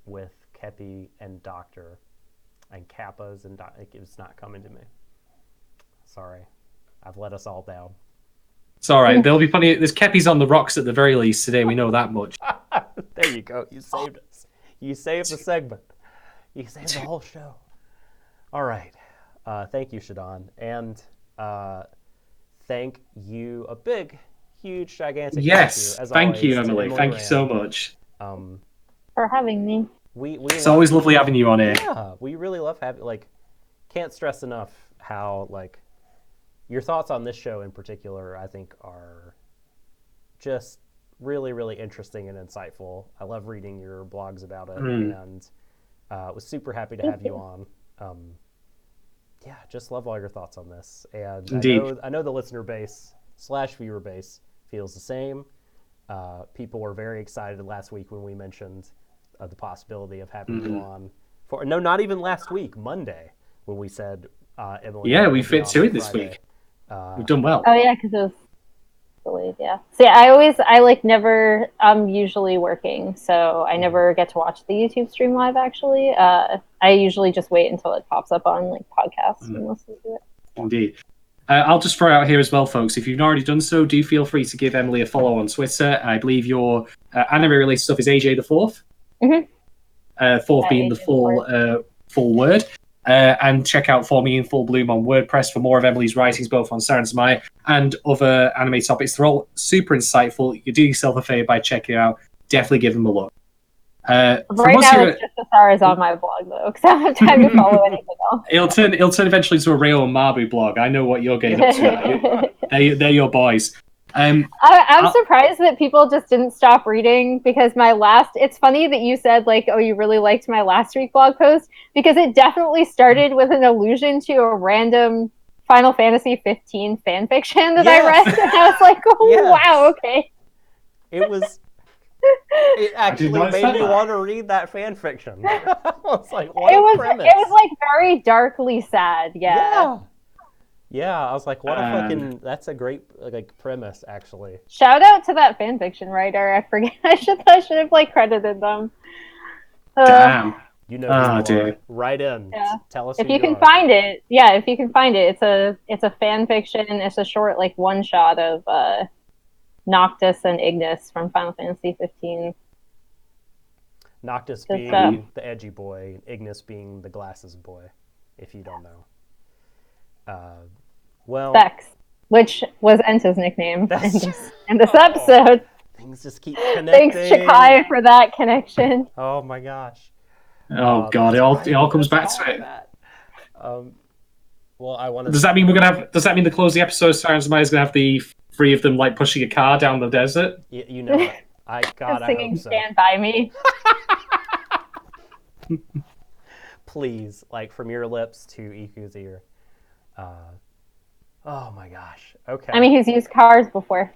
Speaker 1: with kepi and doctor and kappas and it's not coming to me. Sorry, I've let us all down.
Speaker 2: It's all right. There'll be plenty. There's kepis on the rocks at the very least today. We know that much.
Speaker 1: There you go. You saved us. You saved the segment. You saved the whole show. All right. Thank you, Shadon, and thank you a big, huge, gigantic.
Speaker 2: Yes.
Speaker 1: Thank
Speaker 2: you, Emily. Thank you so much
Speaker 3: for having me.
Speaker 2: It's always lovely having you on here.
Speaker 1: Yeah, we really love having. Can't stress enough how your thoughts on this show in particular, I think, are just really, really interesting and insightful. I love reading your blogs about it, and was super happy to have you on. Yeah, just love all your thoughts on this. And
Speaker 2: Indeed.
Speaker 1: I know the listener base / viewer base feels the same. People were very excited last week when we mentioned the possibility of having you on. Not even last week, Monday, when we said Emily.
Speaker 2: Yeah, we fit to it this week. We've done well.
Speaker 3: Oh yeah, because it was delayed. Yeah. See, I'm usually working, so I never get to watch the YouTube stream live. Actually, I usually just wait until it pops up on podcasts and listen to it.
Speaker 2: Indeed. I'll just throw out here as well, folks. If you've not already done so, do feel free to give Emily a follow on Twitter. I believe your anime-related stuff is AJ the Fourth. Fourth being the full word. And check out For Me in Full Bloom on WordPress for more of Emily's writings, both on Sarazanmai and other anime topics. They're all super insightful. You do yourself a favor by checking it out. Definitely give them a look.
Speaker 3: Right now, it's just the Sarazanmai blog, though, because I don't have time to follow anything else.
Speaker 2: It'll turn eventually to a Reo and Mabu blog. I know what you're getting up to. They're your boys.
Speaker 3: I'm surprised that people just didn't stop reading, because it's funny that you said, like, oh, you really liked my last week blog post, because it definitely started with an allusion to a random Final Fantasy 15 fan fiction that I read, and I was like, oh, wow, okay.
Speaker 1: It actually made me want to read that fan fiction. I was like, what a premise.
Speaker 3: It was like very darkly sad, yeah.
Speaker 1: Yeah, I was like, what a fucking, that's a great like premise, actually.
Speaker 3: Shout out to that fan fiction writer. I forget, I should have like credited them.
Speaker 2: Damn.
Speaker 1: You know,
Speaker 2: dear.
Speaker 1: Write in.
Speaker 3: Yeah.
Speaker 1: Tell us
Speaker 3: if you can find it. Yeah, if you can find it, it's a fan fiction. It's a short like one shot of Noctis and Ignis from Final Fantasy 15.
Speaker 1: Noctis being the edgy boy, Ignis being the glasses boy, if you don't know.
Speaker 3: Vex, which was Enta's nickname in this episode.
Speaker 1: Things just keep connecting.
Speaker 3: Thanks, Chikai, for that connection.
Speaker 1: Oh my gosh.
Speaker 2: Oh god, it all comes back to it.
Speaker 1: Well, I want to.
Speaker 2: Does that mean to close the episode? Sarazanmai is gonna have the three of them like pushing a car down the desert?
Speaker 1: You know it. I
Speaker 3: singing
Speaker 1: hope so.
Speaker 3: "Stand by Me."
Speaker 1: Please, like from your lips to Iku's ear. Oh my gosh. Okay.
Speaker 3: I mean, he's used cars before.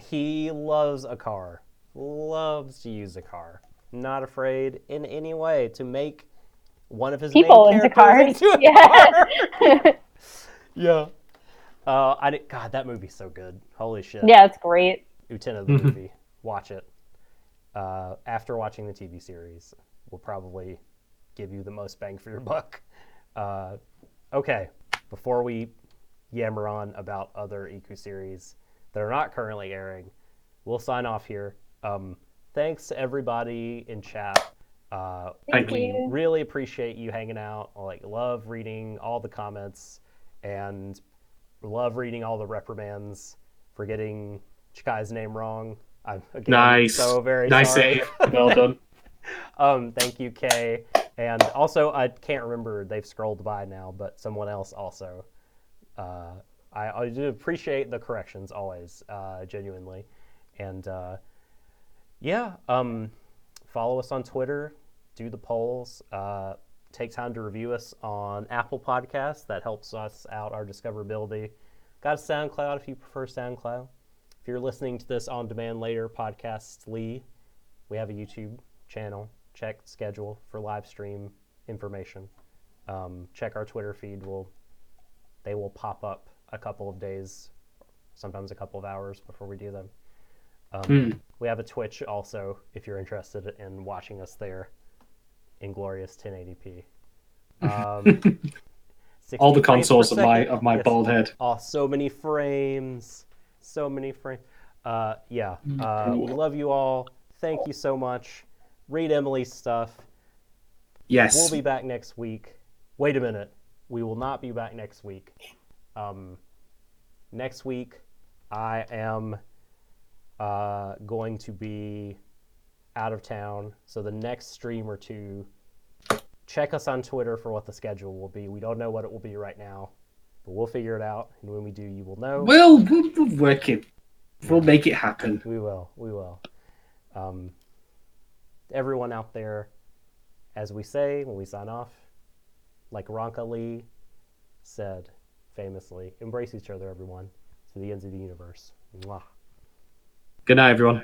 Speaker 1: He loves a car. Loves to use a car. Not afraid in any way to make one of his
Speaker 3: people
Speaker 1: main
Speaker 3: into cars.
Speaker 1: Into a car. Yeah. God, that movie's so good. Holy shit.
Speaker 3: Yeah, it's great.
Speaker 1: Lieutenant the movie. Watch it. After watching the TV series, will probably give you the most bang for your buck. Okay, before we yammer on about other Iku series that are not currently airing, we'll sign off here. Thanks to everybody in chat.
Speaker 3: Thank
Speaker 1: we
Speaker 3: you.
Speaker 1: really appreciate you hanging out. Like, love reading all the comments and love reading all the reprimands for getting Chikai's name wrong. I'm again so very
Speaker 2: nice
Speaker 1: sorry.
Speaker 2: Save. Well done.
Speaker 1: Thank you, Kay. And also, I can't remember, they've scrolled by now, but someone else also. I do appreciate the corrections always, genuinely. And follow us on Twitter, do the polls, take time to review us on Apple Podcasts. That helps us out, our discoverability. Got a SoundCloud if you prefer SoundCloud. If you're listening to this on demand later, Podcastly, we have a YouTube channel. Check schedule for live stream information. Check our Twitter feed. They will pop up a couple of days, sometimes a couple of hours before we do them. We have a Twitch also if you're interested in watching us there in glorious 1080p.
Speaker 2: All the consoles of my bald head.
Speaker 1: Oh, so many frames. We love you all. Thank you so much. Read Emily's stuff.
Speaker 2: Yes.
Speaker 1: We'll be back next week. Wait a minute. We will not be back next week. Next week, I am going to be out of town. So the next stream or two, check us on Twitter for what the schedule will be. We don't know what it will be right now, but we'll figure it out. And when we do, you will know.
Speaker 2: We'll work it. We'll make it happen.
Speaker 1: We will. Everyone out there, as we say when we sign off, like Ronka Lee said famously, embrace each other, everyone, to the ends of the universe. Mwah.
Speaker 2: Good night, everyone.